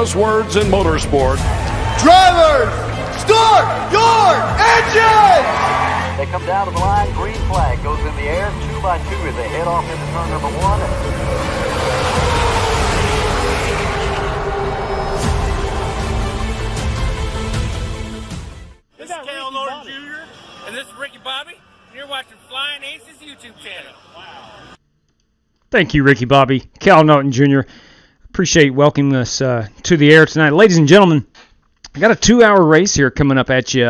famous words in motorsport. Drivers, start your engines! They come down to the line, green flag goes in the air, 2 by 2 as they head off into turn number 1. This is Cal Norton Jr. and this is Ricky Bobby, and you're watching Flying Aces YouTube channel. Wow. Thank you, Ricky Bobby. Cal Norton Jr. Appreciate welcoming us to the air tonight. Ladies and gentlemen, I got a 2-hour race here coming up at you,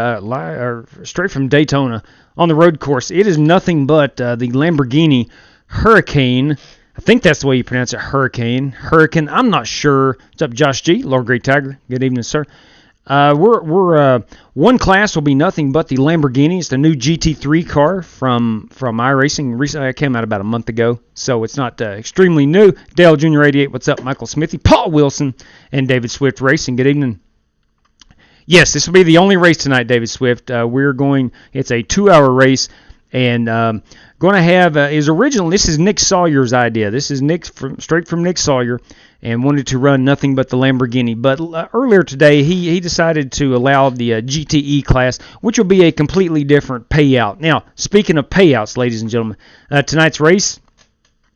straight from Daytona on the road course. It is nothing but the Lamborghini Huracan. I think that's the way you pronounce it, Huracan. I'm not sure. What's up, Josh G? Lord Great Tiger. Good evening, sir. One class will be nothing but the Lamborghini. It's the new GT3 car from iRacing. Recently, it came out about a month ago, so it's not extremely new. Dale Jr. 88, what's up? Michael Smithy, Paul Wilson, and David Swift Racing. Good evening. Yes, this will be the only race tonight, David Swift. It's a 2-hour race, and going to have this is Nick Sawyer's idea. This is straight from Nick Sawyer, and wanted to run nothing but the Lamborghini. But earlier today, he decided to allow the GTE class, which will be a completely different payout. Now, speaking of payouts, ladies and gentlemen, tonight's race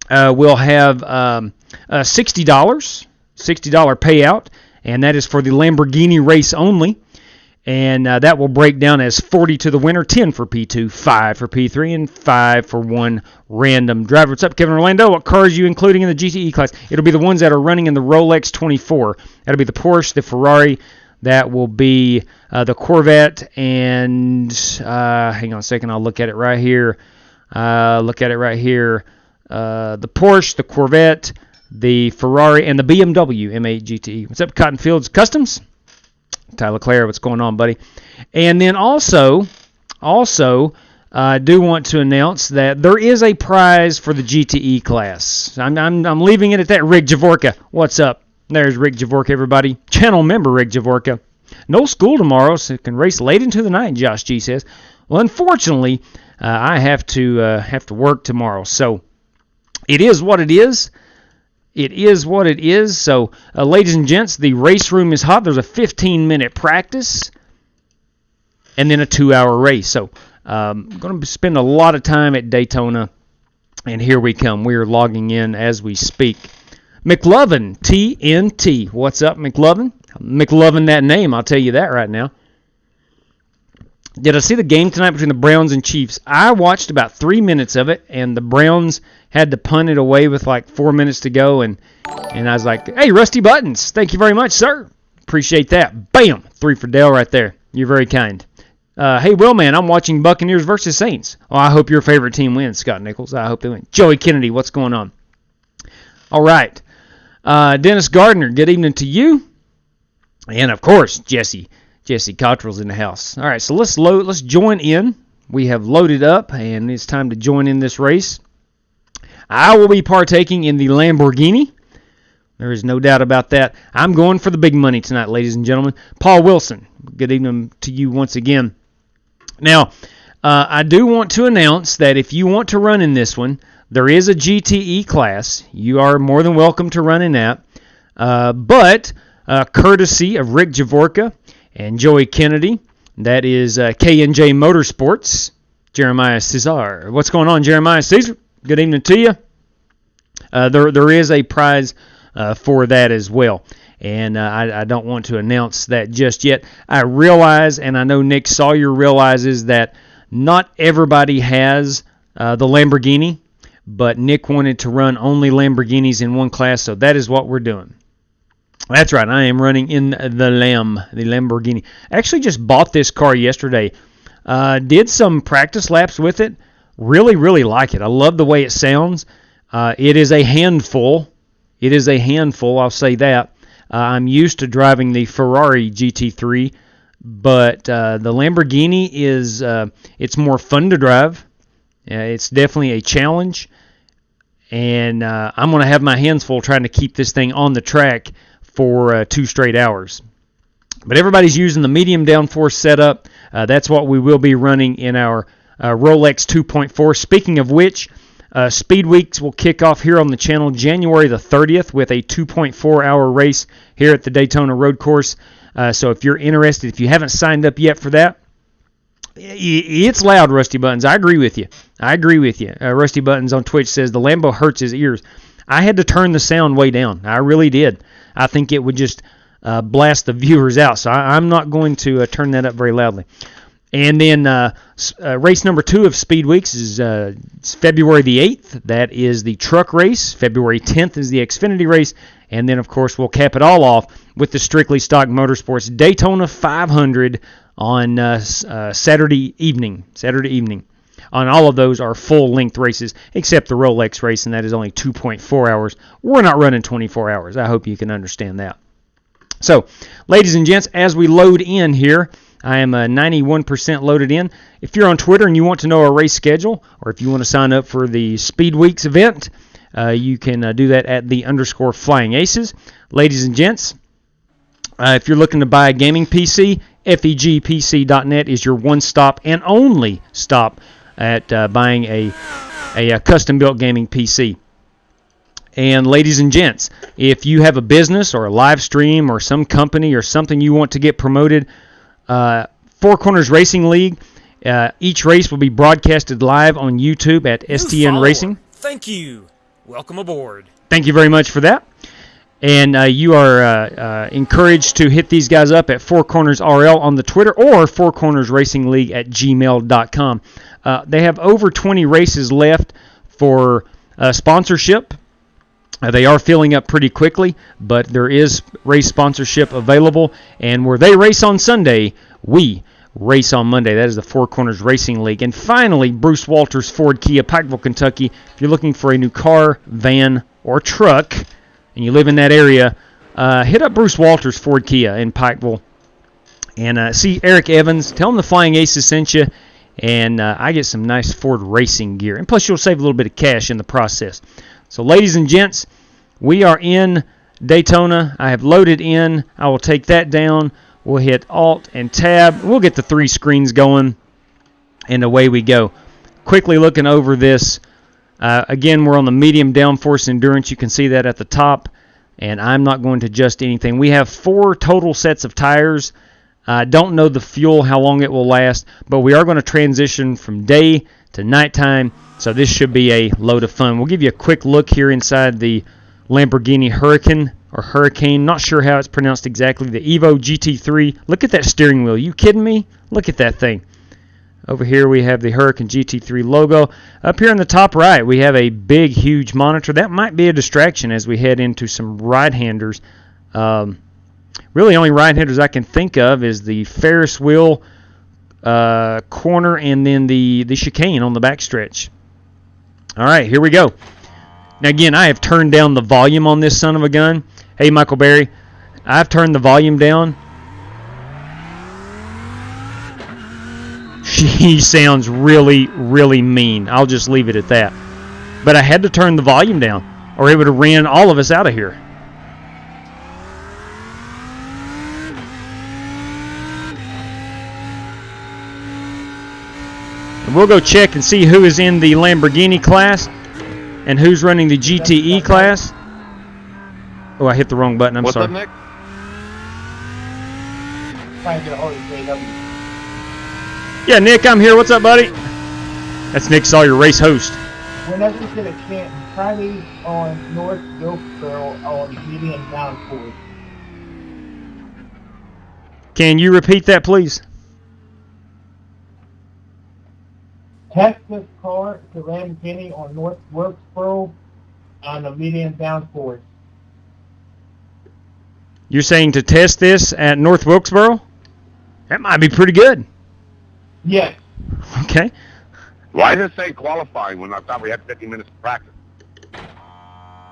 will have $60 payout, and that is for the Lamborghini race only. And that will break down as 40 to the winner, 10 for P2, 5 for P3, and 5 for one random driver. What's up, Kevin Orlando? What cars are you including in the GTE class? It'll be the ones that are running in the Rolex 24. That'll be the Porsche, the Ferrari. That will be the Corvette, and hang on a second, I'll look at it right here. The Porsche, the Corvette, the Ferrari, and the BMW M8 GTE. What's up, Cotton Fields Customs? Tyler Clare, what's going on, buddy? And then also, I do want to announce that there is a prize for the GTE class. I'm leaving it at that. Rick Javorka, what's up? There's Rick Javorka, everybody. Channel member Rick Javorka. No school tomorrow, so can race late into the night, Josh G says. Well, unfortunately, I have to work tomorrow, so it is what it is. It is what it is. So, ladies and gents, the race room is hot. There's a 15-minute practice and then a 2-hour race. So, I'm going to spend a lot of time at Daytona, and here we come. We are logging in as we speak. McLovin, TNT. What's up, McLovin? McLovin that name, I'll tell you that right now. Did I see the game tonight between the Browns and Chiefs? I watched about 3 minutes of it, and the Browns had to punt it away with like 4 minutes to go, and I was like, hey, Rusty Buttons, thank you very much, sir. Appreciate that. Bam! 3 for Dale right there. You're very kind. Hey, Will, man, I'm watching Buccaneers versus Saints. Oh, I hope your favorite team wins, Scott Nichols. I hope they win. Joey Kennedy, what's going on? All right. Dennis Gardner, good evening to you. And, of course, Jesse Cottrell's in the house. All right, so let's join in. We have loaded up, and it's time to join in this race. I will be partaking in the Lamborghini. There is no doubt about that. I'm going for the big money tonight, ladies and gentlemen. Paul Wilson, good evening to you once again. Now, I do want to announce that if you want to run in this one, there is a GTE class. You are more than welcome to run in that. But courtesy of Rick Javorka and Joey Kennedy, that is K&J Motorsports, Jeremiah Cesar. What's going on, Jeremiah Cesar? Good evening to you. There is a prize for that as well, and I don't want to announce that just yet. I realize, and I know Nick Sawyer realizes, that not everybody has the Lamborghini, but Nick wanted to run only Lamborghinis in one class, so that is what we're doing. That's right, I am running in the Lamborghini. I actually just bought this car yesterday. Did some practice laps with it. Really, really like it. I love the way it sounds. It is a handful. I'll say that. I'm used to driving the Ferrari GT3, but the Lamborghini is it's more fun to drive. It's definitely a challenge, and I'm going to have my hands full trying to keep this thing on the track for 2 straight hours. But everybody's using the medium downforce setup. That's what we will be running in our Rolex 2.4. Speaking of which, Speed Weeks will kick off here on the channel January the 30th with a 2.4-hour race here at the Daytona Road Course. So if you're interested, if you haven't signed up yet for that, it's loud, Rusty Buttons. I agree with you. Rusty Buttons on Twitch says the Lambo hurts his ears. I had to turn the sound way down. I really did. I think it would just blast the viewers out. So I'm not going to turn that up very loudly. And then race number 2 of Speed Weeks is February the 8th. That is the truck race. February 10th is the Xfinity race. And then, of course, we'll cap it all off with the Strictly Stock Motorsports Daytona 500 on Saturday evening. On all of those are full-length races, except the Rolex race, and that is only 2.4 hours. We're not running 24 hours. I hope you can understand that. So, ladies and gents, as we load in here, I am 91% loaded in. If you're on Twitter and you want to know our race schedule, or if you want to sign up for the Speed Weeks event, you can do that at _Flying Aces. Ladies and gents, if you're looking to buy a gaming PC, FEGPC.net is your one-stop and only stop at buying a custom-built gaming PC. And ladies and gents, if you have a business or a live stream or some company or something you want to get promoted, Four Corners Racing League, each race will be broadcasted live on YouTube at STN Racing. Thank you. Welcome aboard. Thank you very much for that. And you are encouraged to hit these guys up at Four Corners RL on the Twitter or Four Corners Racing League at gmail.com. They have over 20 races left for sponsorship. They are filling up pretty quickly, but there is race sponsorship available. And where they race on Sunday, we race on Monday. That is the Four Corners Racing League. And finally, Bruce Walters Ford Kia, Pikeville, Kentucky. If you're looking for a new car, van, or truck, and you live in that area, hit up Bruce Walters Ford Kia in Pikeville. And see Eric Evans. Tell him the Flying Aces sent you. And I get some nice Ford racing gear. And plus, you'll save a little bit of cash in the process. So, ladies and gents, we are in Daytona. I have loaded in. I will take that down. We'll hit Alt and Tab. We'll get the 3 screens going, and away we go. Quickly looking over this. Again, we're on the medium downforce endurance. You can see that at the top, and I'm not going to adjust anything. We have 4 total sets of tires. I don't know the fuel, how long it will last, but we are going to transition from day to nighttime, so this should be a load of fun. We'll give you a quick look here inside the Lamborghini Huracan, not sure how it's pronounced exactly, the EVO GT3. Look at that steering wheel. You kidding me? Look at that thing. Over here we have the Huracan GT3 logo. Up here in the top right we have a big, huge monitor. That might be a distraction as we head into some right-handers. Really, only right-handers I can think of is the Ferris wheel corner and then the chicane on the backstretch. All right, here we go. Now, again, I have turned down the volume on this son of a gun. Hey, Michael Berry, I've turned the volume down. She sounds really, really mean. I'll just leave it at that. But I had to turn the volume down, or it would have ran all of us out of here. And we'll go check and see who is in the Lamborghini class and who's running the GTE class. Oh, I hit the wrong button. I'm sorry. What's up, Nick? Trying to get a hold of JW. Yeah, Nick, I'm here. What's up, buddy? That's Nick Sawyer, race host. Whenever you get a chance, try these on North Wilkesboro on medium downforce. Can you repeat that, please? Test this car to Lamborghini on North Wilkesboro on the medium downforce. You're saying to test this at North Wilkesboro? That might be pretty good. Yes. Okay. Why does it say qualifying when I thought we had 50 minutes of practice?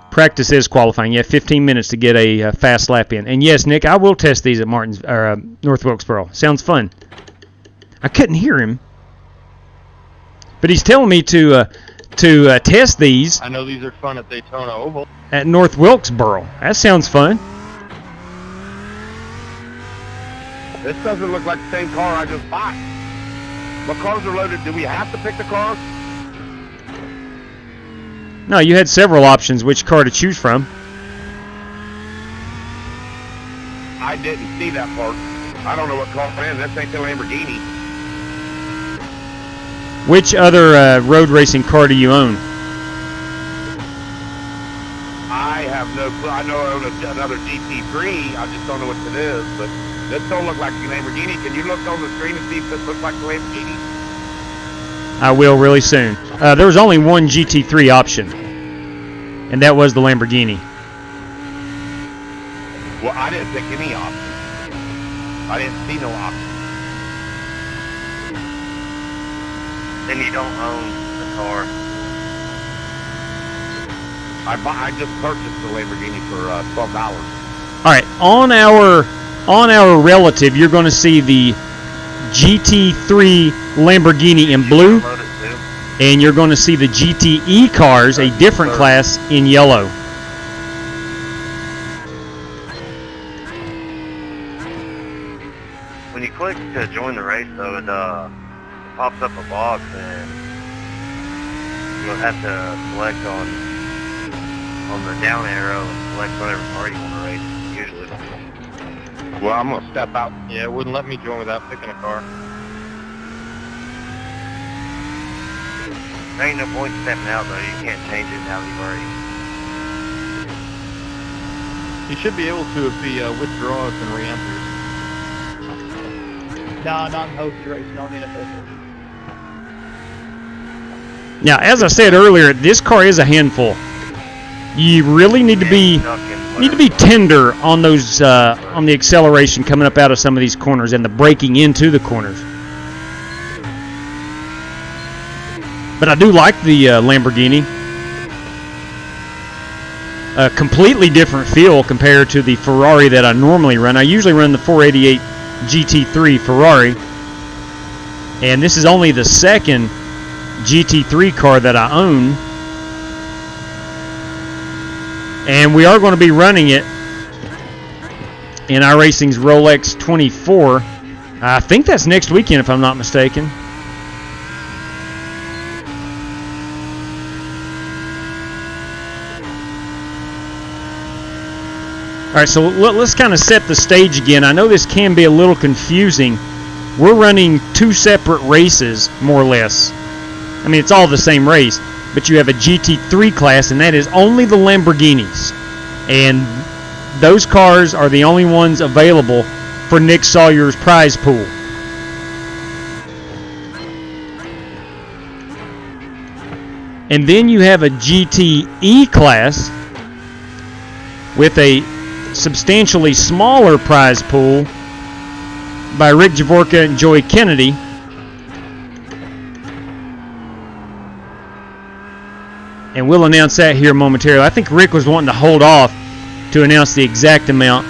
Practice is qualifying. You have 15 minutes to get a fast lap in. And yes, Nick, I will test these at North Wilkesboro. Sounds fun. I couldn't hear him, but he's telling me to test these. I know these are fun at Daytona Oval. At North Wilkesboro. That sounds fun. This doesn't look like the same car I just bought. What cars are loaded? Do we have to pick the car? No, you had several options which car to choose from. I didn't see that part. I don't know what car it is. This ain't the Lamborghini. Which other road racing car do you own? I have no clue. I know I own another GT3. I just don't know what it is. But this don't look like the Lamborghini. Can you look on the screen and see if this looks like the Lamborghini? I will really soon. There was only one GT3 option, and that was the Lamborghini. Well, I didn't pick any option. I didn't see no option. Then you don't own the car. I just purchased the Lamborghini for $12. All right, on our relative, you're going to see the GT3 Lamborghini in blue, Download it too. and you're going to see the GTE cars, a different class, in yellow. When you click to join the race, though, it pops up a box, and you'll have to select on the down arrow and select whatever car you want to race. Usually. Well, I'm gonna step out. Yeah, it wouldn't let me join without picking a car. There ain't no point stepping out, though. You can't change it now that you've already. You should be able to if he withdraws and re-enters. No, not in hosted racing, only in official. Now, as I said earlier, this car is a handful. You really need to be tender on those on the acceleration coming up out of some of these corners and the braking into the corners. But I do like the Lamborghini. A completely different feel compared to the Ferrari that I normally run. I usually run the 488 GT3 Ferrari, and this is only the second GT3 car that I own, and we are going to be running it in iRacing's Rolex 24. I think that's next weekend if I'm not mistaken. All right, so let's kind of set the stage again. I know this can be a little confusing. We're running two separate races, more or less. I mean, it's all the same race, but you have a GT3 class, and that is only the Lamborghinis. And those cars are the only ones available for Nick Sawyer's prize pool. And then you have a GTE class with a substantially smaller prize pool by Rick Javorka and Joey Kennedy. And we'll announce that here momentarily. I think Rick was wanting to hold off to announce the exact amount.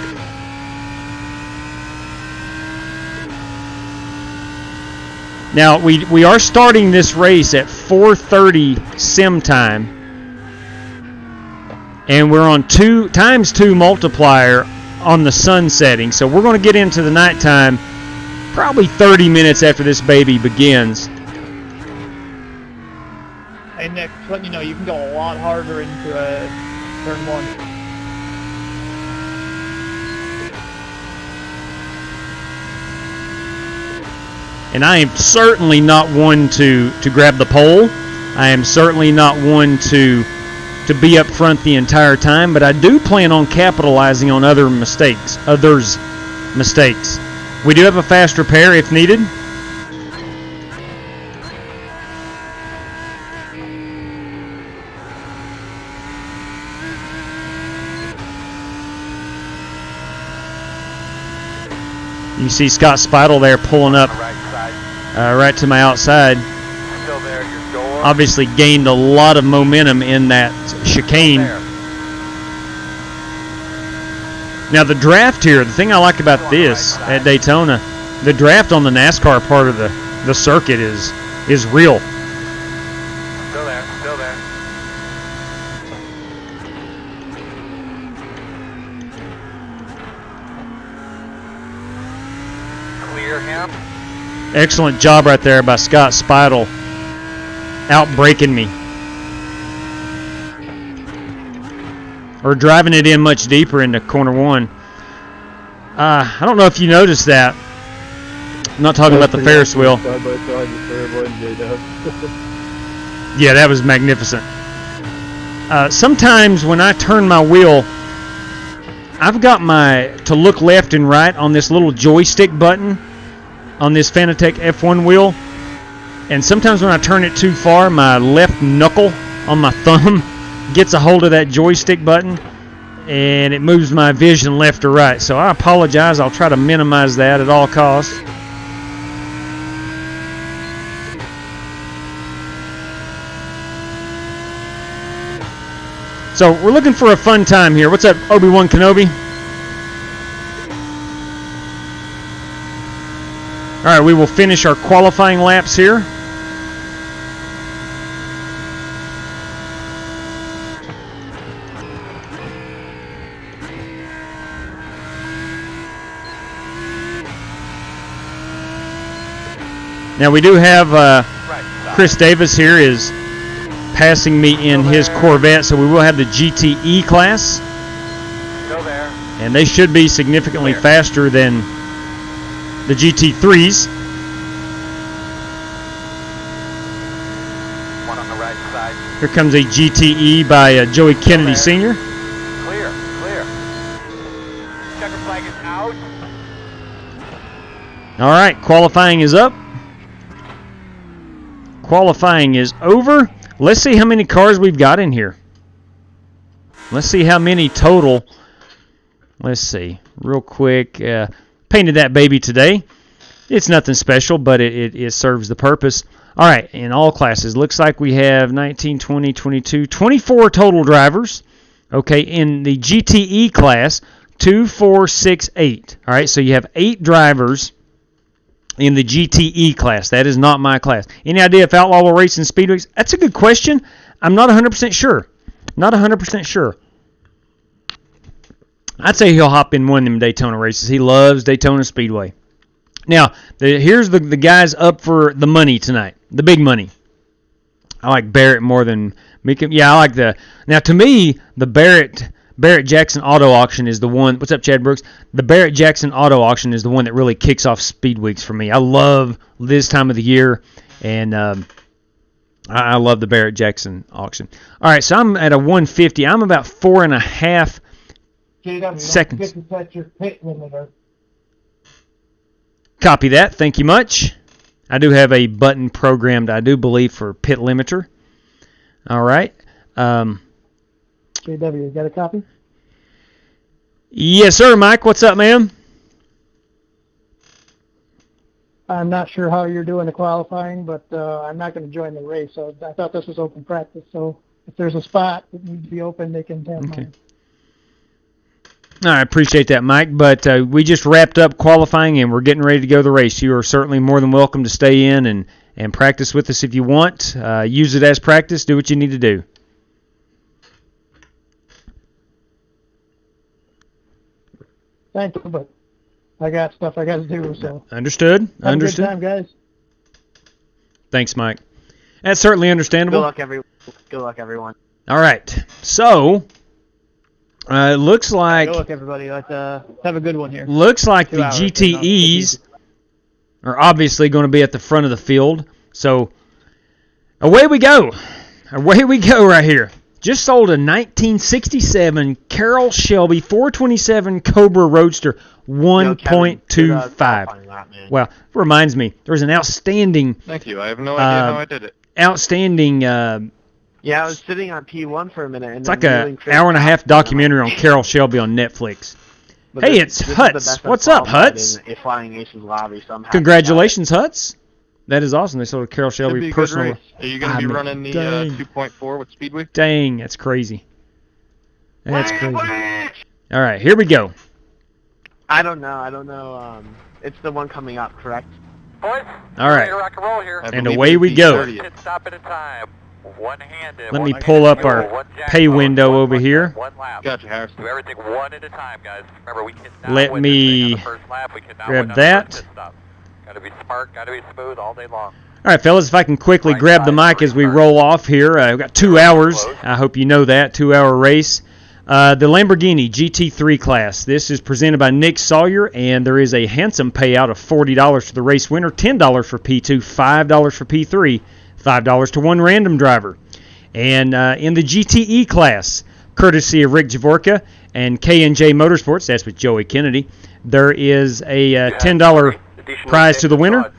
Now, we are starting this race at 4:30 sim time. And we're on 2 times 2 multiplier on the sun setting. So we're going to get into the nighttime probably 30 minutes after this baby begins. Hey Nick, just letting you know, you can go a lot harder into turn 1. And I am certainly not one to grab the pole. I am certainly not one to be up front the entire time, but I do plan on capitalizing on others' mistakes. We do have a fast repair if needed. You see Scott Speidel there pulling up right to my outside. Still there at your door. Obviously gained a lot of momentum in that chicane. Now the draft here, the thing I like about this at Daytona, the draft on the NASCAR part of the circuit is real. Still there. Still there. Clear him. Excellent job right there by Scott Speidel, out-braking me. or driving it in much deeper into corner 1. I don't know if you noticed that. I'm not talking about the Ferris wheel. Yeah, that was magnificent. Sometimes when I turn my wheel, I've got to look left and right on this little joystick button on this Fanatec F1 wheel. And sometimes when I turn it too far, my left knuckle on my thumb gets a hold of that joystick button and it moves my vision left or right. So I apologize. I'll try to minimize that at all costs. So we're looking for a fun time here. What's up, Obi-Wan Kenobi? All right, we will finish our qualifying laps here. Now we do have Chris Davis here is passing me in his Corvette, so we will have the GTE class. Go there. And they should be significantly faster than the GT3s. One on the right side. Here comes a GTE by Joey Kennedy Sr. Clear. Checker flag is out. All right, qualifying is up. Qualifying is over. Let's see how many cars we've got in here. Let's see how many total. Let's see, real quick. Painted that baby today. It's nothing special, but it serves the purpose. All right, in all classes, looks like we have 19, 20, 22, 24 total drivers. Okay, in the GTE class, 2, 4, 6, 8. All right, so you have 8 drivers in the GTE class. That is not my class. Any idea if Outlaw will race in speedways? That's a good question. I'm not 100% sure. Not 100% sure. I'd say he'll hop in one of them Daytona races. He loves Daytona Speedway. Now, here's the guys up for the money tonight. The big money. I like Barrett more than Mika. Yeah, I like the... Now, to me, the Barrett Jackson Auto Auction is the one. What's up, Chad Brooks? The Barrett Jackson Auto Auction is the one that really kicks off speed weeks for me. I love this time of the year, and I love the Barrett Jackson auction. All right, so I'm at a 150. I'm about 4.5 seconds. Copy that. Thank you much. I do have a button programmed, I do believe, for pit limiter. All right. JW, you got a copy? Yes, sir, Mike. What's up, man? I'm not sure how you're doing the qualifying, but I'm not going to join the race. So I thought this was open practice. So if there's a spot that needs to be open, they can have mine. All right, appreciate that, Mike. But we just wrapped up qualifying, and we're getting ready to go to the race. You are certainly more than welcome to stay in and practice with us if you want. Use it as practice. Do what you need to do. Thank you, but I got stuff I got to do. So understood. Have Understood. a good time, guys. Thanks, Mike. That's certainly understandable. Good luck, everyone. All right. So it looks like. Good luck, everybody. Let's have a good one here. Looks like the GTEs are obviously going to be at the front of the field. So away we go. Away we go right here. Just sold a 1967 Carroll Shelby 427 Cobra Roadster 1.25. Well, reminds me, there was an outstanding. Thank you. I have no idea how I did it. Outstanding. Yeah, I was sitting on P1 for a minute. And it's like an hour and a half documentary on Carroll Shelby on Netflix. But hey, it's Huts. What's up, Huts? In a Flying Nations lobby, so I'm happy. Congratulations, Huts. That is awesome. They sold a Carroll Shelby Should be personal. a good race. Are you going to be running the 2.4 with Speedway? Dang, that's crazy. That's crazy. All right, here we go. I don't know. It's the one coming up, correct? Boys, all right. rock and roll here. And away we go. Stop at a time. One-handed. Let me pull up our pay window over here. Gotcha, Harrison. Do everything one at a time, guys. Remember, we cannot let win me this thing on the first lap. We cannot grab win on that. The first pit stop. Gotta be smart, gotta be smooth all day long. All right, fellas, if I can quickly grab the mic as we roll off here. We've got 2 hours. I hope you know that. 2-hour race. The Lamborghini GT3 class. This is presented by Nick Sawyer, and there is a handsome payout of $40 for the race winner, $10 for P2, $5 for P3, $5 to one random driver. And in the GTE class, courtesy of Rick Javorka and K&J Motorsports, that's with Joey Kennedy, there is a $10 prize to the winner,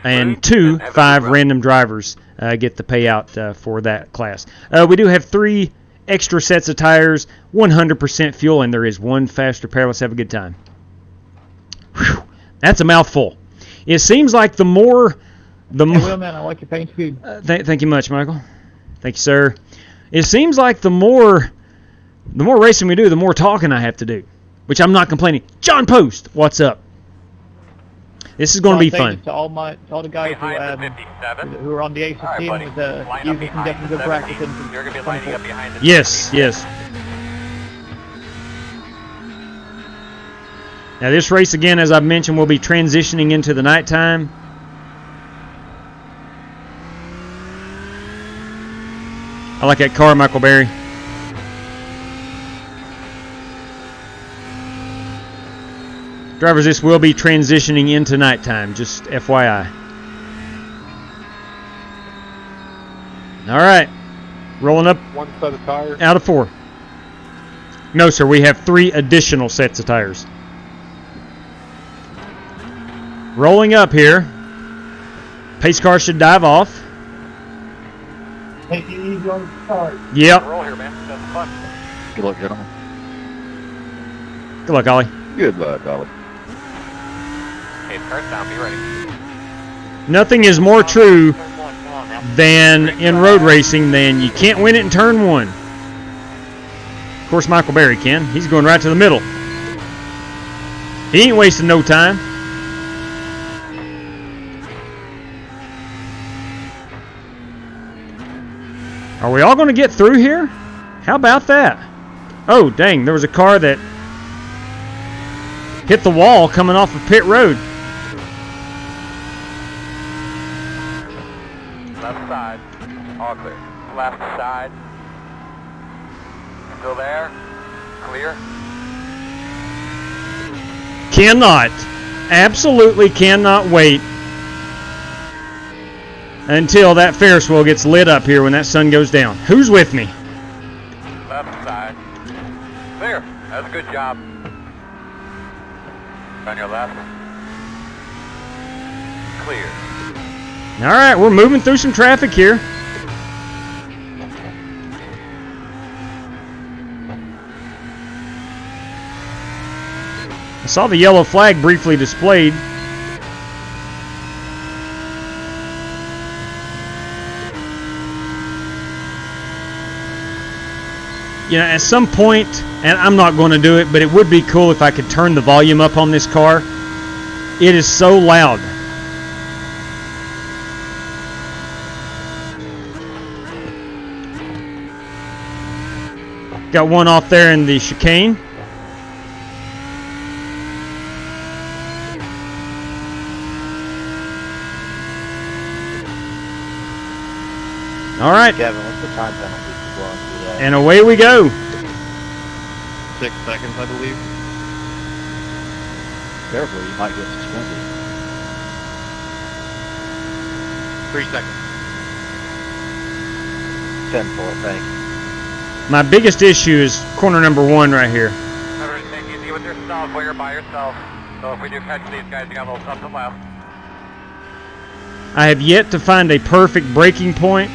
and 5 random drivers get the payout for that class. We do have 3 extra sets of tires, 100% fuel, and there is 1 faster pair. Let's have a good time. Whew, that's a mouthful. It seems like the more... Hey, Wheelman, I like your paint good. Thank you much, Michael. Thank you, sir. It seems like the more racing we do, the more talking I have to do, which I'm not complaining. John Post, what's up? This is going to be fun. To all the guys who are on the ACE team with using some definitely good practice. You're going to be lining up behind the Yes. Now this race, again, as I've mentioned, will be transitioning into the nighttime. I like that car, Michael Berry. Drivers, this will be transitioning into nighttime, just FYI. All right. Rolling up 1 set of tires. out of 4. No, sir, we have 3 additional sets of tires. Rolling up here. Pace car should dive off. Take it easy on the start. Yep. roll here, man. That's fun. Good luck, gentlemen. Good luck, Ollie. Good luck, Ollie. Hey, car's down. Be ready. Nothing is more true than in road racing than you can't win it in turn 1. Of course, Michael Berry can. He's going right to the middle. He ain't wasting no time. Are we all going to get through here? How about that? Oh, dang, there was a car that hit the wall coming off of pit road. Left side. All clear. Left side. Still there. Clear. Cannot, absolutely cannot wait until that Ferris wheel gets lit up here when that sun goes down. Who's with me? Left side. Clear. That's a good job. On your left. Clear. All right, we're moving through some traffic here. I saw the yellow flag briefly displayed. You know, at some point, and I'm not going to do it, but it would be cool if I could turn the volume up on this car. It is so loud. Got one off there in the chicane. All right. Kevin, what's the time penalty for blowing through that? And away we go. 6 seconds, I believe. Careful, you might get suspended. 3 seconds. 10-4, thanks. My biggest issue is corner number 1 right here. Remember to take it easy with yourself while you're by yourself. So if we do catch these guys, you got a little something left. I have yet to find a perfect braking point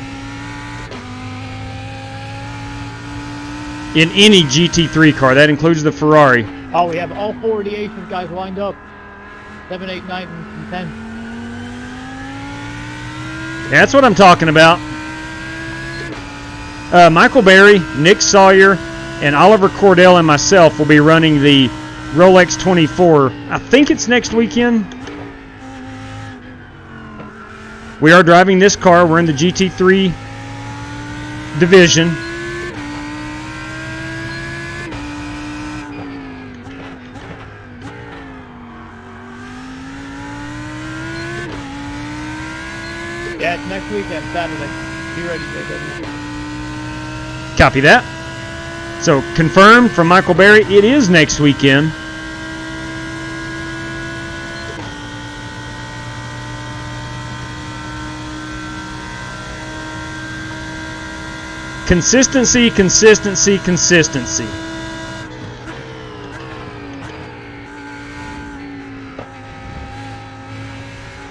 in any GT3 car. That includes the Ferrari. Oh, we have all 4 of the ACES guys lined up. 7, 8, 9, and 10. That's what I'm talking about. Michael Berry, Nick Sawyer, and Oliver Cordell and myself will be running the Rolex 24. I think it's next weekend. We are driving this car. We're in the GT3 division. Yeah, it's next weekend, Saturday. Be ready, JW. Copy that. So confirmed from Michael Berry, it is next weekend. Consistency, consistency, consistency.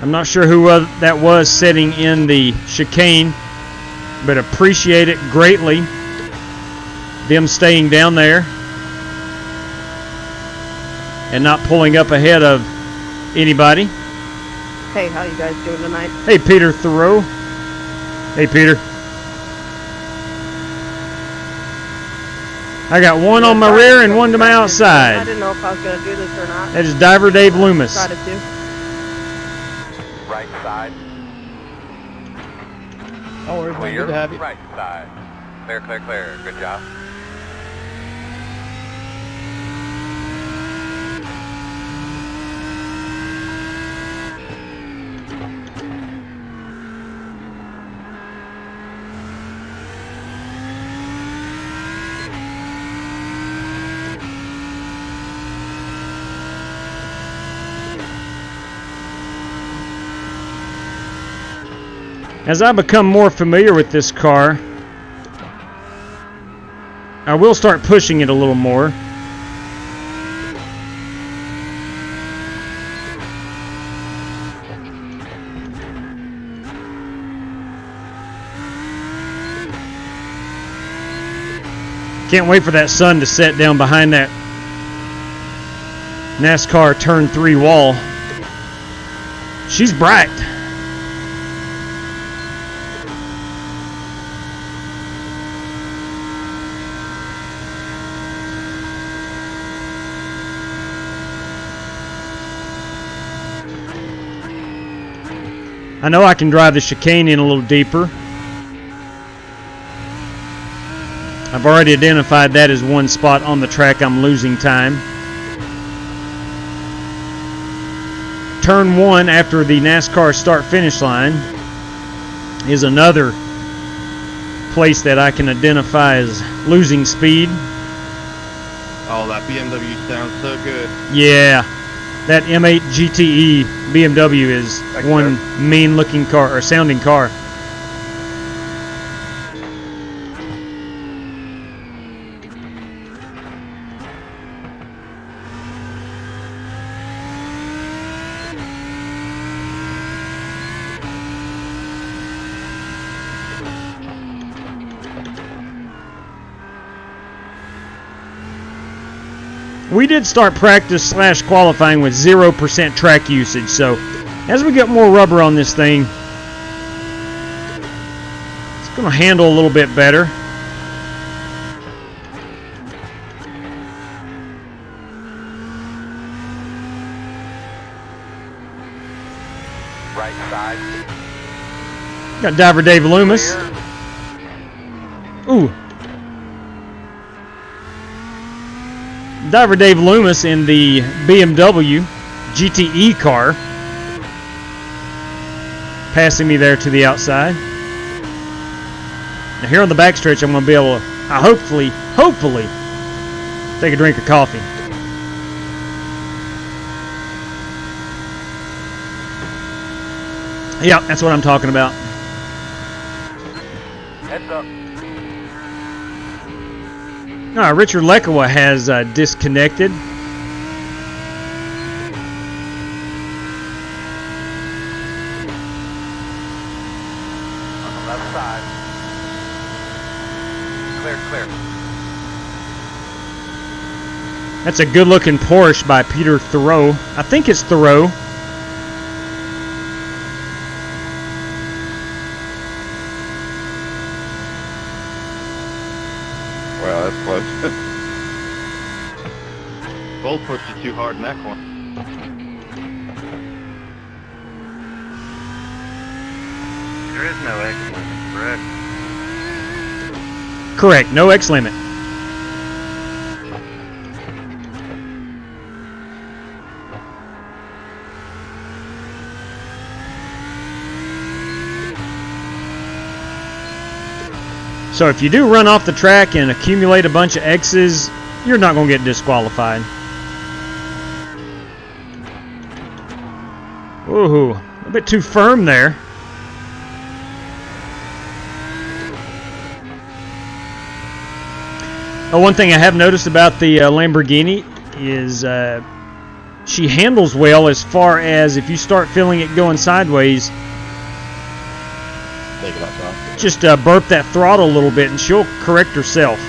I'm not sure who that was sitting in the chicane, but appreciate it greatly. Them staying down there and not pulling up ahead of anybody. Hey, how you guys doing tonight? Hey, Peter Thoreau. Hey, Peter. I got one on my rear and one to my I outside. didn't know if I was going to do this or not. That is Diver Dave Loomis. Decided to. Right side. Oh, we're Clear. good to have you. Right side. Clear, clear, clear. Good job. As I become more familiar with this car, I will start pushing it a little more. Can't wait for that sun to set down behind that NASCAR Turn 3 wall. She's bright. I know I can drive the chicane in a little deeper. I've already identified that as one spot on the track I'm losing time. Turn 1 after the NASCAR start-finish line is another place that I can identify as losing speed. Oh, that BMW sounds so good. Yeah, that M8 GTE BMW is one mean-looking car or sounding car. We did start practice / qualifying with 0% track usage, so as we get more rubber on this thing, it's going to handle a little bit better. Right side. Got Diver Dave Loomis. Ooh. Diver Dave Loomis in the BMW GTE car. Passing me there to the outside. Now here on the backstretch, I'm going to be able to, hopefully, take a drink of coffee. Yeah, that's what I'm talking about. Heads up. Richard Lekawa has disconnected. On the left side. Clear, clear. That's a good-looking Porsche by Peter Thoreau. I think it's Thoreau. Well, that's close. Bolt pushed it too hard in that corner. There is no X limit, correct? Correct, no X limit. So if you do run off the track and accumulate a bunch of X's, you're not going to get disqualified. Ooh, a bit too firm there. One thing I have noticed about the Lamborghini is she handles well as far as if you start feeling it going sideways, Take it outside. just burp that throttle a little bit and she'll correct herself.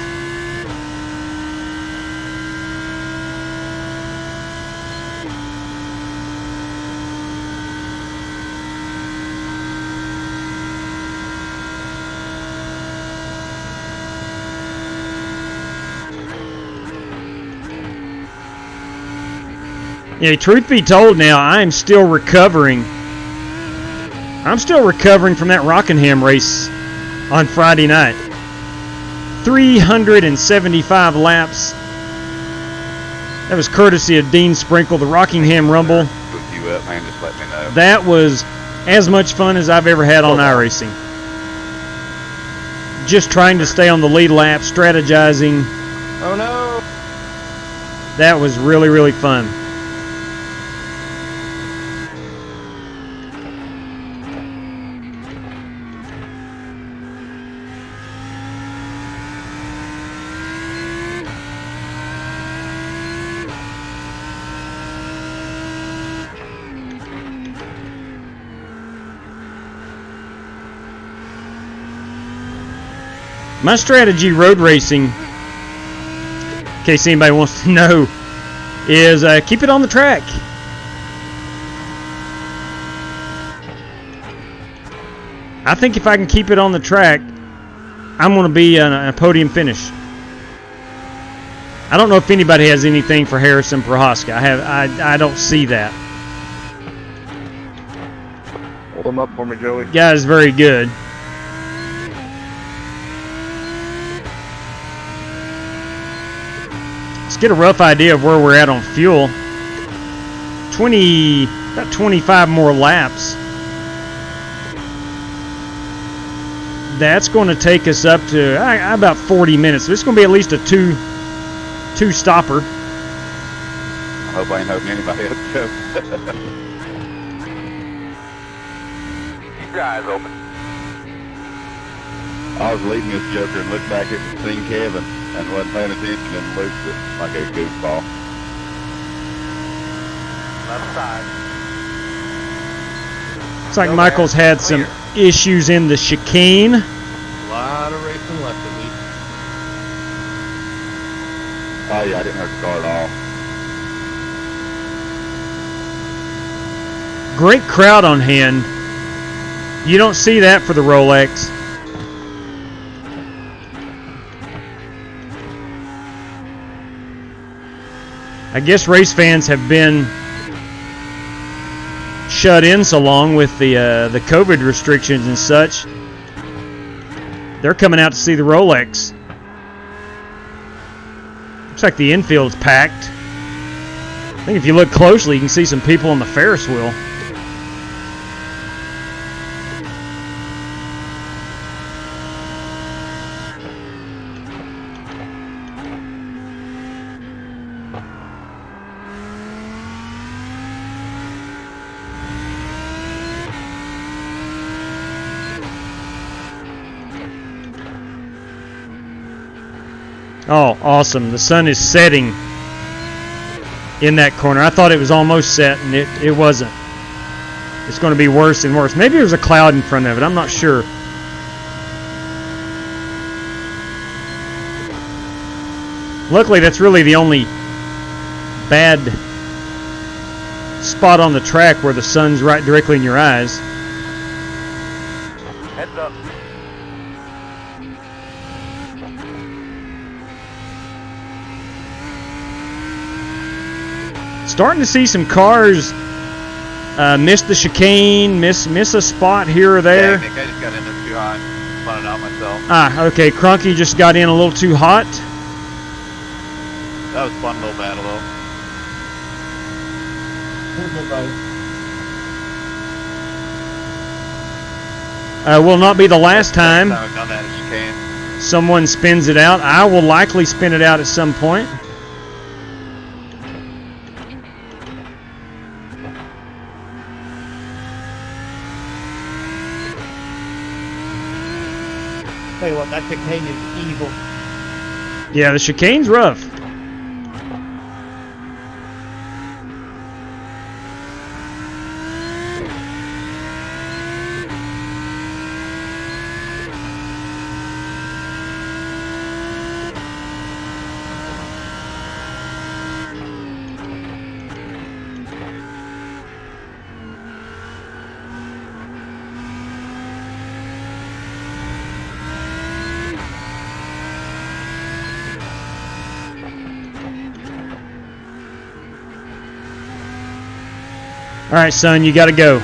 Yeah, truth be told now, I'm still recovering. I'm still recovering from that Rockingham race on Friday night. 375 laps. That was courtesy of Dean Sprinkle, the Rockingham Rumble. Hook you up, man. Just let me know. That was as much fun as I've ever had on iRacing. Just trying to stay on the lead lap, strategizing. Oh no! That was really, really fun. My strategy road racing, in case anybody wants to know, is keep it on the track. I think if I can keep it on the track, I'm going to be on a podium finish. I don't know if anybody has anything for Harrison Prohaska. I don't see that. Hold them up for me, Joey. Guy's very good. Let's get a rough idea of where we're at on fuel. About 25 more laps. That's going to take us up to about 40 minutes. So it's going to be at least a two stopper. I hope I ain't hoping anybody else goes. Keep your eyes open. I was leading this joker and looked back at the seen Kevin and wasn't paying attention and looped it like a goofball. Left side. Looks like Michael's had some issues in the chicane. A lot of racing left at least. Oh yeah, I didn't hurt the car at all. Great crowd on hand. You don't see that for the Rolex. I guess race fans have been shut in so long with the COVID restrictions and such. They're coming out to see the Rolex. Looks like the infield's packed. I think if you look closely, you can see some people on the Ferris wheel. Oh, awesome. The sun is setting in that corner. I thought it was almost set, and it wasn't. It's going to be worse and worse. Maybe there's a cloud in front of it. I'm not sure. Luckily, that's really the only bad spot on the track where the sun's right directly in your eyes. Heads up. Starting to see some cars miss the chicane, miss a spot here or there. Dang, Nick, I just got in there too hot. Fun it out myself. Ah, okay. Cronky just got in a little too hot. That was a fun little battle, though. Will not be the last time. I've done that in chicane. someone spins it out. I will likely spin it out at some point. Tell you what, that chicane is evil. Yeah, the chicane's rough. All right, son, you got to go.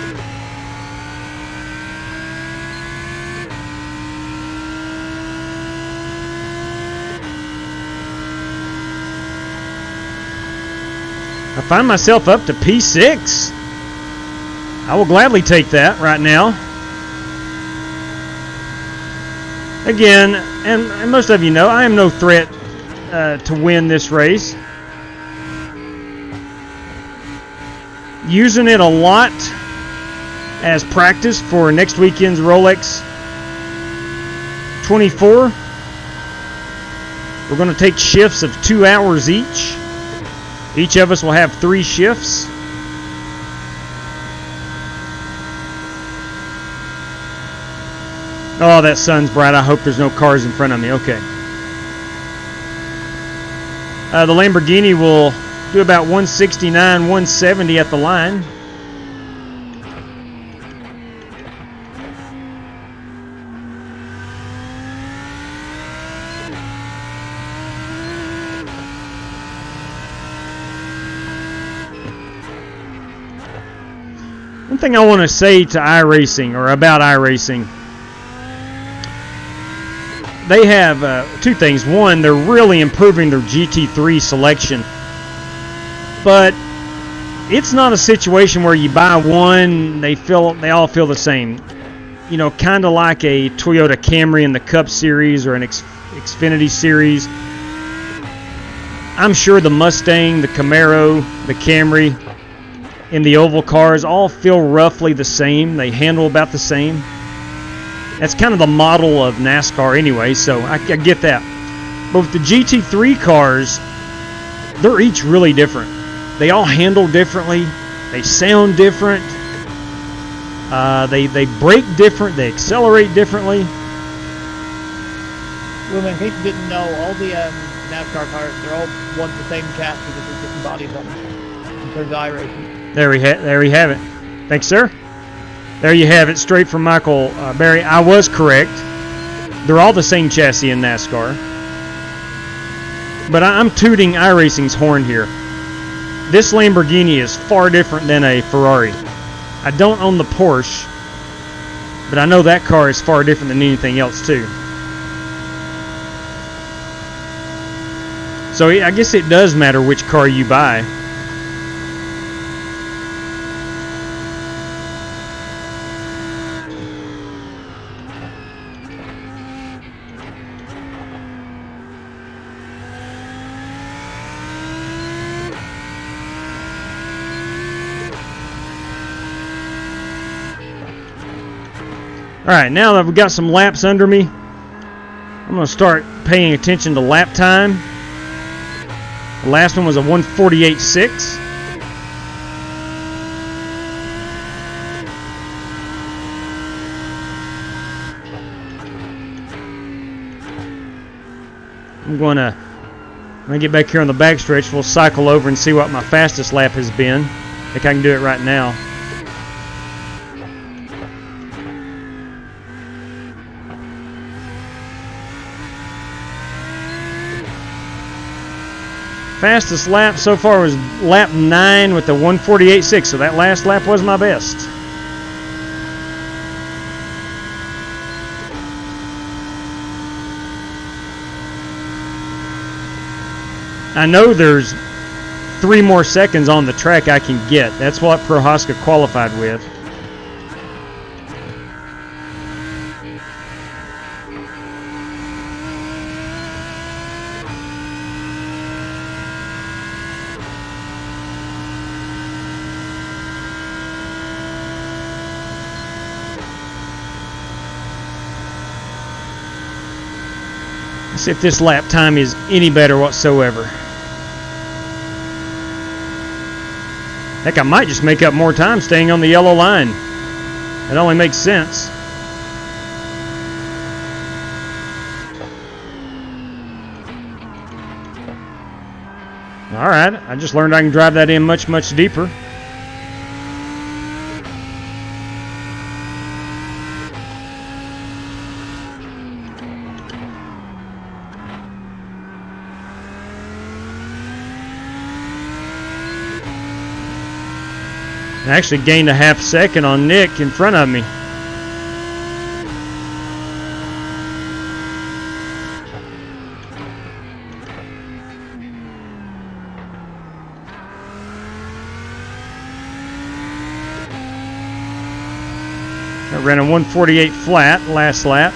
I find myself up to P6. I will gladly take that right now. Again, and most of you know, I am no threat to win this race. Using it a lot as practice for next weekend's Rolex 24. We're going to take shifts of 2 hours each. Each of us will have 3 shifts. Oh, that sun's bright. I hope there's no cars in front of me. Okay. The Lamborghini will do about 169, 170 at the line. One thing I want to say to iRacing, or about iRacing, they have 2 things. One, they're really improving their GT3 selection. But it's not a situation where you buy one, they all feel the same. You know, kind of like a Toyota Camry in the Cup Series or an Xfinity Series. I'm sure the Mustang, the Camaro, the Camry, and the oval cars all feel roughly the same. They handle about the same. That's kind of the model of NASCAR anyway, so I get that. But with the GT3 cars, they're each really different. They all handle differently. They sound different. They brake different. They accelerate differently. Well, in case you didn't know, all the NASCAR cars, they're all one and the same chassis with just different bodies on them. In terms of iRacing. There we have it. Thanks, sir. There you have it, straight from Michael Barry. I was correct. They're all the same chassis in NASCAR. But I'm tooting iRacing's horn here. This Lamborghini is far different than a Ferrari. I don't own the Porsche, but I know that car is far different than anything else too. So I guess it does matter which car you buy. Alright, now that we've got some laps under me, I'm going to start paying attention to lap time. The last one was a 1:48.6. When I get back here on the backstretch, we'll cycle over and see what my fastest lap has been. I think I can do it right now. Fastest lap so far was lap 9 with the 1:48.6, so that last lap was my best. I know there's 3 more seconds on the track I can get. That's what Prohaska qualified with. Let's see if this lap time is any better whatsoever. Heck, I might just make up more time staying on the yellow line. It only makes sense. Alright, I just learned I can drive that in much, much deeper. I actually gained a half second on Nick in front of me. I ran a 148 flat last lap.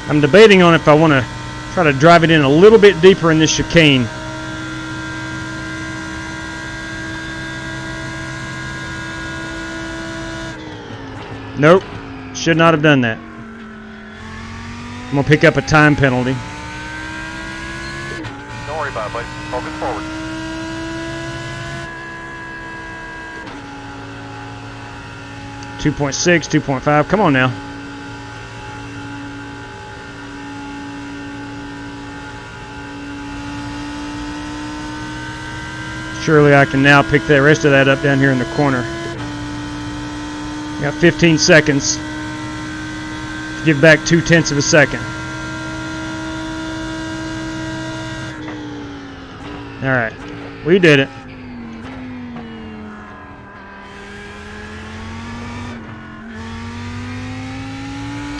I'm debating on if I want to try to drive it in a little bit deeper in this chicane. Nope, should not have done that. I'm going to pick up a time penalty. Don't worry about it, buddy. Focus forward. .6, 2.5, come on now. Surely I can now pick the rest of that up down here in the corner. Got 15 seconds to give back 0.2 of a second. Alright, we did it.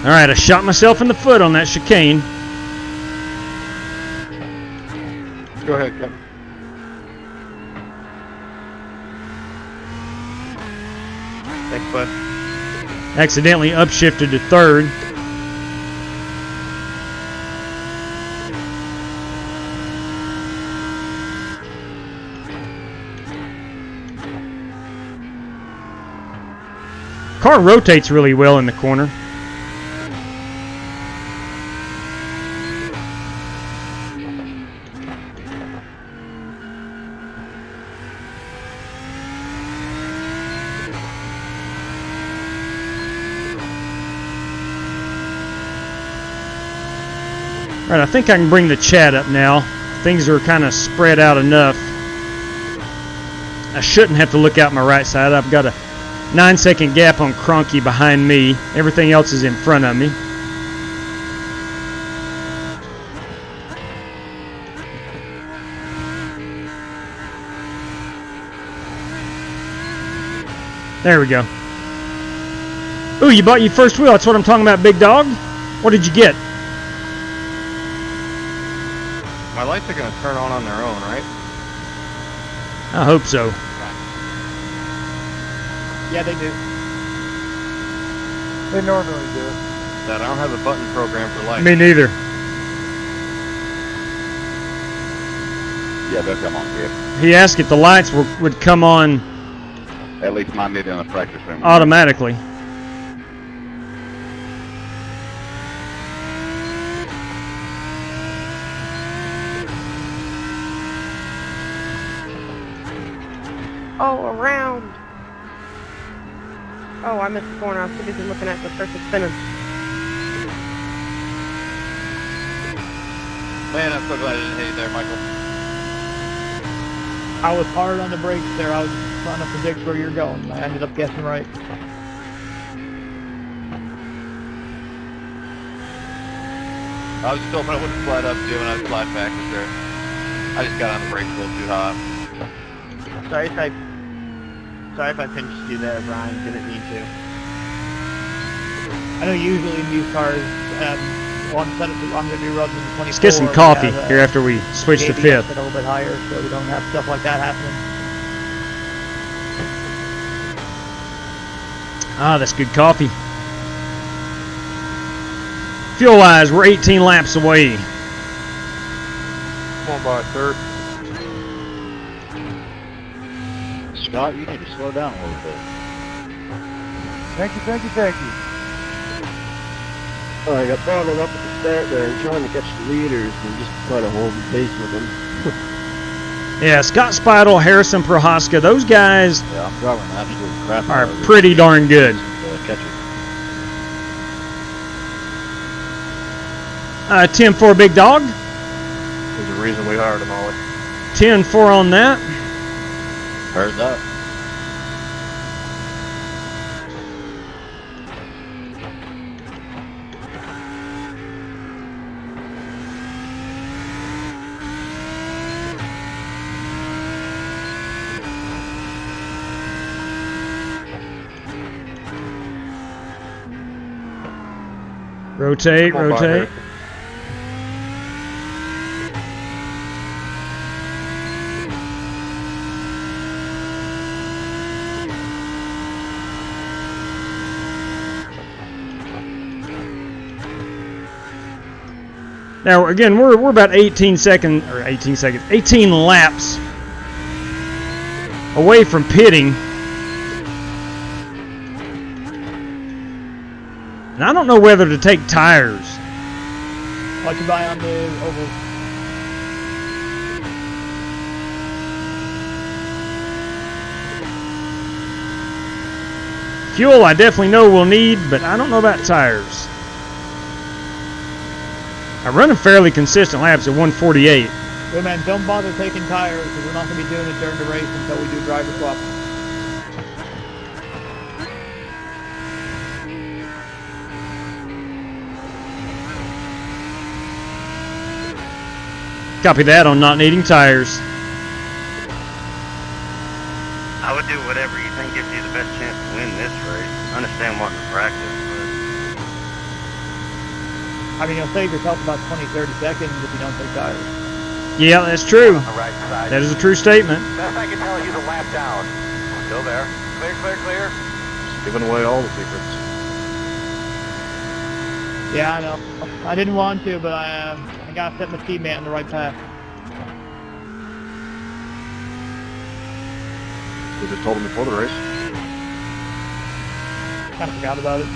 Alright, I shot myself in the foot on that chicane. Go ahead, Kevin. Thanks, bud. Accidentally upshifted to third. Car rotates really well in the corner. Alright, I think I can bring the chat up now. Things are kind of spread out enough. I shouldn't have to look out my right side. I've got a 9-second gap on Cronky behind me. Everything else is in front of me. There we go. Ooh, you bought your first wheel. That's what I'm talking about, big dog. What did you get? My lights are going to turn on their own, right? I hope so. Yeah, they do. They normally do. That I don't have a button program for lights. Me neither. Yeah, they'll come on, kid. He asked if the lights would come on At least mine did in the practice room. automatically. Oh, around. Oh, I missed the corner. I was too busy looking at the person spinning. Man, I'm so glad I didn't hit you there, Michael. I was hard on the brakes there. I was trying to predict where you're going. I ended up guessing right. I was just hoping I wouldn't slide up too when I was slide back for sure. I just got on the brakes a little too hot. Sorry if I pinched you there, Brian. Didn't mean to. I know usually in these cars, one set I'm going to be running 24. Let's get some coffee here after we switch to ABS fifth. a little bit higher, so we don't have stuff like that happening. Ah, that's good coffee. Fuel-wise, we're 18 laps away. Come on by, sir. Scott, you need to slow down a little bit. Thank you, thank you, thank you. Oh, I got bottled up at the start there and trying to catch the leaders and just trying to hold the pace with them. Yeah, Scott Speidel, Harrison Prohaska, those guys Yeah, I'm driving absolute crap. are pretty darn good. Catch it. 10-4 Big Dog. There's a reason we hired him, Ollie. 10-4 on that. Heard that. Rotate, Come on by, rotate. Harrison. Now again, we're about 18 laps away from pitting. And I don't know whether to take tires. What you buy on the oval? Fuel I definitely know we'll need, but I don't know about tires. I'm running fairly consistent laps at 148. Good man, don't bother taking tires because we're not going to be doing it during the race until we do driver swap. Copy that on not needing tires. I would do whatever you think gives you the best chance to win this race. I understand wanting to practice, but I mean, you'll save yourself about 20-30 seconds if you don't take tires. Yeah, that's true. On the right side. That is a true statement. Best I can tell you, the lap down. Still there. Clear, clear, clear. Just giving away all the secrets. Yeah, I know. I didn't want to, but I got to set my teammate on the right path. We just told him before the race. I forgot about it.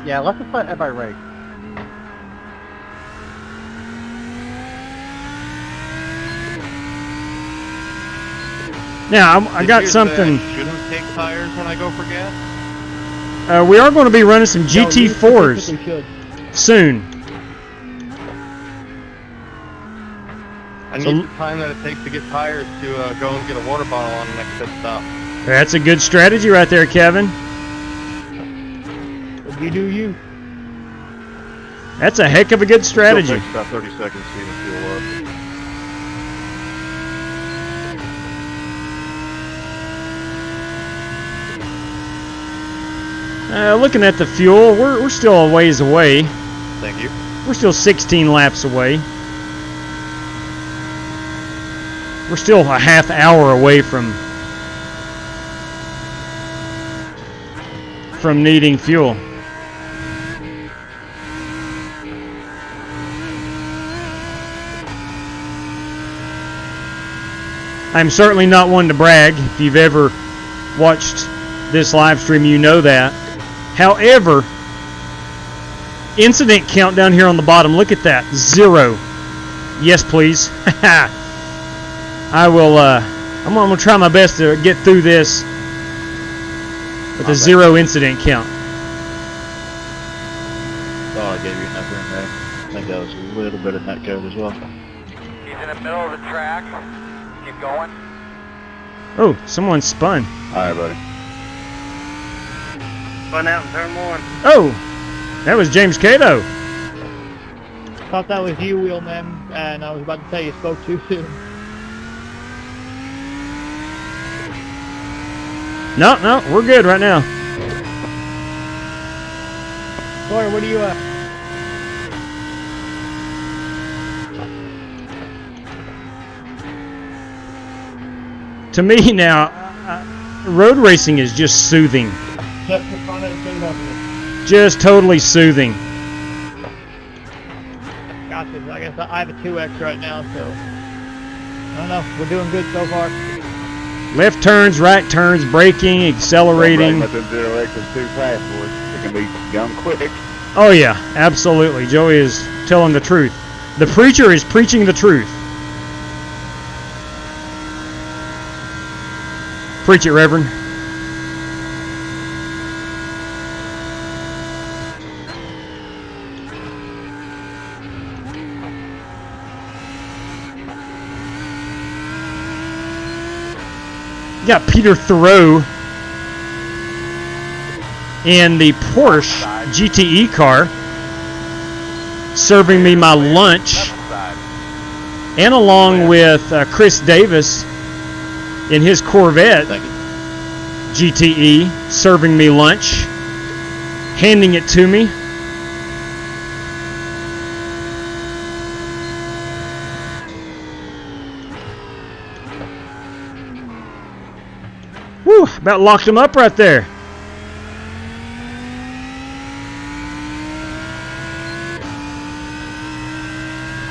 Yeah, let's just let everybody race. Now, I got Did you something. say I shouldn't take tires when I go for gas? We are going to be running some No, you GT4s specifically should. soon. I need the time that it takes to get tires to go and get a water bottle on the next pit stop. That's a good strategy right there, Kevin. You do you. That's a heck of a good strategy. Still takes about 30 seconds to even fuel up. Looking at the fuel, we're still a ways away. Thank you. We're still 16 laps away. We're still a half hour away from needing fuel. I'm certainly not one to brag. If you've ever watched this live stream, you know that. However, incident count down here on the bottom, look at that, 0. Yes, please. I'm gonna try my best to get through this with a 0 incident count. Oh, I gave you enough room there. I think that was a little bit of net code as well. He's in the middle of the track. Keep going. Oh, someone spun. Alright, buddy. spun out in turn 1. Oh, that was James Cato. Thought that was you, Wheelman, and I was about to say you spoke too soon. No, we're good right now. Sawyer, what are you at? To me now, road racing is just soothing. Just in front of Just totally soothing. Gotcha. I guess I have a 2X right now, so I don't know. We're doing good so far. Left turns, right turns, braking, accelerating. Nothing 0X is too fast for it. It can be gone quick. Oh yeah, absolutely. Joey is telling the truth. The preacher is preaching the truth. Preach it, Reverend. You got Peter Thoreau in the Porsche GTE car serving me my lunch, and along with Chris Davis in his Corvette GTE serving me lunch, handing it to me. Whew, about locked him up right there.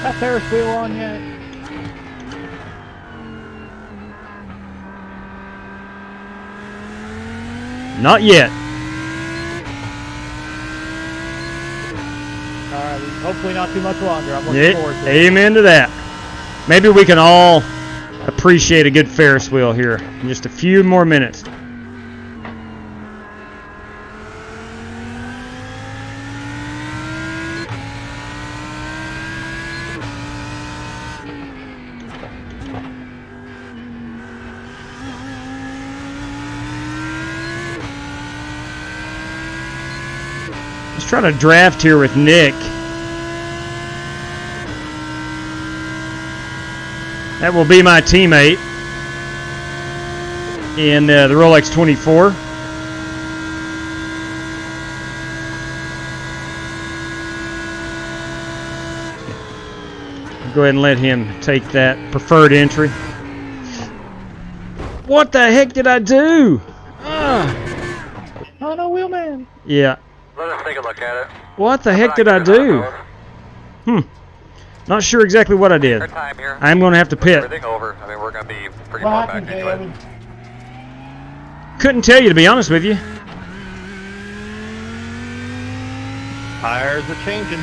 That Ferris wheel on yet? Not yet. Alright, hopefully not too much longer. I'm looking forward to it. Amen to that. Maybe we can all appreciate a good Ferris wheel here in just a few more minutes. Let's try to draft here with Nick. That will be my teammate in the Rolex 24. Go ahead and let him take that preferred entry. What the heck did I do? Oh no, wheelman. Yeah. Let us take a look at it. What the heck did I do? Not sure exactly what I did. I'm going to have to pit. Everything over. I mean, we're going to be pretty far back into it. Couldn't tell you, to be honest with you. Tires are changing.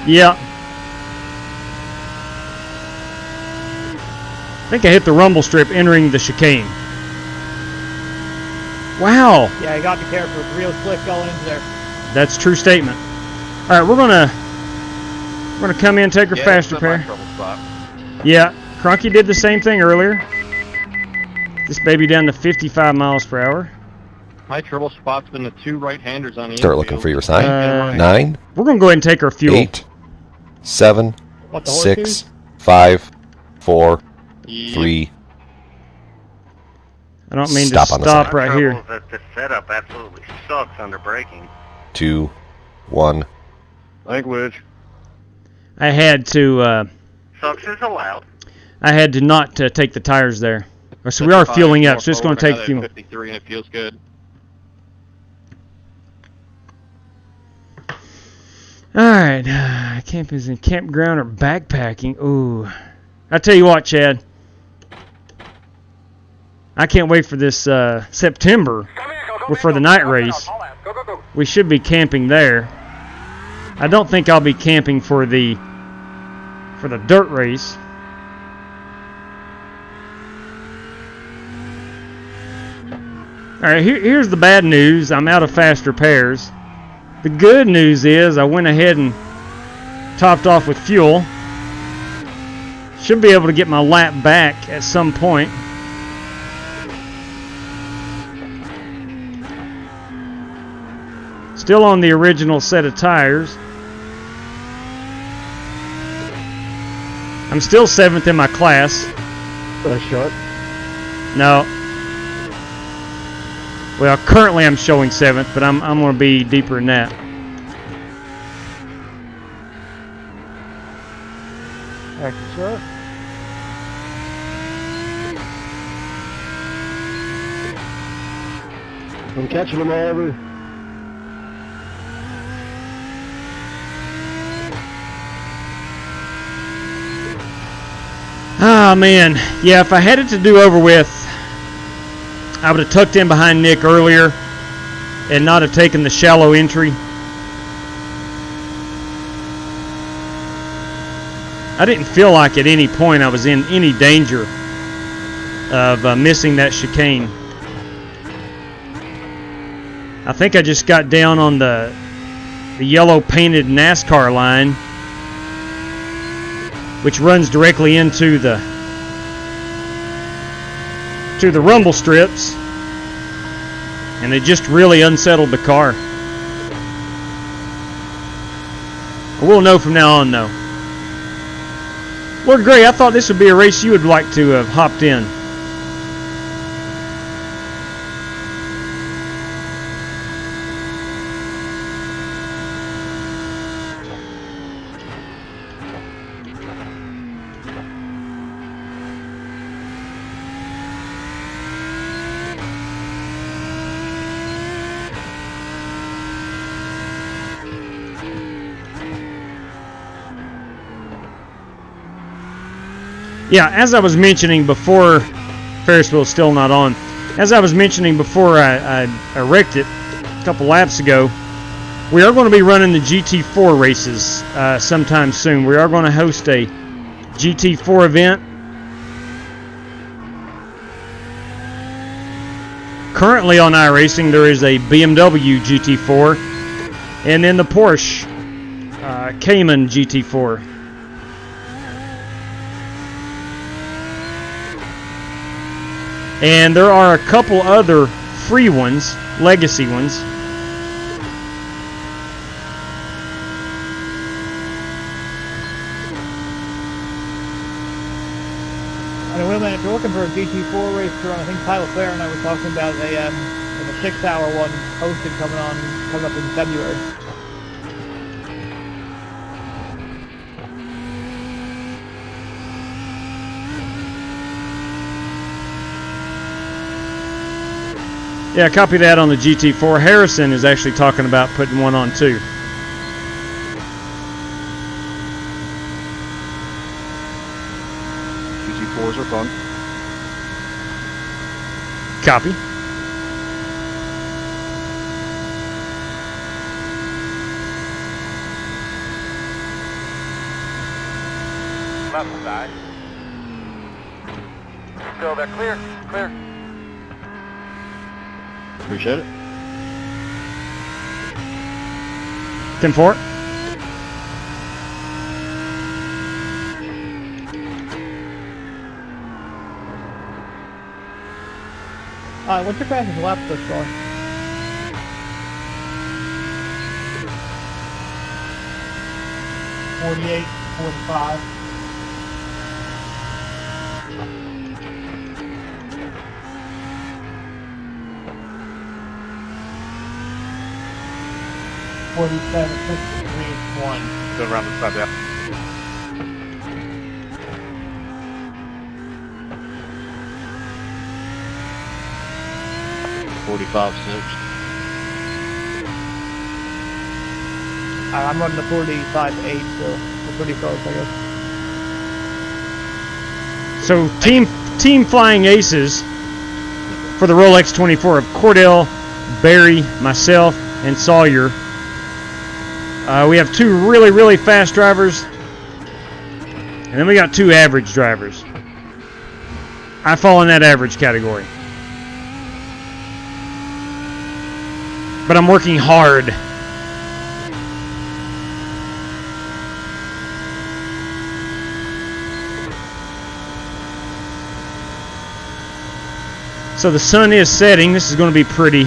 Yeah. I think I hit the rumble strip entering the chicane. Wow. Yeah, you got to be careful. It's real slick going into there. That's a true statement. All right, we're gonna come in, take our fast repair. Yeah, Cronky did the same thing earlier. This baby down to 55 miles per hour. My trouble spot's been the two right-handers on the Start looking for your sign. 9. We're gonna go ahead and take our fuel. 8, 7, 6, 5, 4, 3. I don't mean Stop to on the stop sign. right here. That the setup absolutely sucks under braking. 2, 1. Language. I had to. Sucks is allowed. I had to not take the tires there. So we are fueling up. So it's going to take a few. 53 and it feels good. All right, camping is in campground or backpacking. Ooh, I tell you what, Chad. I can't wait for this September for the night race. We should be camping there. I don't think I'll be camping for the dirt race. All right, here's the bad news. I'm out of fast repairs. The good news is I went ahead and topped off with fuel. Should be able to get my lap back at some point. Still on the original set of tires. I'm still 7th in my class. Short? No. Well, currently I'm showing 7th, but I'm going to be deeper than that. Thank you, sir. I'm catching them all over. Ah, man. Yeah, if I had it to do over with, I would have tucked in behind Nick earlier and not have taken the shallow entry. I didn't feel like at any point I was in any danger of missing that chicane. I think I just got down on the yellow painted NASCAR line, which runs directly into the rumble strips, and it just really unsettled the car. We'll know from now on, though. Lord Gray, I thought this would be a race you would like to have hopped in. Yeah, as I was mentioning before, Ferris wheel's still not on. As I was mentioning before I wrecked it a couple laps ago, we are going to be running the GT4 races sometime soon. We are going to host a GT4 event. Currently on iRacing, there is a BMW GT4 and then the Porsche Cayman GT4. And there are a couple other free ones, legacy ones. And Will, man, if you're looking for a GT4 race to run, I think Tyler Fair and I were talking about a 6-hour one hosted coming up in February. Yeah, copy that on the GT4. Harrison is actually talking about putting one on too. GT4s are fun. Copy. Left side. Still there. Clear. Clear. Appreciate it. 10-4. What's your fastest lap this far? .48, 45. .47, 63, 1. Going around the side, yeah. I'm running the 45.8, so we're pretty close, I guess. So team Flying Aces for the Rolex 24 of Cordell, Barry, myself, and Sawyer. We have two really, really fast drivers, and then we got two average drivers. I fall in that average category. But I'm working hard. So the sun is setting. This is going to be pretty.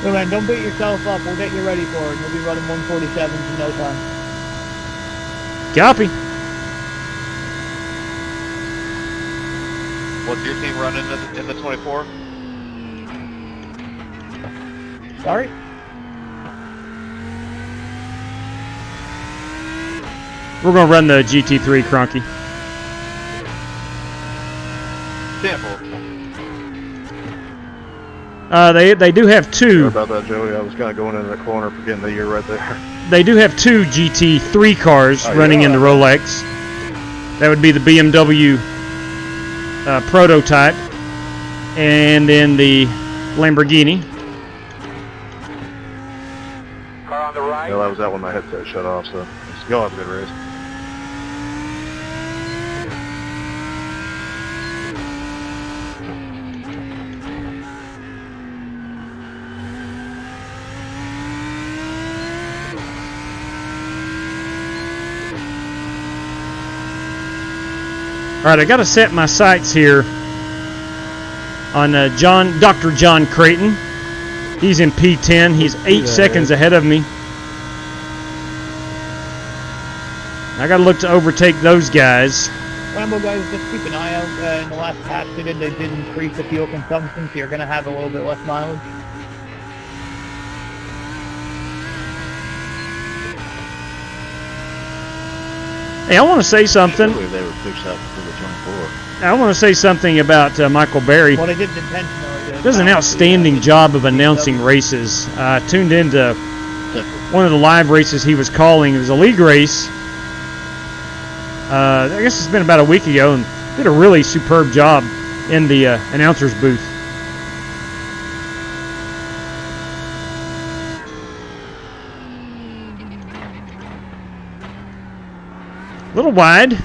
So man, don't beat yourself up. We'll get you ready for it. You'll be running 147s in no time. Copy. What's your team running in the 24? Sorry? We're going to run the GT3 Cronky. Sample. They do have two. Sorry about that, Joey. I was kind of going into the corner, forgetting the year right there. They do have two GT3 cars running in the Rolex. That would be the BMW prototype, and then the Lamborghini. Car on the right. No, that was that when my headset shut off, so let's go have a good race. All right, I got to set my sights here on Dr. John Creighton. He's in P10. He's 8 seconds ahead of me. I got to look to overtake those guys. Rambo guys, just keep an eye out. In the last patch they did increase the fuel consumption, so you're going to have a little bit less mileage. Hey, I want to say something. I want to say something about Michael Berry. Well, they did intentionally. Does an outstanding job of announcing races. I tuned into one of the live races he was calling. It was a league race. I guess it's been about a week ago, and did a really superb job in the announcer's booth. A little wide.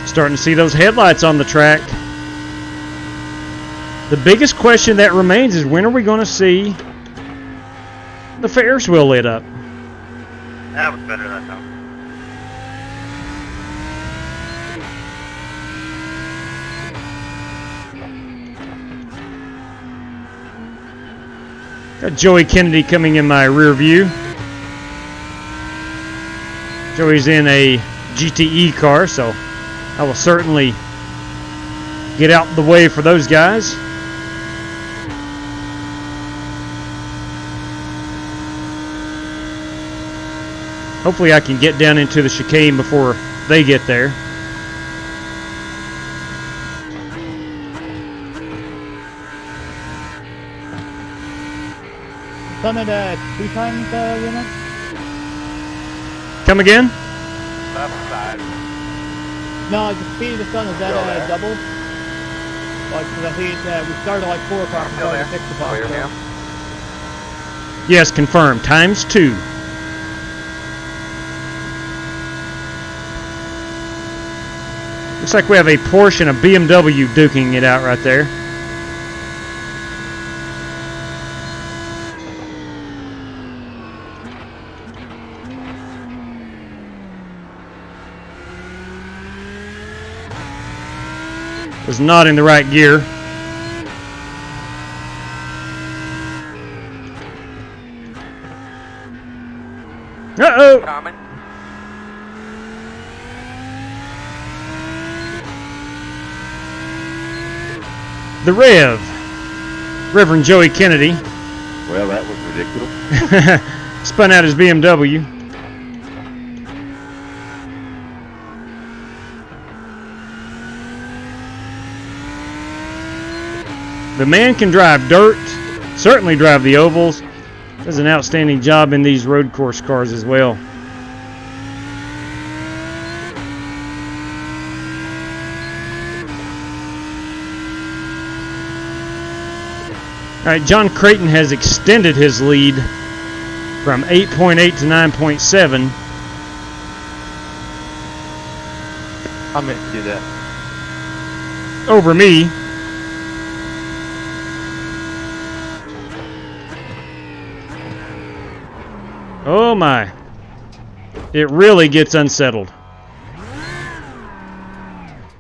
Starting to see those headlights on the track. The biggest question that remains is, when are we going to see the Ferris wheel lit up? That was better that time. Got Joey Kennedy coming in my rear view. Joey's in a GTE car, so I will certainly get out the way for those guys. Hopefully I can get down into the chicane before they get there. Summit 2 times winner? Come again? No, the speed of the sun, is that double? Like, cause I think we started at like 4 o'clock and started at 6 o'clock. So. Yes, confirmed. Times 2. Looks like we have a Porsche and a BMW duking it out right there. Was not in the right gear. Uh-oh! Common. The Reverend Joey Kennedy. Well, that was ridiculous. Spun out his BMW. The man can drive dirt, certainly drive the ovals. Does an outstanding job in these road course cars as well. All right, John Creighton has extended his lead from 8.8 to 9.7. I meant to do that. Over me. Oh my. It really gets unsettled.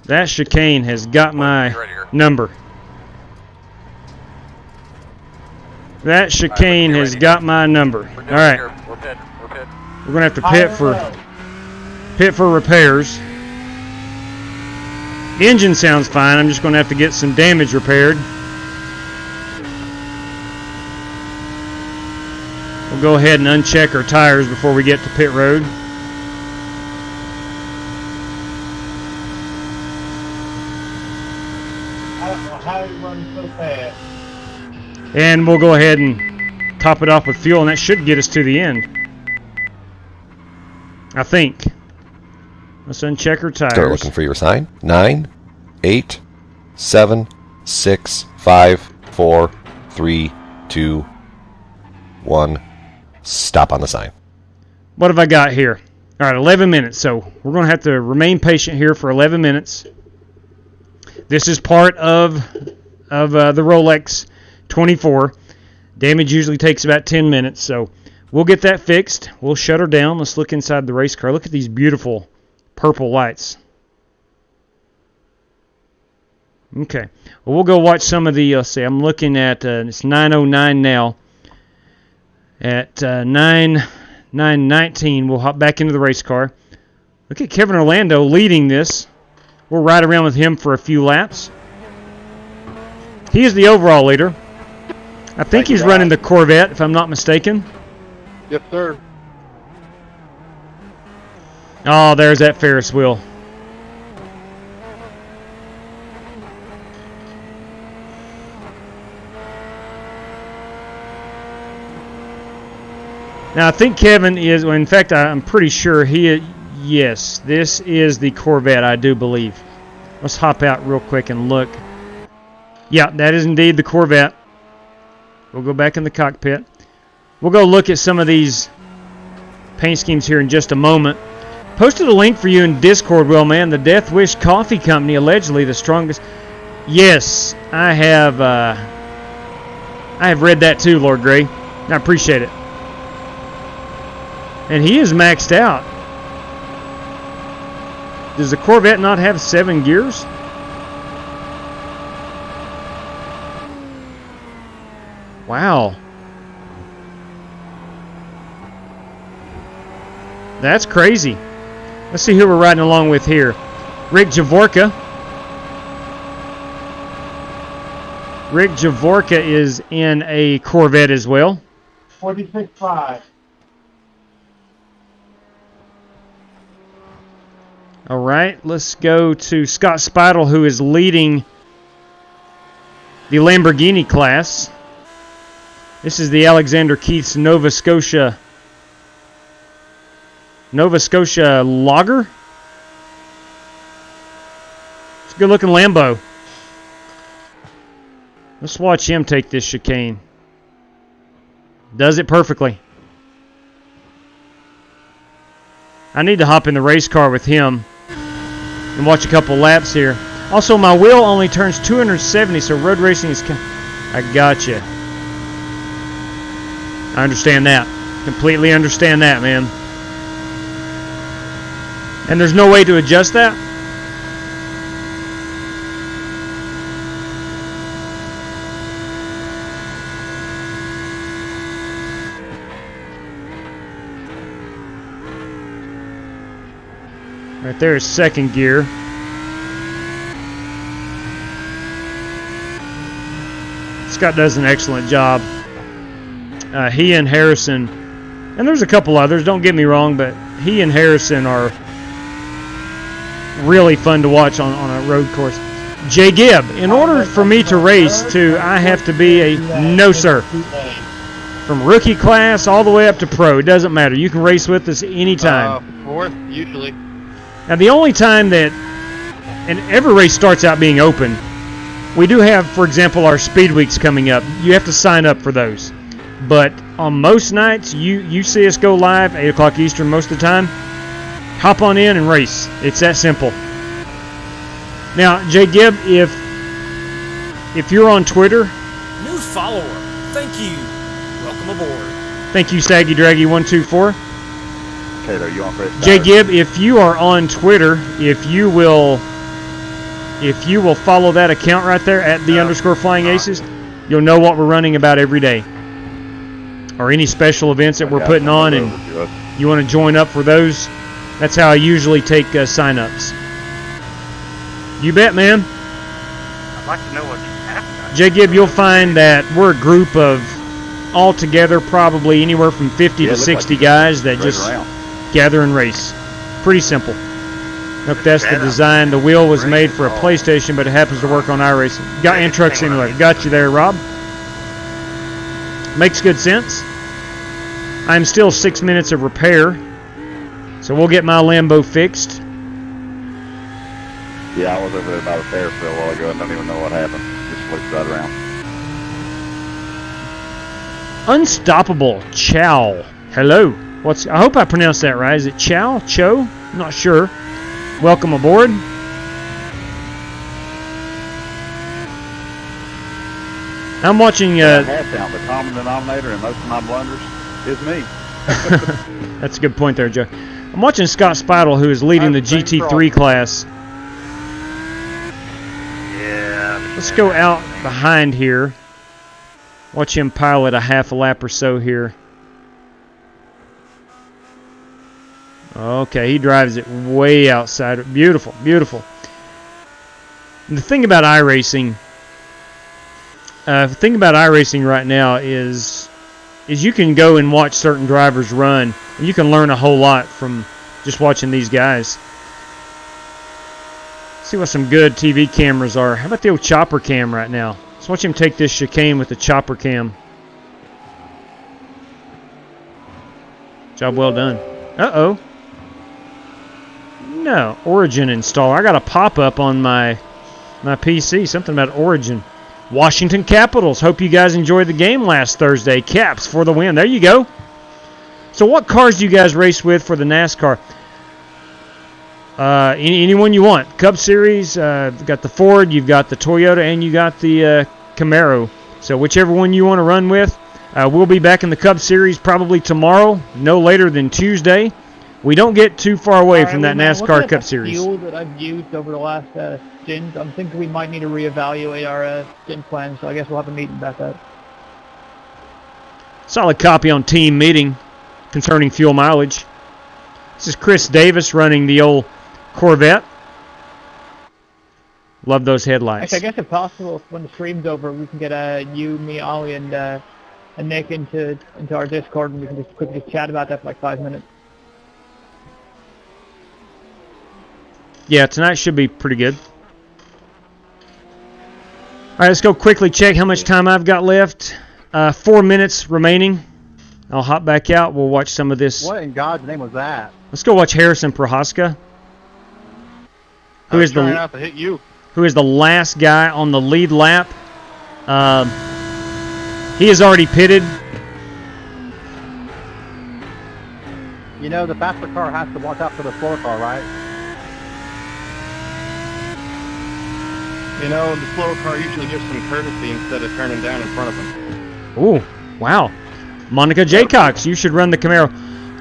That chicane has got my number. That chicane has got my number. All right. We're going to have to pit for repairs. The engine sounds fine. I'm just going to have to get some damage repaired. We'll go ahead and uncheck our tires before we get to pit road. how he runs so fast. And we'll go ahead and top it off with fuel, and that should get us to the end. I think. Let's uncheck our tires. Start looking for your sign. 9, 8, 7, 6, 5, 4, 3, 2, 1. Stop on the sign. What have I got here? All right, 11 minutes. So we're going to have to remain patient here for 11 minutes. This is part of the Rolex 24. Damage usually takes about 10 minutes, so we'll get that fixed. We'll shut her down. Let's look inside the race car. Look at these beautiful purple lights. Okay. Well, we'll go watch some of the, let's see, I'm looking at, it's 9:09 now. At 9:19, we'll hop back into the race car. Look at Kevin Orlando leading this. We'll ride around with him for a few laps. He is the overall leader. I think he's running the Corvette, if I'm not mistaken. Yes, sir. Oh, there's that Ferris wheel. Now, I think Kevin is, well, in fact, I'm pretty sure yes, this is the Corvette, I do believe. Let's hop out real quick and look. Yeah, that is indeed the Corvette. We'll go back in the cockpit. We'll go look at some of these paint schemes here in just a moment. Posted a link for you in Discord, Will, man. The Death Wish Coffee Company, allegedly the strongest. Yes, I have read that too, Lord Gray. I appreciate it. And he is maxed out. Does the Corvette not have 7 gears? Wow. That's crazy. Let's see who we're riding along with here. Rick Javorka. Rick Javorka is in a Corvette as well. 46.5. All right, let's go to Scott Speidel, who is leading the Lamborghini class. This is the Alexander Keith's Nova Scotia Lager. It's a good-looking Lambo. Let's watch him take this chicane. Does it perfectly. I need to hop in the race car with him and watch a couple laps here. Also, my wheel only turns 270, so road racing is... I gotcha. I understand that. Completely understand that, man. And there's no way to adjust that? Right there is second gear. Scott does an excellent job. He and Harrison, and there's a couple others, don't get me wrong, but he and Harrison are really fun to watch on a road course. Jay Gibb, in order for me to race I have to be a no, sir. From rookie class all the way up to pro, it doesn't matter. You can race with us anytime. Fourth, usually. Now, the only time that, and every race starts out being open, we do have, for example, our speed weeks coming up. You have to sign up for those. But on most nights, you see us go live, 8 o'clock Eastern most of the time. Hop on in and race. It's that simple. Now, Jay Gibb, if you're on Twitter... New follower. Thank you. Welcome aboard. Thank you, Saggy Draggy 124. Taylor, you on first? Jay Gibb, if you are on Twitter, if you will follow that account right there at _Flying Aces, you'll know what we're running about every day. Or any special events that we're putting on, and you want to join up for those, that's how I usually take sign-ups. You bet, man. I'd like to know what you have. Jay Gibb, you'll find that we're a group of altogether probably anywhere from 50 to 60 guys that just gather and race. Pretty simple. Hope that's the design. The wheel was made for a PlayStation, but it happens to work on iRacing. Got and Truck Simulator. Got you there, Rob. Makes good sense. I'm still 6 minutes of repair, so we'll get my Lambo fixed. Yeah, I was over there by the fair for a while ago and don't even know what happened. Just looked right around. Unstoppable Chow. Hello. I hope I pronounced that right. Is it Chow? Cho? I'm not sure. Welcome aboard. I'm watching. Hat down. The common denominator in most of my blunders is me. That's a good point there, Joe. I'm watching Scott Speidel, who is leading the GT3 class. Yeah. Let's go out behind here. Watch him pilot a half a lap or so here. Okay, he drives it way outside. Beautiful, beautiful. And the thing about iRacing, right now is you can go and watch certain drivers run, and you can learn a whole lot from just watching these guys. See what some good TV cameras are. How about the old chopper cam right now? Let's watch him take this chicane with the chopper cam. Job well done. Uh-oh. No, Origin install. I got a pop-up on my PC. Something about Origin. Washington Capitals. Hope you guys enjoyed the game last Thursday. Caps for the win. There you go. So what cars do you guys race with for the NASCAR? Anyone you want. Cup Series. You've got the Ford, you've got the Toyota, and you got the Camaro. So whichever one you want to run with. We'll be back in the Cup Series probably tomorrow, no later than Tuesday. We don't get too far away from that NASCAR Cup Series. Fuel that I've used over the last stint, I'm thinking we might need to reevaluate our stint plan, so I guess we'll have a meeting about that. Solid copy on team meeting concerning fuel mileage. This is Chris Davis running the old Corvette. Love those headlights. Actually, I guess if possible, when the stream's over, we can get you, me, Ollie, and Nick into our Discord, and we can just quickly chat about that for like 5 minutes. Yeah, tonight should be pretty good. All right, let's go quickly check how much time I've got left. 4 minutes remaining. I'll hop back out. We'll watch some of this. What in God's name was that? Let's go watch Harrison Prohaska, who is the last guy on the lead lap. He is already pitted. You know, the faster car has to watch out for the slower car, right? You know, the slower car usually gives some courtesy instead of turning down in front of them. Ooh, wow. Monica Jaycox, you should run the Camaro.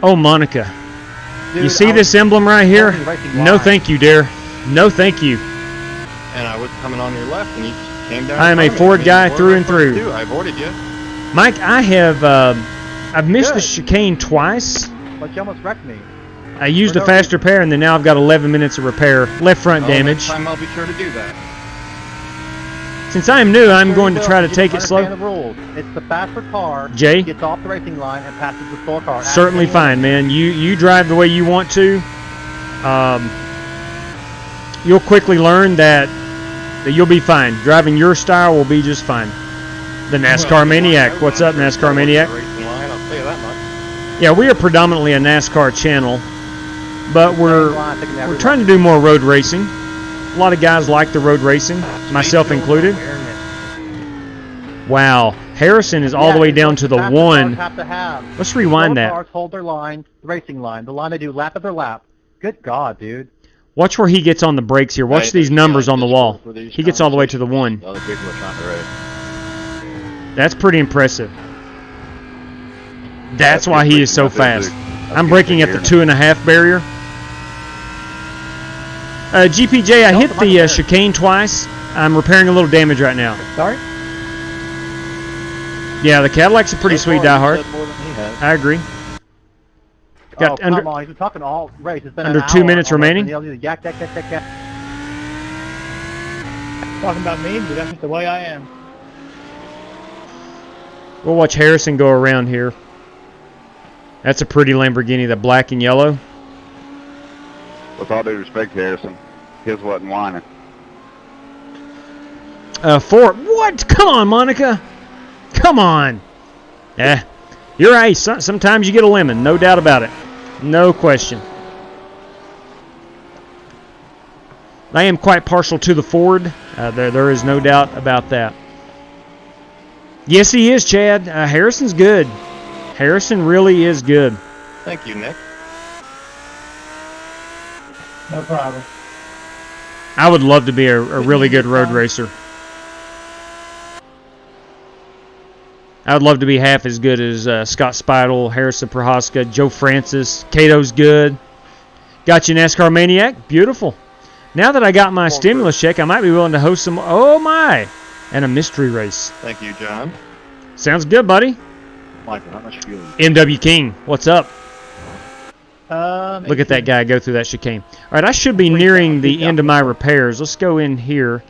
Oh, Monica. Dude, you see this emblem right here? No thank you, dear. No thank you. And I was coming on your left and you just came down. I am a Ford guy through and through. I avoided you. Mike, I've missed the chicane twice. But you almost wrecked me. I used a fast repair, and then now I've got 11 minutes of repair. Left front damage. Next time I'll be sure to do that. Since I'm new, I'm going to try to take it slow. The rules. It's the faster car Jay gets off the racing line and passes the slower car. Certainly fine, man. You drive the way you want to. You'll quickly learn that you'll be fine. Driving your style will be just fine. The NASCAR Maniac. What's up, NASCAR Maniac? Yeah, we are predominantly a NASCAR channel, but we're trying to do more road racing. A lot of guys like the road racing, myself included. Wow, Harrison is all the way down to the one. Let's rewind that. Cars hold their line, the racing line, the line they do lap after lap. Good God, dude. Watch where he gets on the brakes here. Watch these numbers on the wall. He gets all the way to the one. Other people are trying to race. That's pretty impressive. That's why he is so fast. I'm braking at the 2.5 barrier. GPJ, I hit the chicane twice. I'm repairing a little damage right now. Sorry? Yeah, the Cadillac's a pretty sweet diehard. I agree. Got come on, he's been talking all race. It's been under 2 minutes remaining. Talking about me, but that's just the way I am. We'll watch Harrison go around here. That's a pretty Lamborghini, the black and yellow. With all due respect, Harrison, his wasn't whining. What? Come on, Monica. Come on. You're right. Sometimes you get a lemon, no doubt about it. No question. I am quite partial to the Ford. There is no doubt about that. Yes, he is, Chad. Harrison's good. Harrison really is good. Thank you, Nick. No problem. I would love to be a really good road racer. I would love to be half as good as Scott Speidel, Harrison Prohaska, Joe Francis. Cato's good. Got you, NASCAR Maniac. Beautiful. Now that I got my stimulus check, I might be willing to host some. Oh my! And a mystery race. Thank you, John. Sounds good, buddy. Michael, how much fuel? MW King, what's up? Look at 18. that guy go through that chicane. All right, I should be nearing the end of my repairs. Let's go in here.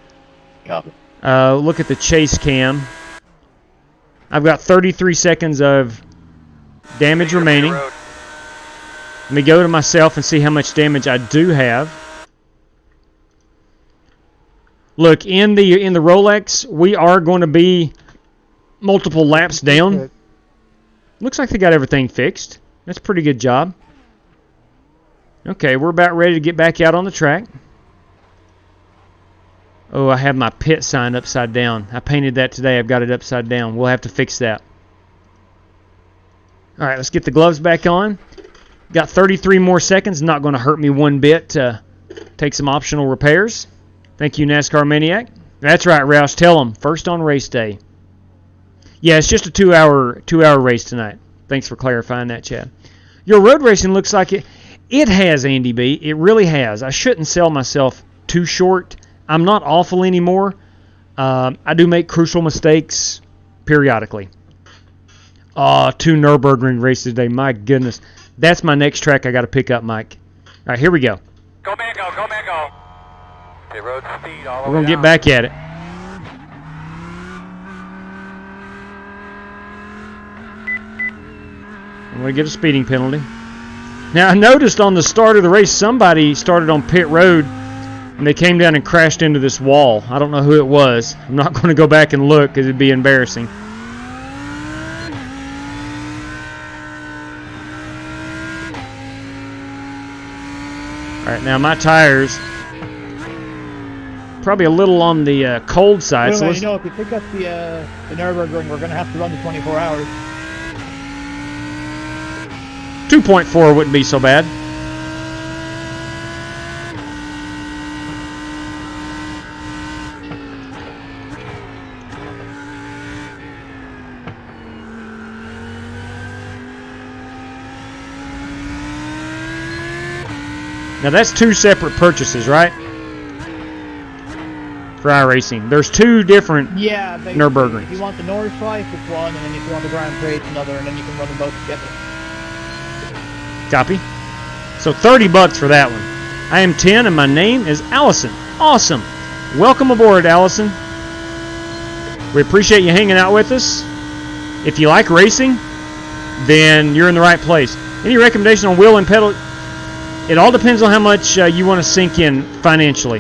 Copy. Look at the chase cam. I've got 33 seconds of damage remaining. Let me go to myself and see how much damage I do have. Look, in the Rolex, we are going to be multiple laps down. Looks like they got everything fixed. That's a pretty good job. Okay, we're about ready to get back out on the track. Oh, I have my pit sign upside down. I painted that today. I've got it upside down. We'll have to fix that. All right, let's get the gloves back on. Got 33 more seconds. Not going to hurt me one bit to take some optional repairs. Thank you, NASCAR Maniac. That's right, Roush. Tell them. First on race day. Yeah, it's just a two-hour race tonight. Thanks for clarifying that, Chad. Your road racing looks like it. It has, Andy B. It really has. I shouldn't sell myself too short. I'm not awful anymore. I do make crucial mistakes periodically. 2 Nürburgring races today. My goodness. That's my next track I got to pick up, Mike. All right, here we go. Go, man, go, go, man, go. Pit road speed all the way We're going to get down. back at it. I'm going to get a speeding penalty. Now, I noticed on the start of the race, somebody started on pit road, and they came down and crashed into this wall. I don't know who it was. I'm not going to go back and look because it'd be embarrassing. All right, now my tires probably a little on the cold side. Well, So you know, if you pick up the Nürburgring, we're going to have to run the 24 hours. 2.4 wouldn't be so bad. Now that's 2 separate purchases, right? For iRacing. There's 2 different Nürburgrings. If you want the Norris slice, it's one, and then if you want the Grand Prix, it's another, and then you can run them both together. Copy. So $30 for that one. I am 10 and my name is Allison. Awesome. Welcome aboard, Allison. We appreciate you hanging out with us. If you like racing, then you're in the right place. Any recommendation on wheel and pedal? It all depends on how much you want to sink in financially.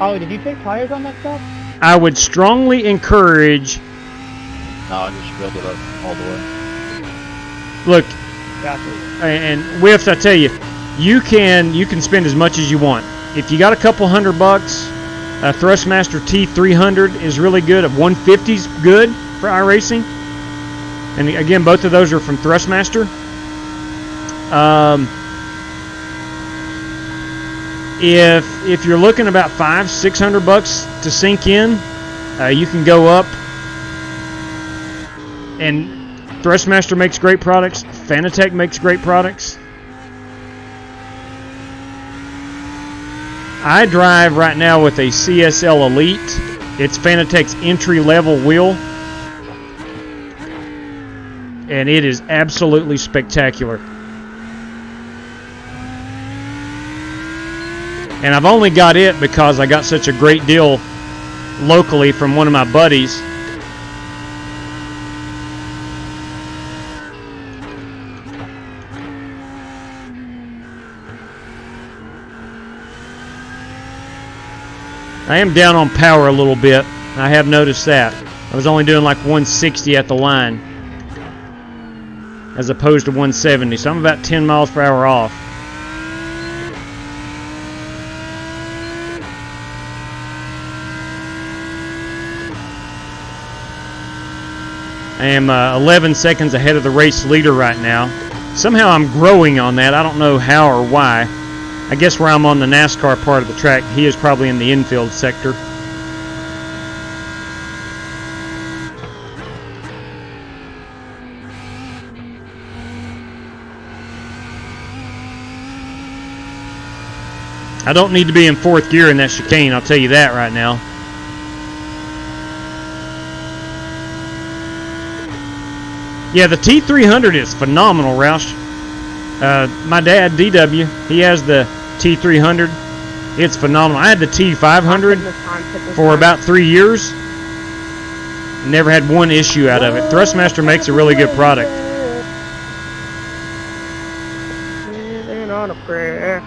Oh, did you take tires on that stuff? I would strongly encourage. No, just build it up all the way. Look, Gotcha. and Whiffs, I tell you, you can spend as much as you want. If you got a couple $100, a Thrustmaster T300 is really good. A 150's good for iRacing. And again, both of those are from Thrustmaster. If you're looking about $500-600 to sink in, you can go up. And Thrustmaster makes great products. Fanatec makes great products. I drive right now with a CSL Elite. It's Fanatec's entry-level wheel. And it is absolutely spectacular. And I've only got it because I got such a great deal locally from one of my buddies. I am down on power a little bit. I have noticed that. I was only doing like 160 at the line as opposed to 170, so I'm about 10 miles per hour off. I am 11 seconds ahead of the race leader right now. Somehow I'm growing on that. I don't know how or why. I guess where I'm on the NASCAR part of the track, he is probably in the infield sector. I don't need to be in 4th gear in that chicane, I'll tell you that right now. Yeah, the T300 is phenomenal, Roush. My dad, DW, he has the T300. It's phenomenal. I had the T500 for about 3 years. Never had one issue out of it. Thrustmaster makes a really good product. Living on a prayer.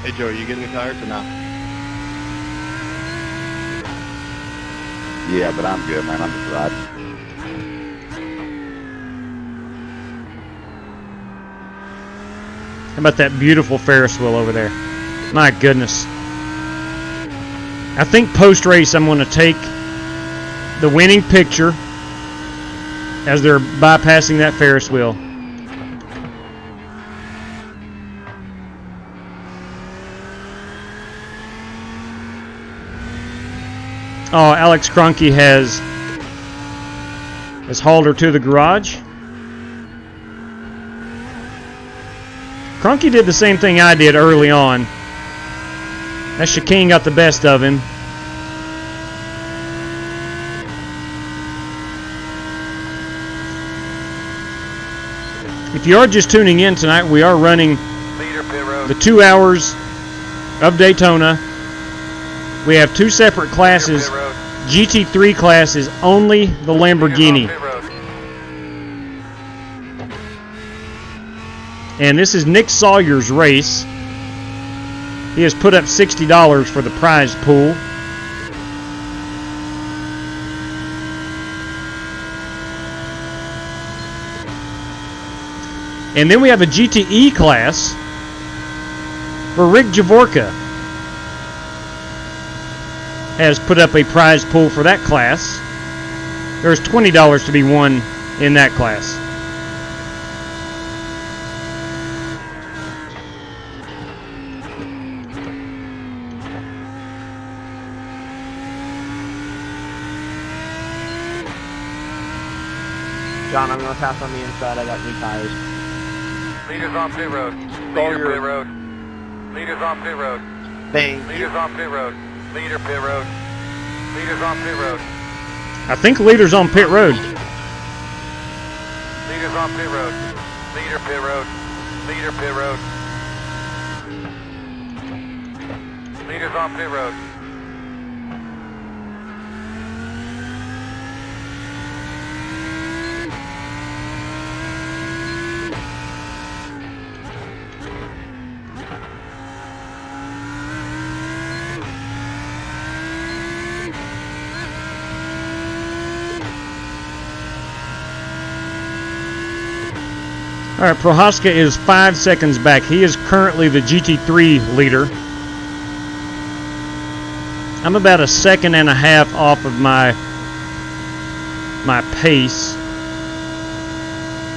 Hey Joe, you getting any tires or not? Yeah, but I'm good, man. I'm just riding. How about that beautiful Ferris wheel over there? My goodness. I think post-race I'm going to take the winning picture as they're bypassing that Ferris wheel. Oh, Alex Kroenke has hauled her to the garage. Kroenke did the same thing I did early on. That chicane got the best of him. If you are just tuning in tonight, we are running the 2 hours of Daytona. We have 2 separate classes. GT3 class is only the Lamborghini. And this is Nick Sawyer's race. He has put up $60 for the prize pool. And then we have a GTE class for Rick Javorka. Has put up a prize pool for that class. There's $20 to be won in that class. John, I'm going to pass on the inside. I got new tires. Leaders on pit road. Leader pit road. Leaders on pit road. Leaders on pit road. Leader pit road. Leaders on pit road. I think leader's on pit road. Leaders on pit road. Leader pit road. Leader pit road. Leaders on pit road. All right, Prohaska is 5 seconds back. He is currently the GT3 leader. I'm about 1.5 seconds off of my pace,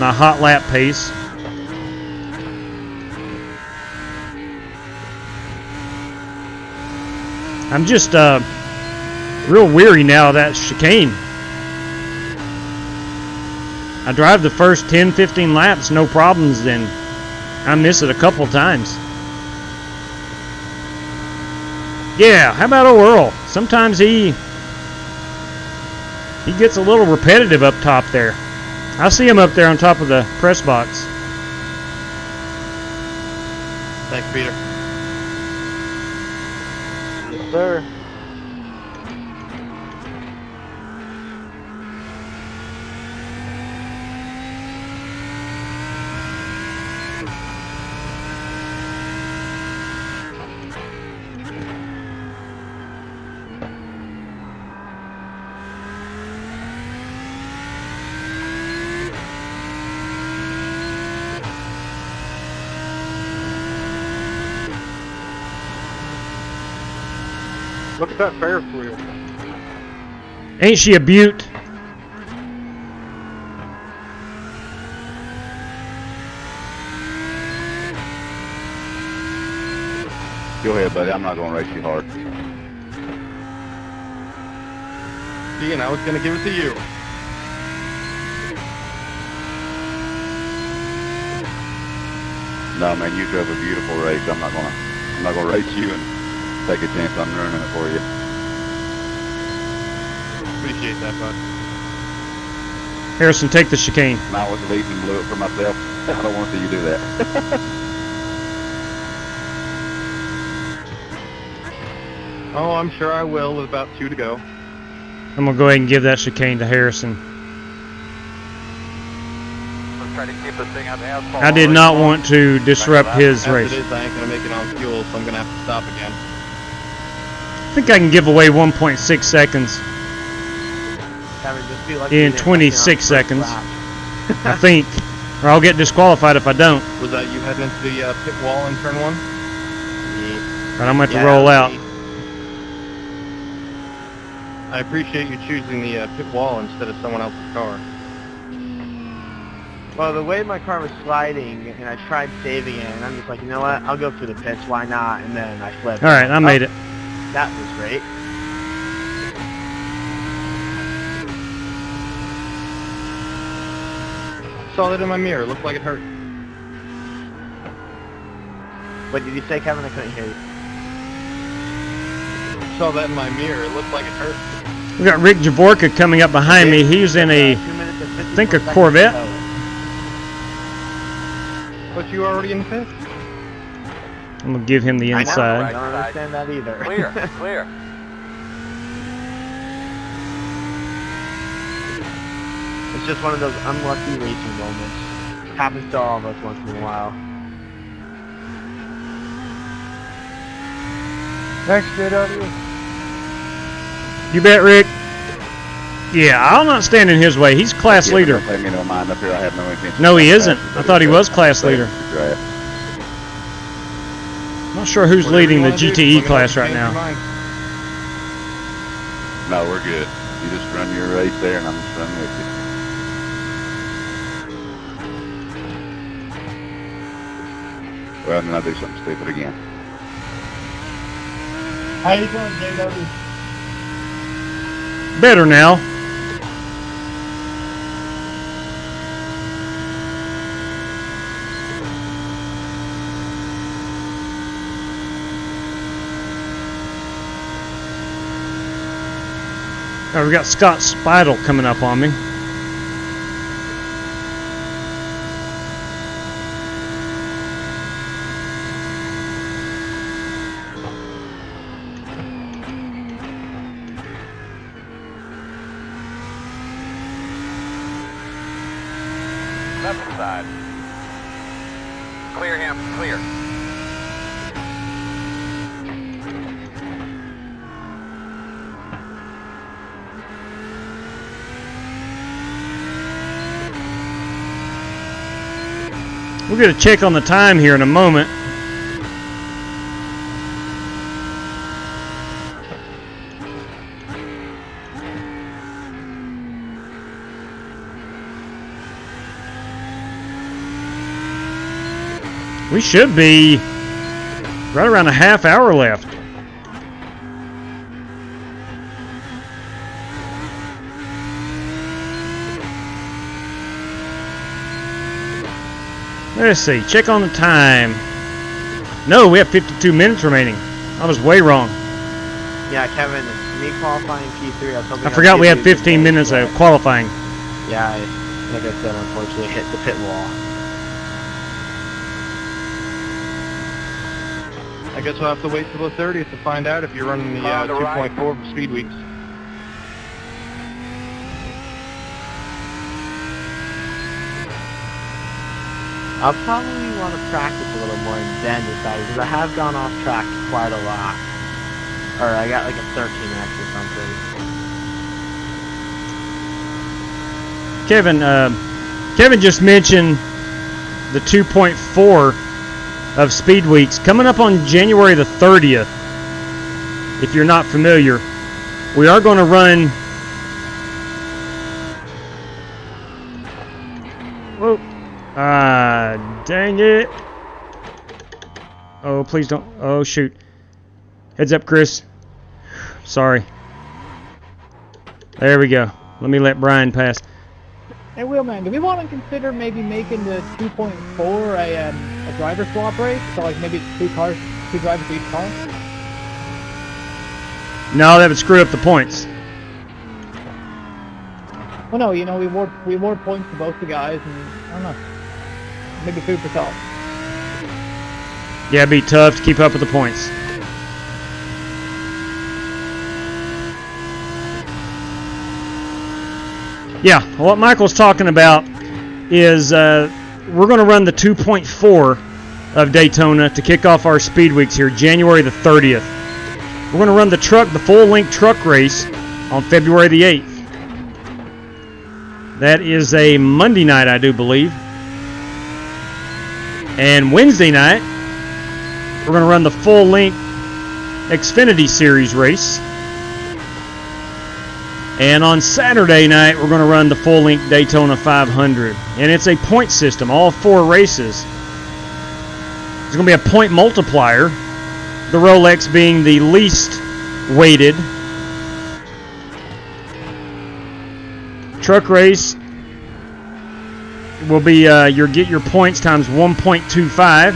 my hot lap pace. I'm just real weary now of that chicane. I drive the first 10-15 laps, no problems, then I miss it a couple times. Yeah, how about old Earl? Sometimes he gets a little repetitive up top there. I see him up there on top of the press box. Thanks, Peter. Yes, sir. Look at that Ferris wheel. Ain't she a beaut? Go ahead, buddy. I'm not going to race you hard. See, and I was going to give it to you. No, man, you drove a beautiful race. I'm not gonna race you and take a chance on ruining it for you. Appreciate that, bud. Harrison, take the chicane. I was leading and blew it for myself. I don't want to see you do that. Oh, I'm sure I will with about 2 to go. I'm going to go ahead and give that chicane to Harrison. Let's try to keep this thing on the asphalt. I did not want to disrupt his race. As it is, I ain't going to make it on fuel, so I'm going to have to stop again. I think I can give away 1.6 seconds in 26 seconds. I think. Or I'll get disqualified if I don't. Was that you heading into the pit wall in turn 1? But I'm going to have to roll out. I appreciate you choosing the pit wall instead of someone else's car. Well, the way my car was sliding, and I tried saving it, and I'm just like, you know what? I'll go through the pits. Why not? And then I flipped. All right, I made it. That was great. Saw that in my mirror. Looked like it hurt. What did you say, Kevin? I couldn't hear you. Saw that in my mirror. It looked like it hurt. We got Rick Javorka coming up behind me. He's in a, I think a Corvette. But you already in the pit? I'm going to give him the inside. I don't understand that either. Clear, clear. It's just one of those unlucky racing moments. Happens to all of us once in a while. Thanks, JW. You bet, Rick. Yeah, I'll not stand in his way. He's class leader. Play me no mind up here. I have no intention. No, he isn't. I thought he was class leader. Not sure who's leading the GTE class right now. No, we're good. You just run your race there, and I'm just running with you. Well, then I'll do something stupid again. How you doing, JW? Better now. Now we got Scott Spidle coming up on me. Left side. Clear him, clear. We'll get a check on the time here in a moment. We should be right around a half hour left. Let's see, check on the time. No, we have 52 minutes remaining. I was way wrong. Yeah, Kevin, it's me qualifying P3. I forgot we had 15 minutes of qualifying. Yeah, like I said, unfortunately hit the pit wall. I guess we'll have to wait till the 30th to find out if you're running the 2.4 speed weeks. I'll probably want to practice a little more and then decide, because I have gone off track quite a lot. Or I got like a 13X or something. Kevin just mentioned the 2.4 of speed weeks coming up on January the 30th. if you're not familiar. We are going to run... Whoa. Dang it. Oh, please don't. Oh, shoot. Heads up, Chris. Sorry. There we go. Let me let Brian pass. Hey, Wheelman, do we want to consider maybe making the 2.4 a driver swap race? So, like, maybe it's two drivers for each car? No, that would screw up the points. Well, no, you know, we award points to both the guys, and I don't know. Maybe food for thought. Yeah, it'd be tough to keep up with the points. Yeah, what Michael's talking about is we're going to run the 2.4 of Daytona to kick off our speed weeks here, January the 30th. We're going to run the full-length truck race on February the 8th. That is a Monday night, I do believe. And Wednesday night, we're going to run the full-length Xfinity Series race. And on Saturday night, we're going to run the full-length Daytona 500. And it's a point system, all 4 races. There's going to be a point multiplier, the Rolex being the least weighted. Truck race will be you'll get your points times 1.25.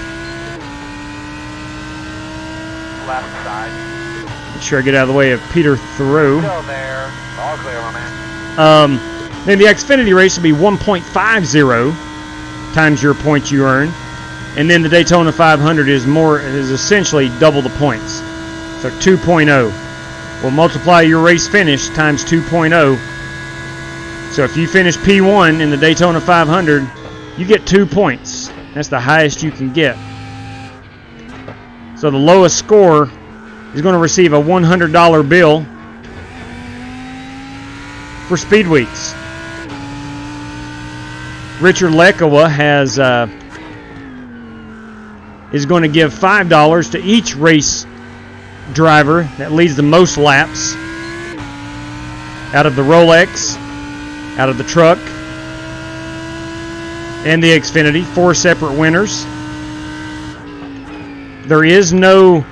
Left side. Make sure I get out of the way of Peter Thoreau. Still there. All clear, my man. Then the Xfinity race will be 1.50 times your points you earn. And then the Daytona 500 is essentially double the points. So 2.0. We'll multiply your race finish times 2.0. So if you finish P1 in the Daytona 500, you get 2 points. That's the highest you can get. So the lowest score is going to receive a $100 bill for Speed Weeks. Richard Lekawa is going to give $5 to each race driver that leads the most laps out of the Rolex, out of the truck, and the Xfinity. 4 separate winners. There is no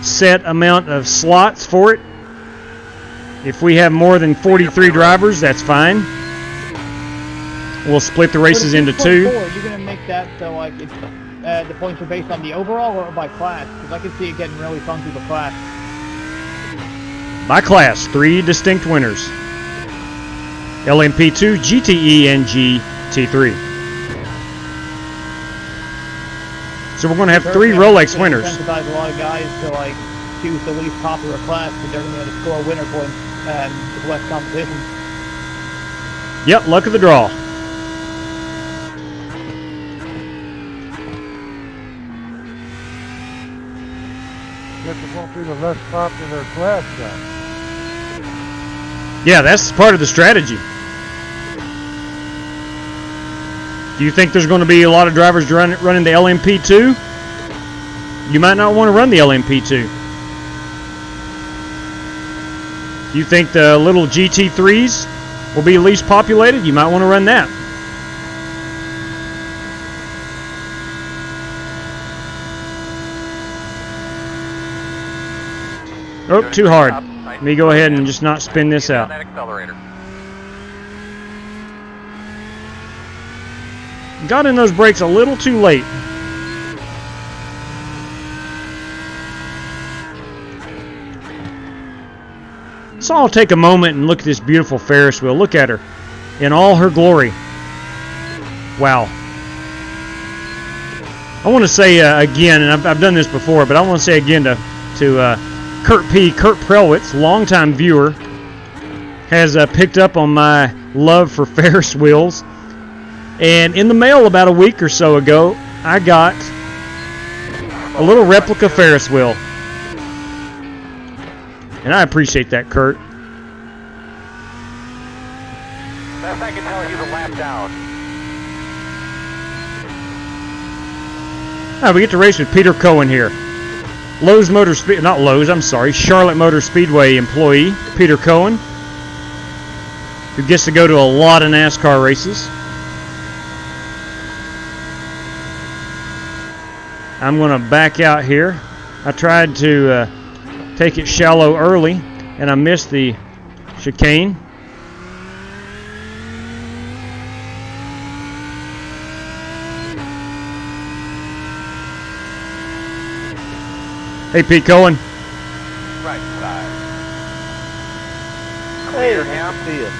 set amount of slots for it. If we have more than 43 drivers, that's fine. We'll split the races into 2. You're going to make that so like it's, the points are based on the overall or by class? Because I can see it getting really funky with class. By class, 3 distinct winners. LMP2, GTE, and GT3. So we're going to have 3 Rolex winners. Incentivize a lot of guys to like choose the least popular class because they're going to be able to score winner points with less competition. Yep, luck of the draw. Guess it won't be the less popular class then. Yeah, that's part of the strategy. Do you think there's going to be a lot of drivers running the LMP2? You might not want to run the LMP2. Do you think the little GT3s will be least populated? You might want to run that. Oh, too hard. Let me go ahead and just not spin this out. Got in those brakes a little too late. So I'll take a moment and look at this beautiful Ferris wheel. Look at her in all her glory. Wow. I want to say again, and I've done this before, but I want to say again to Kurt Prelwitz, longtime viewer, has picked up on my love for Ferris wheels. And in the mail about a week or so ago, I got a little replica Ferris wheel. And I appreciate that, Kurt. Best I can tell, he's a lap down. All right, we get to race with Peter Cohen here. Charlotte Motor Speedway employee, Peter Cohen, who gets to go to a lot of NASCAR races. I'm going to back out here. I tried to take it shallow early, and I missed the chicane. Hey, Pete Cohen. Right side. Hey, I'll see you.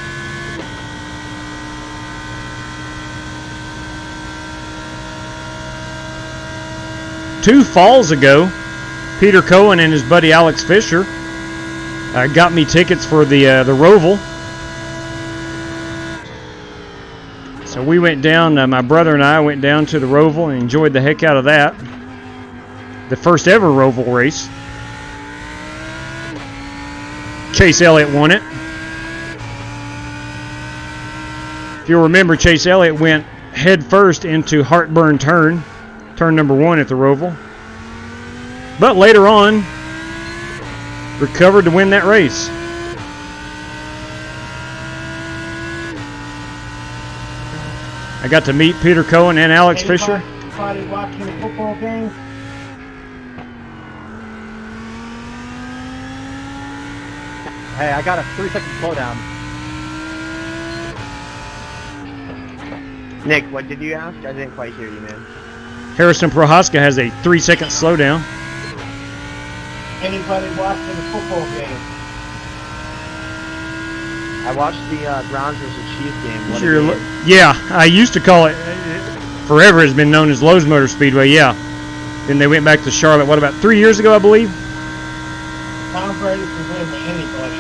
Two falls ago, Peter Cohen and his buddy Alex Fisher got me tickets for the Roval. So we went down, my brother and I went down to the Roval and enjoyed the heck out of that. The first ever Roval race. Chase Elliott won it. If you'll remember, Chase Elliott went head first into Heartburn Turn number 1 at the Roval. But later on, recovered to win that race. I got to meet Peter Cohen and Alex Fisher. Anybody watching the football game? Hey, I got a 3-second slowdown. Nick, what did you ask? I didn't quite hear you, man. Harrison Prohaska has a 3-second slowdown. Anybody watching the football game? I watched the Browns versus Chiefs game. What Sure, a game. yeah, I used to call it, forever has been known as Lowe's Motor Speedway, yeah. Then they went back to Charlotte, what, about 3 years ago, I believe? Tom Brady can win to anybody.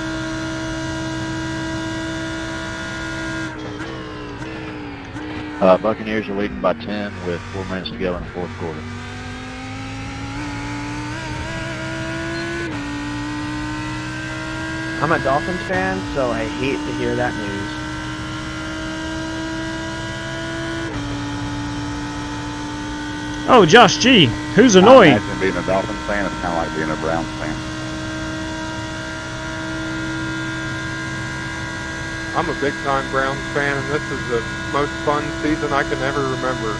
Buccaneers are leading by 10 with 4 minutes to go in the fourth quarter. I'm a Dolphins fan, so I hate to hear that news. Oh, Josh G. Who's annoying? Imagine being a Dolphins fan is kind of like being a Browns fan. I'm a big-time Browns fan, and this is the most fun season I can ever remember.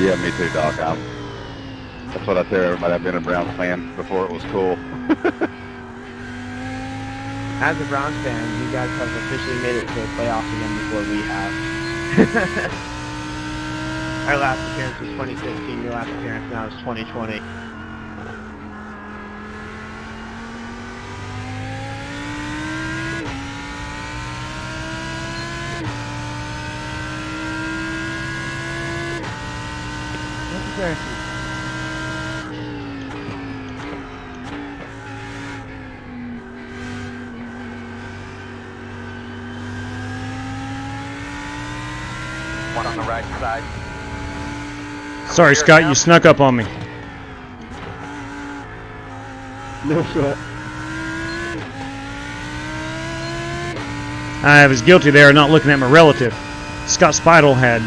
Yeah, me too, Doc. That's what I tell everybody. I've been a Browns fan before it was cool. As a Browns fan, you guys have officially made it to the playoffs again before we have. Our last appearance was 2015. Your last appearance now is 2020. One on the right side. Sorry, Scott, you snuck up on me. No sweat. I was guilty there of not looking at my relative. Scott Speidel had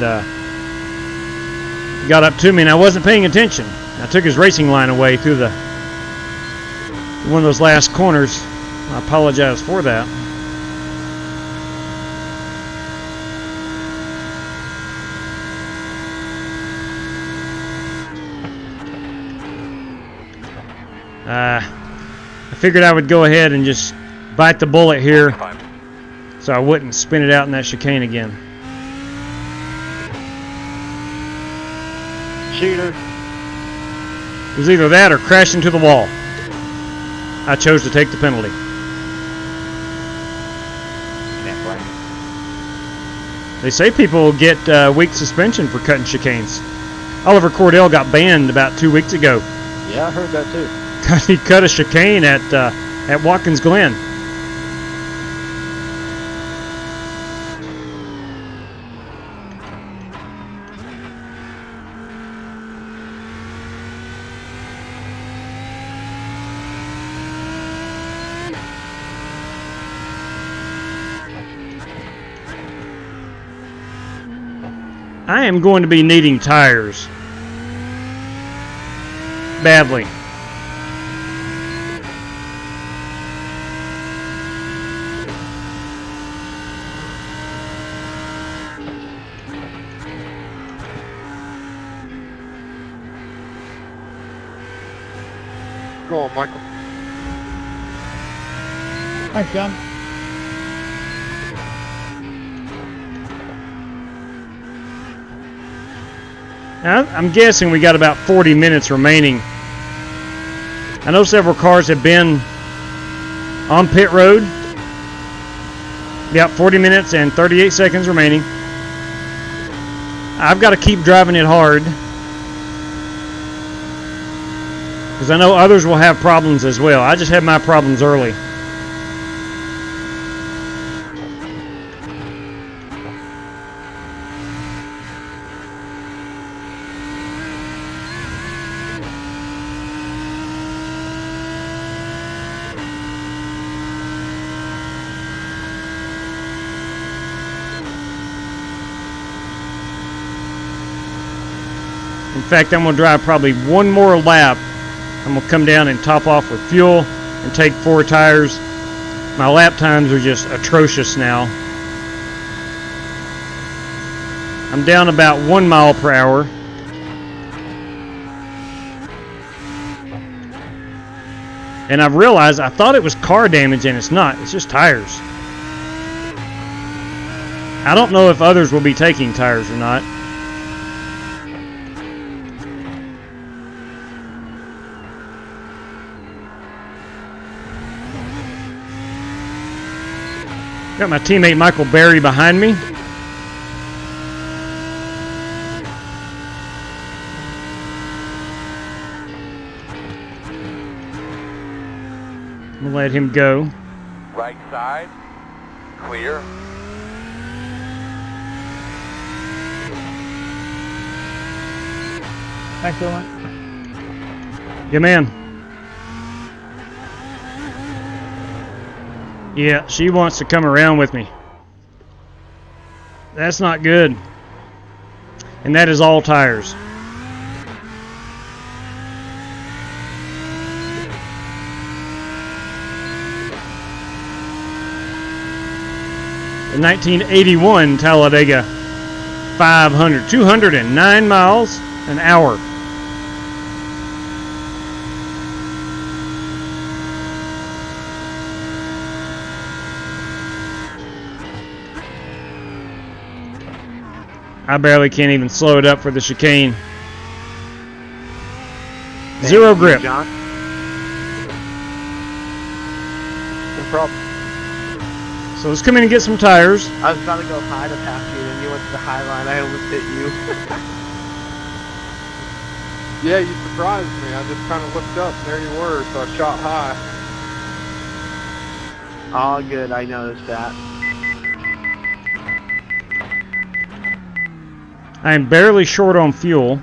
got up to me and I wasn't paying attention. I took his racing line away through one of those last corners. I apologize for that. I figured I would go ahead and just bite the bullet here so I wouldn't spin it out in that chicane again. Cheater. It was either that or crash into the wall. I chose to take the penalty. They say people will get week suspension for cutting chicanes. Oliver Cordell got banned about 2 weeks ago. Yeah, I heard that too. He cut a chicane at Watkins Glen. I am going to be needing tires. badly. Go on, Michael. Thanks, John. Now, I'm guessing we got about 40 minutes remaining. I know several cars have been on pit road. About 40 minutes and 38 seconds remaining. I've got to keep driving it hard, because I know others will have problems as well. I just had my problems early. In fact, I'm going to drive probably one more lap. I'm going to come down and top off with fuel and take 4 tires. My lap times are just atrocious now. I'm down about 1 mile per hour. And I've realized I thought it was car damage, and it's not. It's just tires. I don't know if others will be taking tires or not. Got my teammate Michael Berry behind me. I'm gonna let him go. Right side, clear. Thanks, Owen. Yeah, man. Yeah, she wants to come around with me. That's not good. And that is all tires. The 1981 Talladega 500, 209 miles an hour. I barely can't even slow it up for the chicane. Zero grip. John. No problem. So let's come in and get some tires. I was about to go high to pass you, then you went to the high line. I almost hit you. Yeah, you surprised me. I just kind of looked up, and there you were, so I shot high. All good, I noticed that. I am barely short on fuel.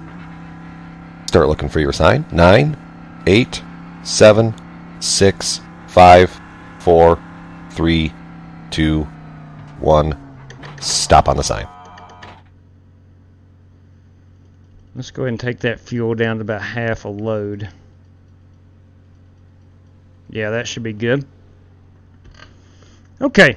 Start looking for your sign. 9, 8, 7, 6, 5, 4, 3, 2, 1. Stop on the sign. Let's go ahead and take that fuel down to about half a load. Yeah, that should be good. Okay.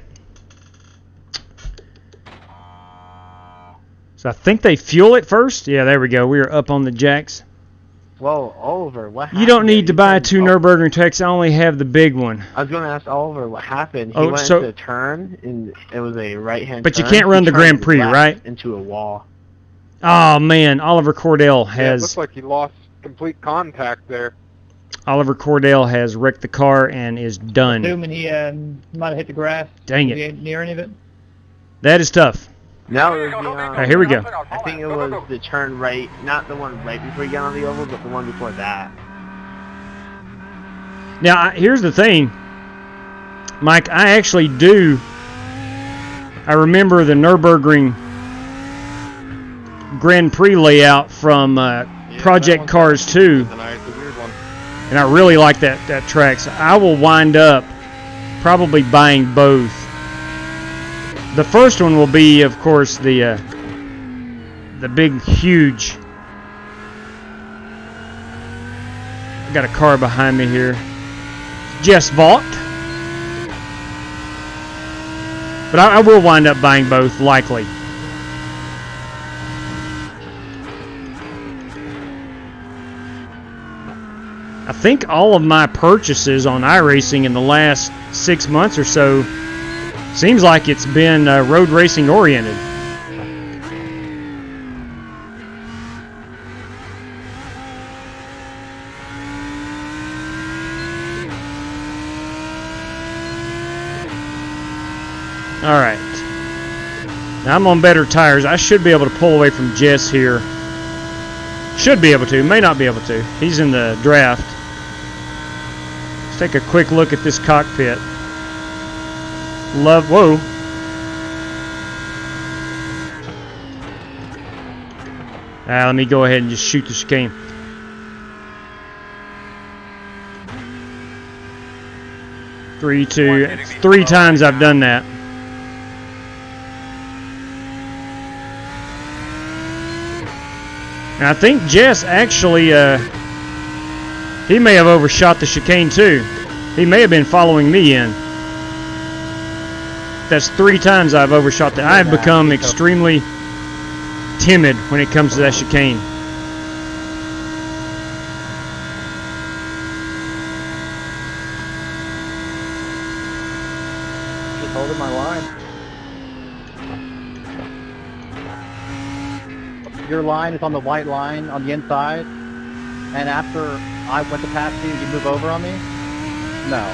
So I think they fuel it first. Yeah, there we go. We are up on the jacks. Whoa, Oliver, what happened? You don't need to buy 2 Nürburgring trucks. I only have the big one. I was going to ask Oliver what happened. He went into a turn, and it was a right-hand turn. But you can't run the Grand Prix, right? Into a wall. Oh, man. Oliver Cordell has... Yeah, it looks like he lost complete contact there. Oliver Cordell has wrecked the car and is done. Assuming he might have hit the grass. Dang Was it. he near any of it? That is tough. No, it was the, All right, here we go. I think it was the turn right, not the one right before you got on the oval, but the one before that. Now, here's the thing, Mike. I actually do. I remember the Nürburgring Grand Prix layout from Project Cars 2, and I really like that track. So I will wind up probably buying both. The first one will be, of course, the big, huge got a car behind me here. Jess Vaught. But I will wind up buying both, likely. I think all of my purchases on iRacing in the last 6 months or so seems like it's been road racing oriented. Alright. Now I'm on better tires. I should be able to pull away from Jess here. Should be able to. May not be able to. He's in the draft. Let's take a quick look at this cockpit. Whoa. Let me go ahead and just shoot the chicane. Three times I've done that. And I think Jess actually, he may have overshot the chicane too. He may have been following me in. That's 3 times I've overshot that. I've become extremely timid when it comes to that chicane. Just holding my line. Your line is on the white line on the inside, and after I went to pass you, you move over on me? No.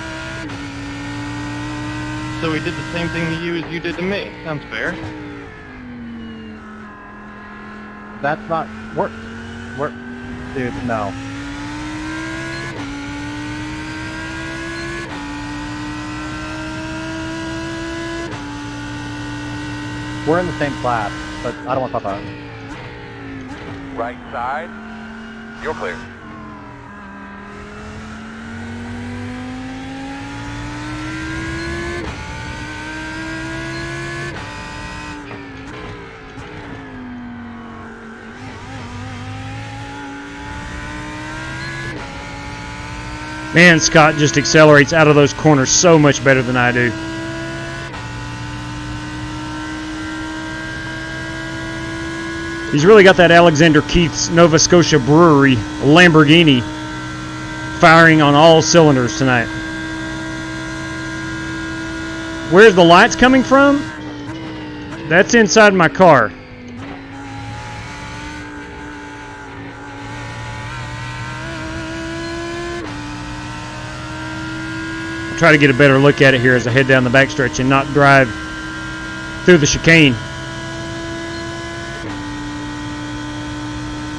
So he did the same thing to you as you did to me. Sounds fair. That's not work. Dude, no. We're in the same class, but I don't want to talk about it. Right side. You're clear. Man, Scott just accelerates out of those corners so much better than I do. He's really got that Alexander Keith's Nova Scotia Brewery Lamborghini firing on all cylinders tonight. Where's the lights coming from? That's inside my car. I'll try to get a better look at it here as I head down the backstretch and not drive through the chicane.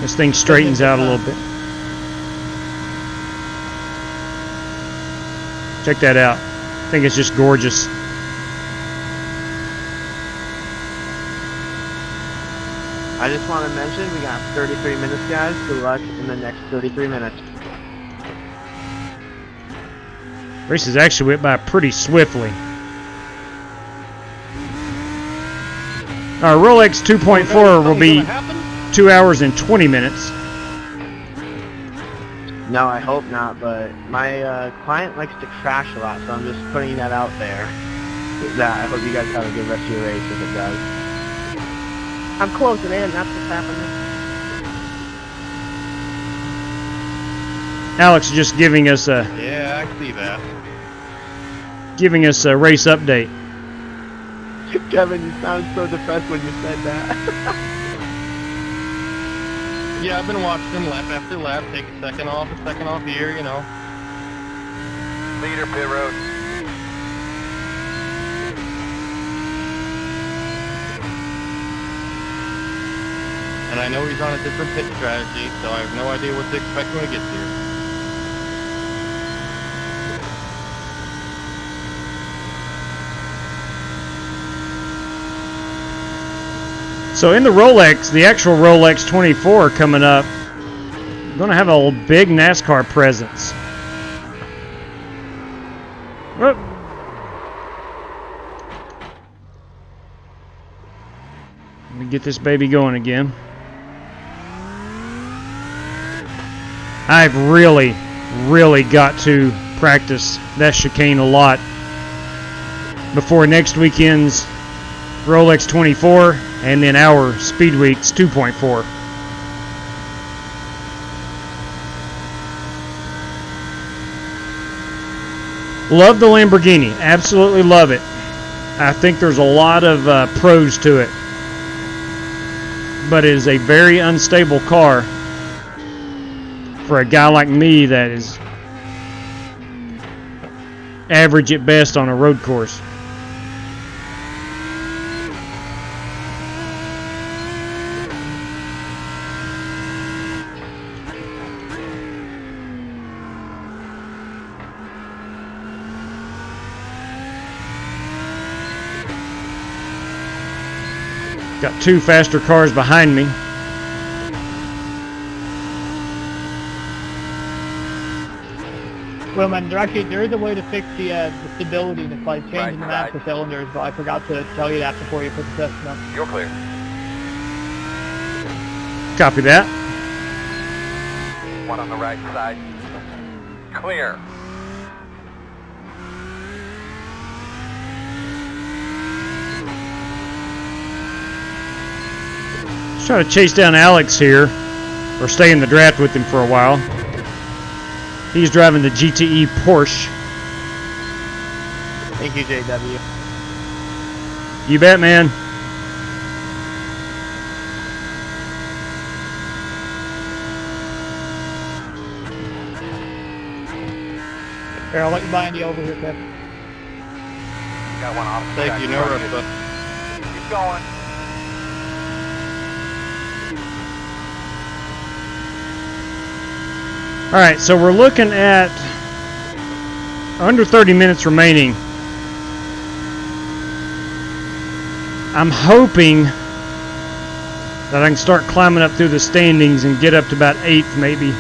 This thing straightens out a little bit. Check that out. I think it's just gorgeous. I just want to mention we got 33 minutes, guys. Good luck in the next 33 minutes. Races actually went by pretty swiftly. Our Rolex 2.4 will be 2 hours and 20 minutes. No, I hope not, but my client likes to crash a lot, so I'm just putting that out there. I hope you guys have a good rest of your race if it does. I'm closing in, that's what's happening. Alex just giving us a Yeah, I see that. race update. Kevin, you sound so depressed when you said that. Yeah, I've been watching him lap after lap, take a second off here, you know. Leader pit road. And I know he's on a different pit strategy, so I have no idea what to expect when he gets here. So in the Rolex, the actual Rolex 24 coming up, we're going to have a big NASCAR presence. Whoop. Let me get this baby going again. I've really really got to practice that chicane a lot before next weekend's Rolex 24 and then our Speed Weeks 2.4. Love the Lamborghini. Absolutely love it. I think there's a lot of pros to it. But it is a very unstable car for a guy like me that is average at best on a road course. Got two faster cars behind me. Well, man, there is a way to fix the stability by changing the master cylinders, but I forgot to tell you that before you put the test up. You're clear. Copy that. One on the right side. Clear. Let's try to chase down Alex here, or stay in the draft with him for a while. He's driving the GTE Porsche. Thank you, JW. You bet, man. Here, I'll let you buy Andy over here, Kevin. Got one off. Thank you, no rush, bud. Keep going. All right, so we're looking at under 30 minutes remaining. I'm hoping that I can start climbing up through the standings and get up to about 8th maybe.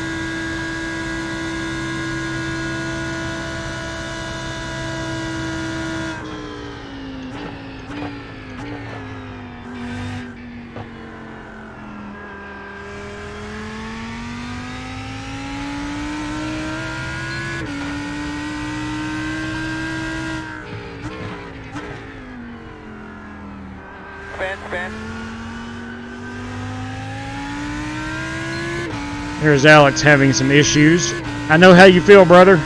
Here's Alex having some issues. I know how you feel, brother.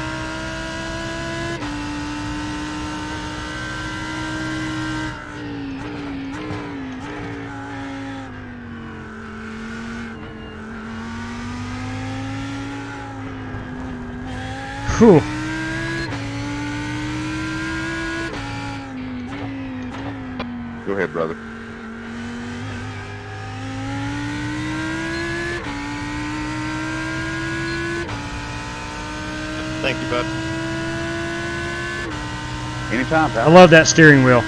Whew. Go ahead, brother. Thank you, bud. Anytime, pal. I love that steering wheel.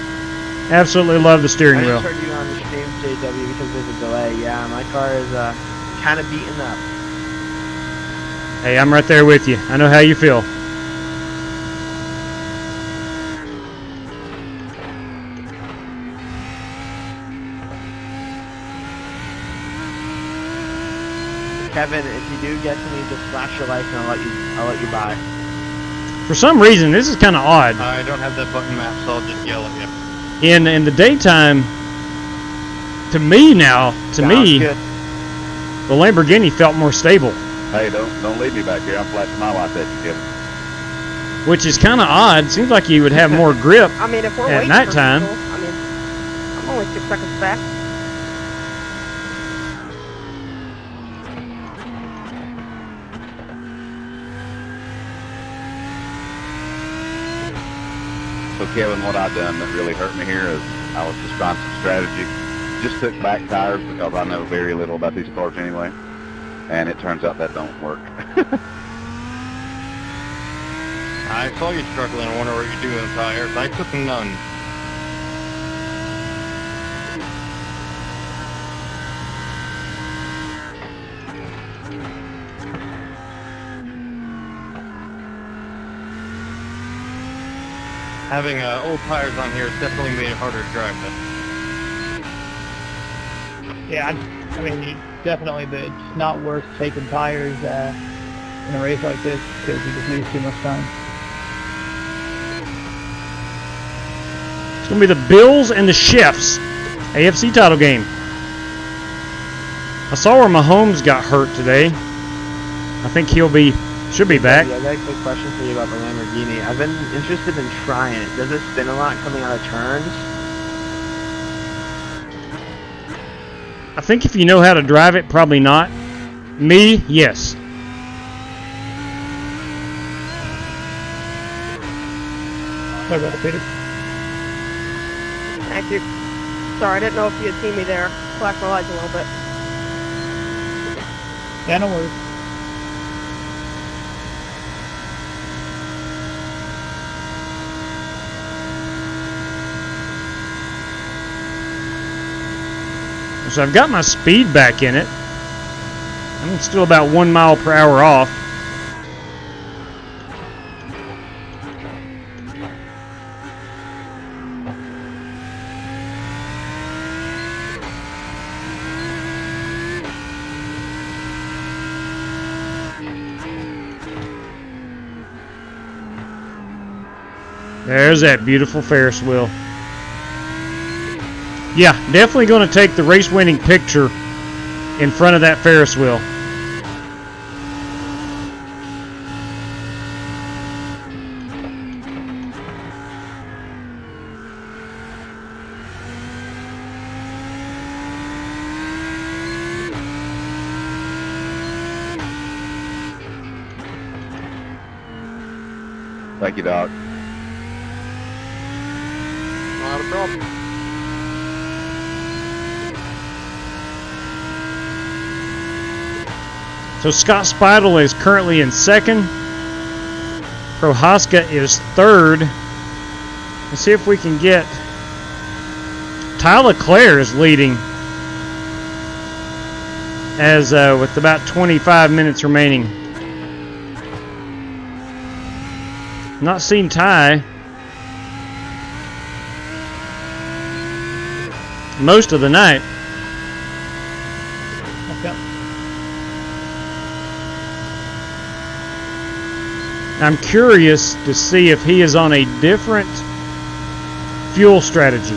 Absolutely love the steering wheel. I just heard you on the stream, JW, because there's a delay. Yeah, my car is kind of beaten up. Hey, I'm right there with you. I know how you feel. Kevin, if you do get to me, just flash your lights and I'll let you by. For some reason, this is kind of odd. I don't have that button map, so I'll just yell at you. In the daytime, to me now, Good. the Lamborghini felt more stable. Hey, don't leave me back here. I'm flashing my lights at you, Kevin. Which is kind of odd. Seems like you would have more grip I mean, if we're at waiting nighttime. for people, I mean, I'm only 6 seconds back. So, Kevin, what I done that really hurt me here is I was just trying some strategy. Just took back tires because I know very little about these cars anyway. And it turns out that don't work. I saw you struggling. I wonder what you're doing with tires. I took none. Having old tires on here has definitely made it harder to drive this. Yeah, I mean, definitely, but it's not worth taking tires in a race like this because he just loses too much time. It's going to be the Bills and the Chiefs AFC title game. I saw where Mahomes got hurt today. I think should be back. Yeah, I got a quick question for you about the Lamborghini. I've been interested in trying it. Does it spin a lot coming out of turns? I think if you know how to drive it, probably not. Me, yes. Sorry about it, Peter. Thank you. Sorry, I didn't know if you had seen me there. Flashed my lights a little bit. Yeah, no worries. So I've got my speed back in it. I'm still about 1 mile per hour off. There's that beautiful Ferris wheel. Yeah, definitely going to take the race-winning picture in front of that Ferris wheel. Thank you, Doc. Not a problem. So Scott Speidel is currently in second. Prohaska is third. Let's see if we can get... Tyler Clare is leading as with about 25 minutes remaining. Not seen Ty most of the night. Okay. I'm curious to see if he is on a different fuel strategy.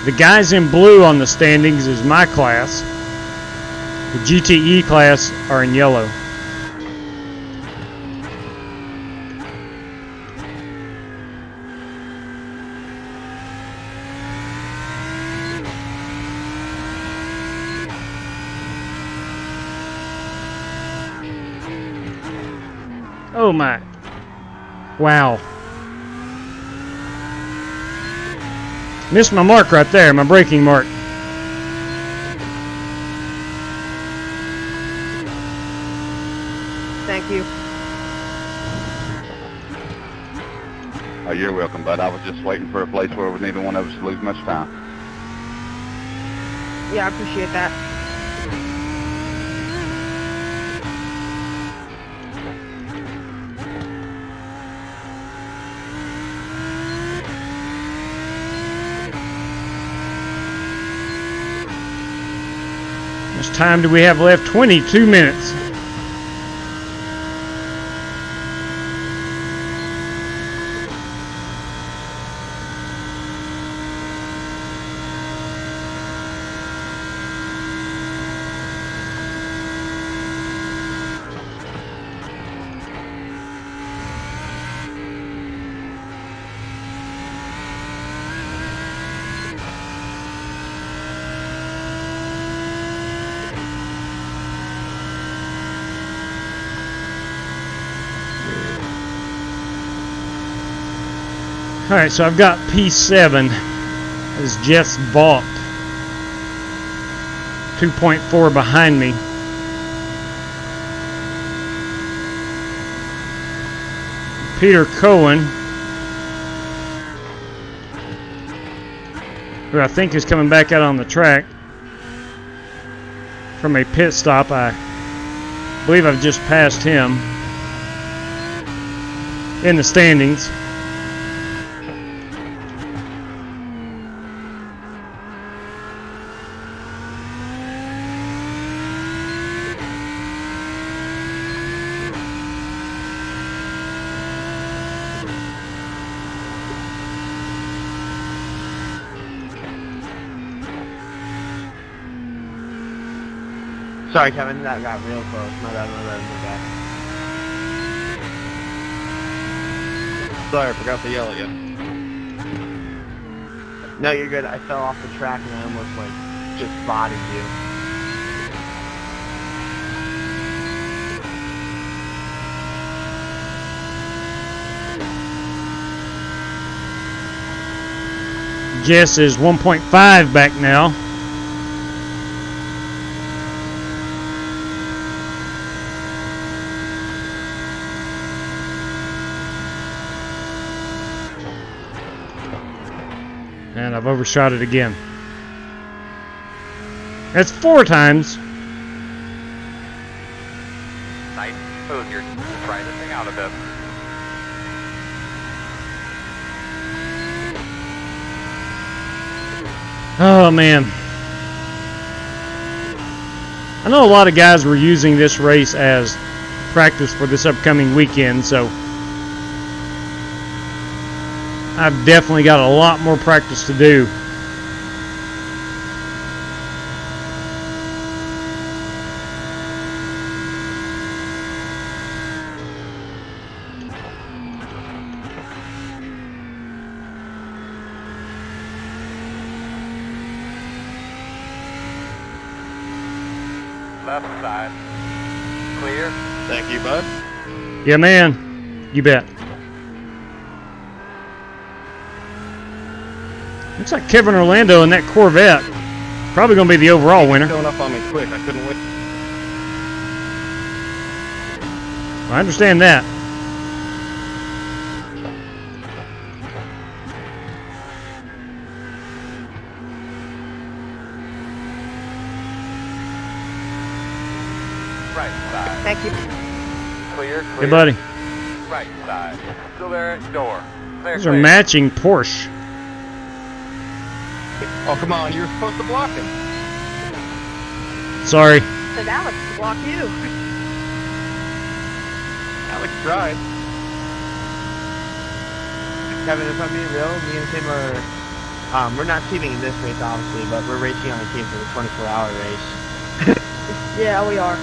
The guys in blue on the standings is my class. The GTE class are in yellow. Oh my. Wow. Missed my mark right there, my braking mark. Thank you. Oh, you're welcome, bud. I was just waiting for a place where neither one of us would lose much time. Yeah, I appreciate that. How much time do we have left? 22 minutes. Alright, so I've got P7 as Jeff's Vaught. 2.4 behind me. Peter Cohen, who I think is coming back out on the track from a pit stop. I believe I've just passed him in the standings. Sorry, Kevin, that got real close. My bad. Sorry, I forgot to yell at you. No, you're good. I fell off the track and I almost, like, just bodied you. Jess is 1.5 back now. And I've overshot it again. That's 4 times. Nice move. You're trying this thing out a bit. Oh man. I know a lot of guys were using this race as practice for this upcoming weekend, so I've definitely got a lot more practice to do. Left side. Clear. Thank you, bud. Yeah, man. You bet. Looks like Kevin Orlando in that Corvette. Probably going to be the overall winner. Going up on me quick. I couldn't wait. I understand that. Right side. Thank you. Clear. Hey, buddy. Right side. Still there at door. Clear, These are matching Porsche. Oh, come on. You were supposed to block him. Sorry. Said Alex to block you. Alex tried. Kevin, if I'm being real, me and Tim are, we're not teaming in this race, obviously, but we're racing on a team for the 24-hour race. Yeah, we are.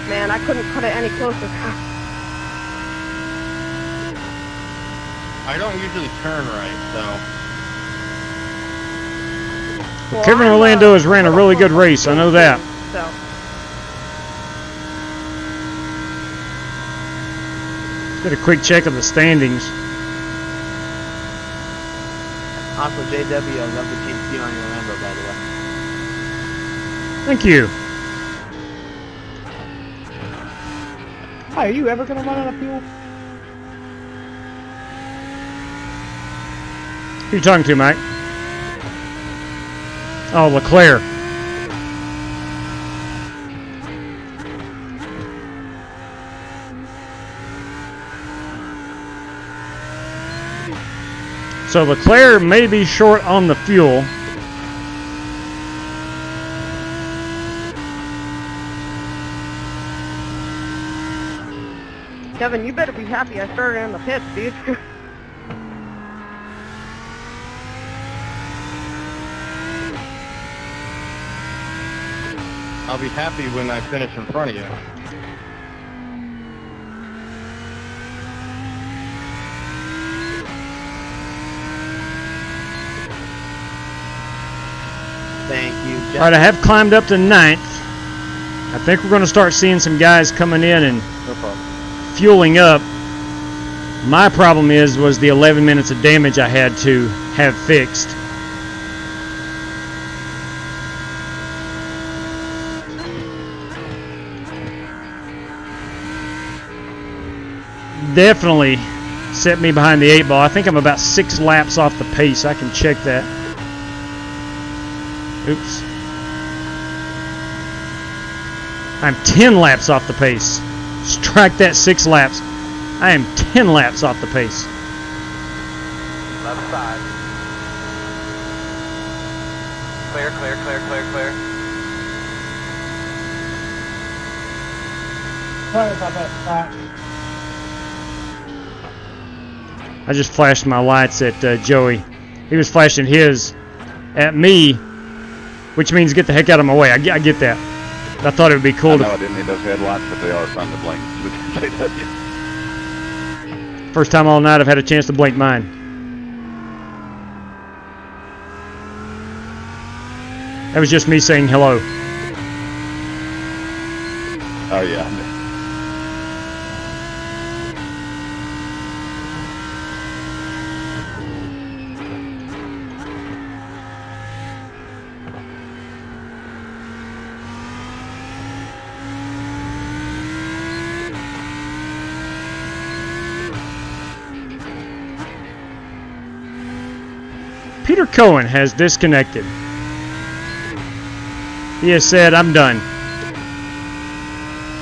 Man, I couldn't cut it any closer. I don't usually turn right, so. Well, Kevin Orlando has ran a really good race. I know that. So. Did a quick check of the standings. Also, JW, I love the team scheme on your Lambo, by the way. Thank you. Hi, are you ever going to run out of fuel? Who are you talking to, Mike? Oh, Leclerc. So Leclerc may be short on the fuel. Kevin, you better be happy I started in the pits, dude. I'll be happy when I finish in front of you. Thank you, Jeff. All right, I have climbed up to 9th. I think we're going to start seeing some guys coming in and fueling up. My problem was the 11 minutes of damage I had to have fixed. Definitely set me behind the 8 ball. I think I'm about 6 laps off the pace. I can check that. Oops. I'm 10 laps off the pace. Strike that 6 laps. I am 10 laps off the pace. Left side. Clear, clear, clear, clear, clear. Sorry about that, Scott. I just flashed my lights at Joey. He was flashing his at me, which means get the heck out of my way. I get that. I thought it would be cool I know I didn't need those headlights, but they are fun to blink. First time all night I've had a chance to blink mine. That was just me saying hello. Oh yeah. Peter Cohen has disconnected. He has said, I'm done.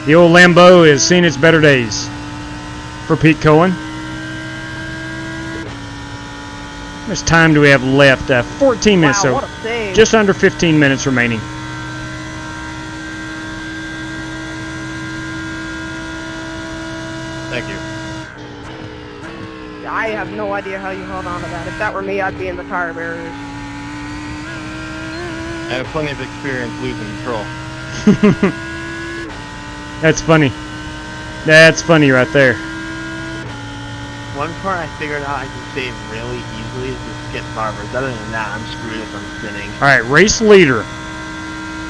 The old Lambo has seen its better days for Pete Cohen. How much time do we have left? 14 minutes, Wow, so what a save. just under 15 minutes remaining. Thank you. I have no idea how you held on to that. If that were me, I'd be in the tire barriers. I have plenty of experience losing control. That's funny. That's funny right there. One part I figured out I can save really easily is the skip barbers. Other than that, I'm screwed if I'm spinning. All right, race leader.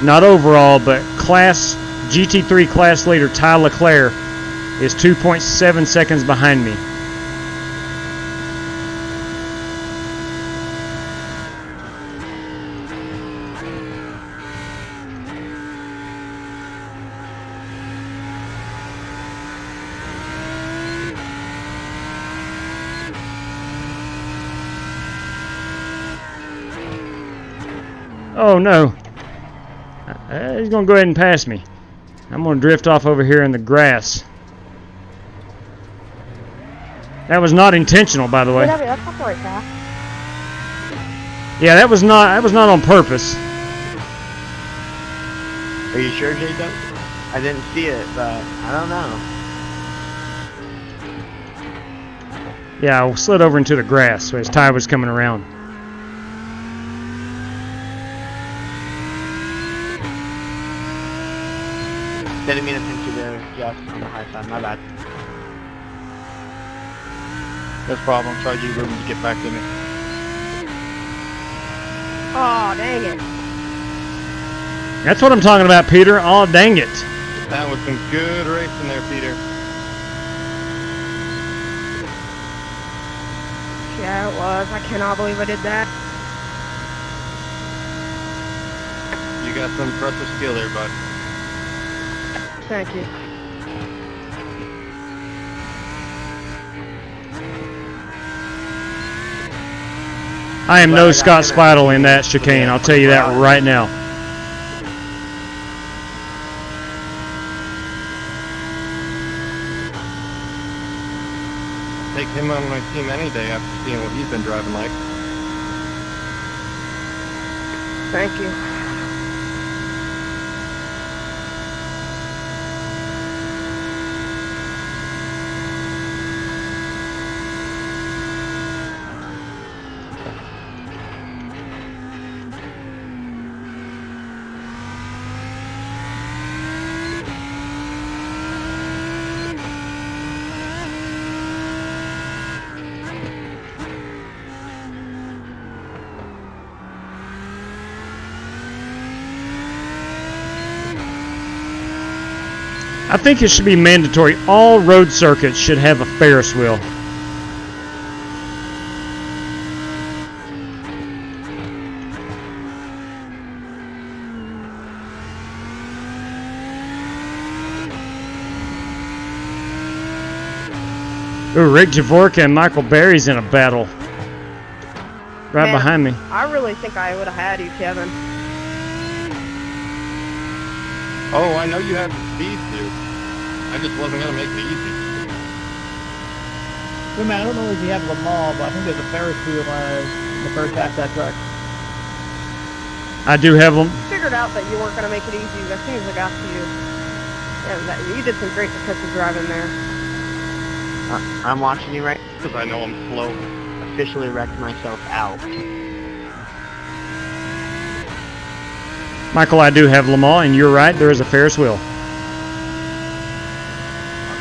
Not overall, but class GT3 class leader Ty Leclerc is 2.7 seconds behind me. Oh no. He's going to go ahead and pass me. I'm going to drift off over here in the grass. That was not intentional, by the way. That's not the right path. Yeah, that was not on purpose. Are you sure, J-Dub? I didn't see it, but I don't know. Yeah, I slid over into the grass as Ty was coming around. Didn't mean to pinch you there, Jeff, on the high side. My bad. No problem. Tried you room to get back to me. Oh, dang it. That's what I'm talking about, Peter. Oh, dang it. That was some good racing there, Peter. Yeah, it was. I cannot believe I did that. You got some impressive skill there, bud. Thank you. I am no Scott Speidel in that chicane. I'll tell you that right now. Take him on my team any day after seeing what he's been driving like. Thank you. I think it should be mandatory. All road circuits should have a Ferris wheel. Ooh, Rick Javorka and Michael Berry's in a battle. Right behind me. I really think I would have had you, Kevin. Oh, I know you have the speed to. I just wasn't going to make it easy. Wait a minute, I don't know if you have them all, but I think there's a Ferris wheel in the first half of that truck. I do have them. Figured out that you weren't going to make it easy as soon as I got to you. Yeah, you did some great defensive driving there. I'm watching you right Because I know I'm slow. Officially wrecked myself out. Michael, I do have Le Mans, and you're right, there is a Ferris wheel. On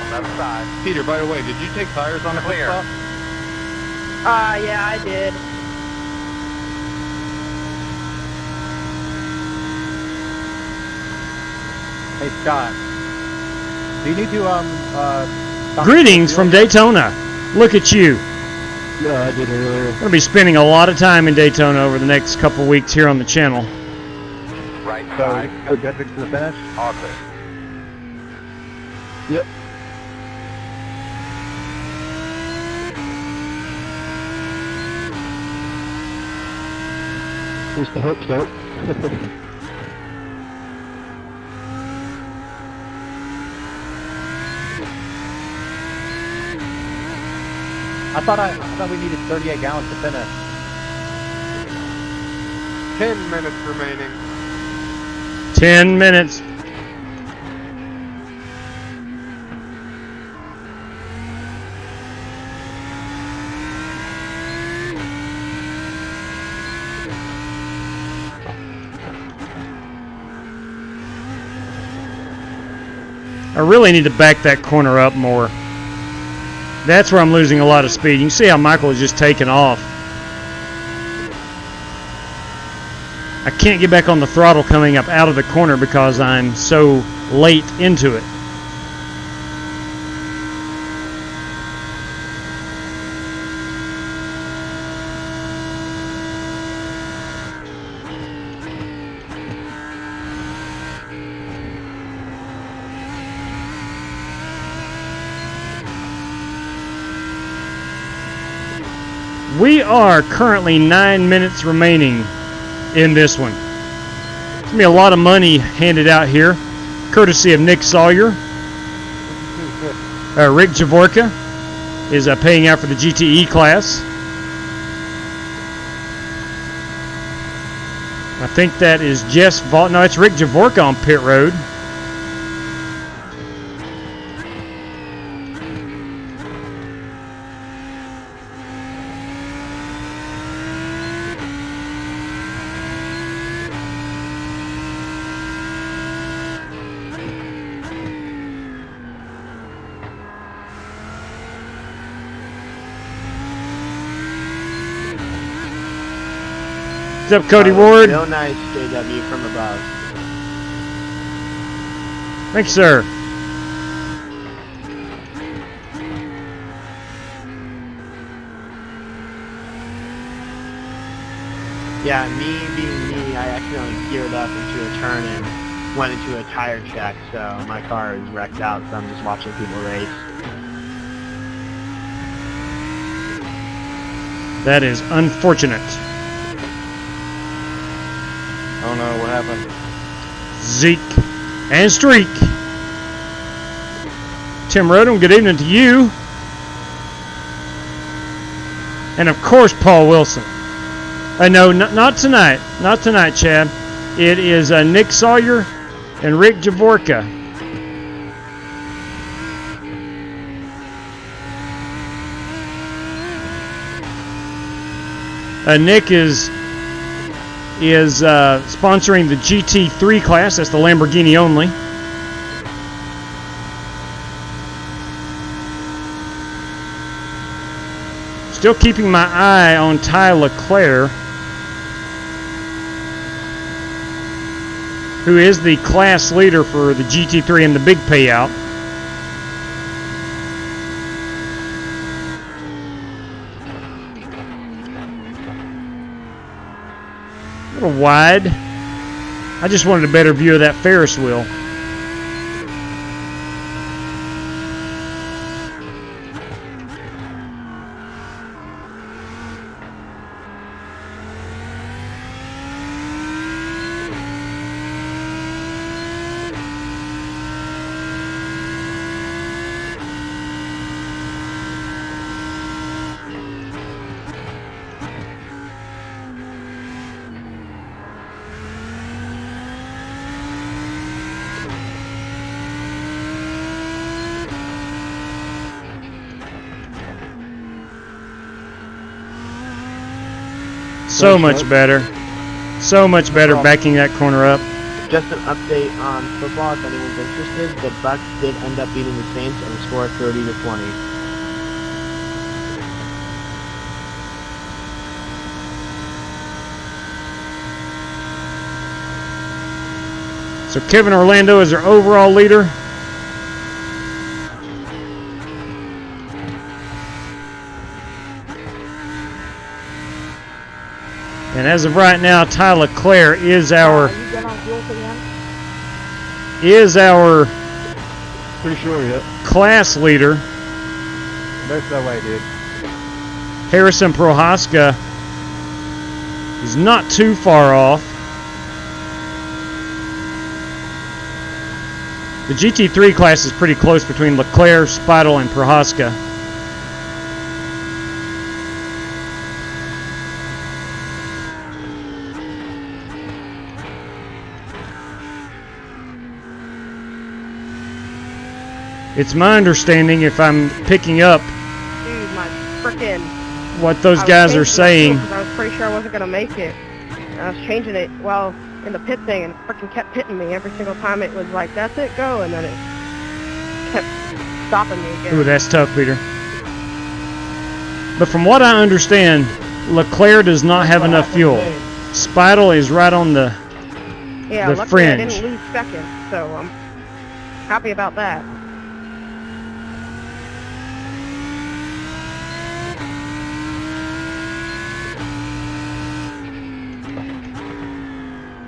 the left side. Peter, by the way, did you take tires on the Clear. stop? Yeah, I did. Hey, Scott. Do you need to, stop- Greetings from Daytona. Look at you. No, I did earlier. Going to be spending a lot of time in Daytona over the next couple weeks here on the channel. Right So, side. go Jedrick to the finish? All clear. Yep. At least the hook start. I thought we needed 38 gallons to finish. 10 minutes remaining. 10 minutes. I really need to back that corner up more. That's where I'm losing a lot of speed. You can see how Michael is just taking off. I can't get back on the throttle coming up out of the corner because I'm so late into it. We are currently 9 minutes remaining in this one. There's going to be a lot of money handed out here, courtesy of Nick Sawyer. Rick Javorka is paying out for the GTE class. I think that is Jess Vaught. No, it's Rick Javorka on pit road. What's up, Cody Ward? Real nice, JW, from above. Thanks, sir. Yeah, me being me, I accidentally geared up into a turn and went into a tire check, so my car is wrecked out, so I'm just watching people race. That is unfortunate. Oh no, what happened? Zeke and Streak. Tim Rodham, good evening to you. And of course, Paul Wilson. No, not tonight. Not tonight, Chad. It is Nick Sawyer and Rick Javorka. Nick is sponsoring the GT3 class. That's the Lamborghini only. Still keeping my eye on Ty Leclerc, who is the class leader for the GT3 and the big payout. A little wide. I just wanted a better view of that Ferris wheel. So much better. So much better backing that corner up. Just an update on football, if anyone's interested. The Bucks did end up beating the Saints and the score 30-20. So Kevin Orlando is our overall leader. And as of right now, Ty Leclerc is our Pretty sure, yeah. class leader. There's no way, dude. Harrison Prohaska is not too far off. The GT3 class is pretty close between Leclerc, Speidel, and Prohaska. It's my understanding, if I'm picking up Dude, my frickin'. what those guys are saying, I was pretty sure I wasn't gonna make it. I was changing it, well, in the pit thing, and it frickin' kept pitting me every single time. It was like, that's it, go, and then it kept stopping me again. ooh, that's tough, Peter. But from what I understand, Leclerc does not have enough fuel. Speidel is right on the Yeah, luckily fringe. I didn't lose second, so I'm happy about that.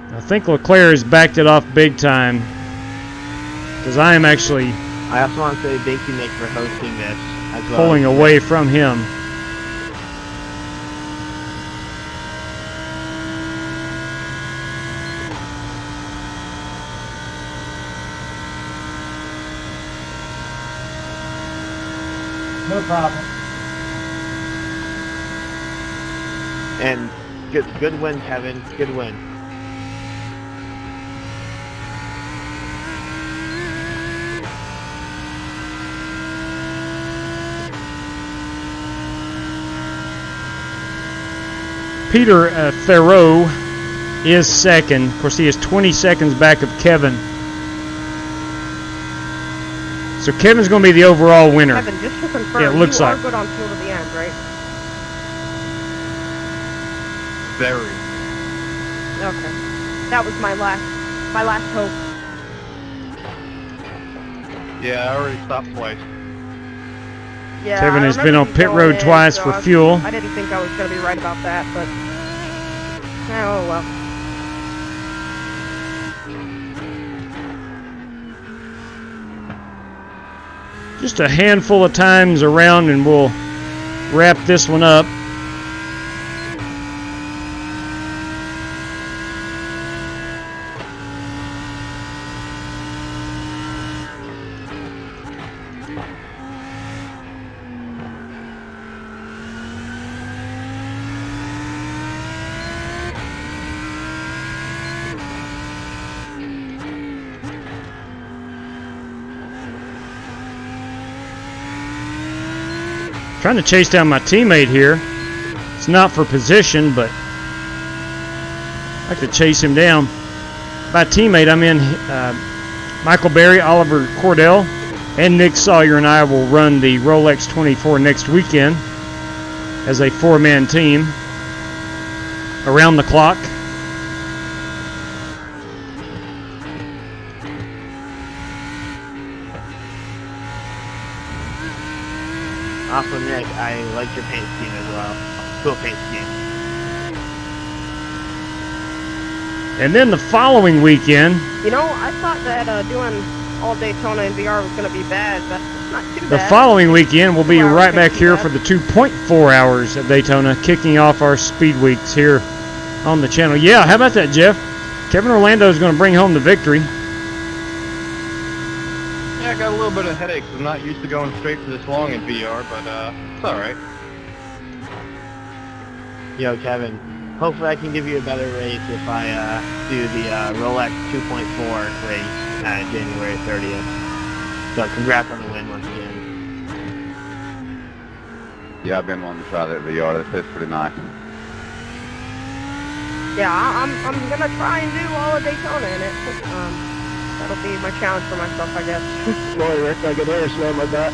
I think Leclerc has backed it off big time, because I am actually I also want to say thank you, Nick, for hosting this as well. pulling away from him. No problem. And good win, Kevin. Good win. Peter Theroux is second. Of course, he is 20 seconds back of Kevin. So Kevin's going to be the overall winner. Kevin, just to confirm, Yeah, it looks you like. are good on fuel to the end, right? Very. Okay. That was my last hope. Yeah, I already stopped twice. Yeah, Kevin I has remember been on you pit going road in, twice so for fuel. I didn't think I was going to be right about that, but oh well. Just a handful of times around and we'll wrap this one up. Trying to chase down my teammate here. It's not for position, but I could chase him down. By teammate, I mean Michael Berry, Oliver Cordell, and Nick Sawyer and I will run the Rolex 24 next weekend as a four-man team around the clock. Also, Nick, I like your paint scheme as well. Cool paint scheme. And then the following weekend, You know, I thought that doing all Daytona in VR was going to be bad, but it's not too the bad. following weekend we'll be 2 hours right back isn't too here bad. for the 2.4 hours at Daytona, kicking off our speed weeks here on the channel. Yeah, how about that, Jeff? Kevin Orlando is going to bring home the victory. Yeah, I got a little bit of headaches. I'm not used to going straight for this long in VR, but it's alright. Yo, Kevin, hopefully I can give you a better race if I do the Rolex 2.4 race January 30th. So congrats on the win once again. Yeah, I've been wanting to try that VR. That's pretty nice. yeah, I'm gonna try and do all of Daytona in it. That'll be my challenge for myself, I guess. Boy, Rick, I can hear slam like that.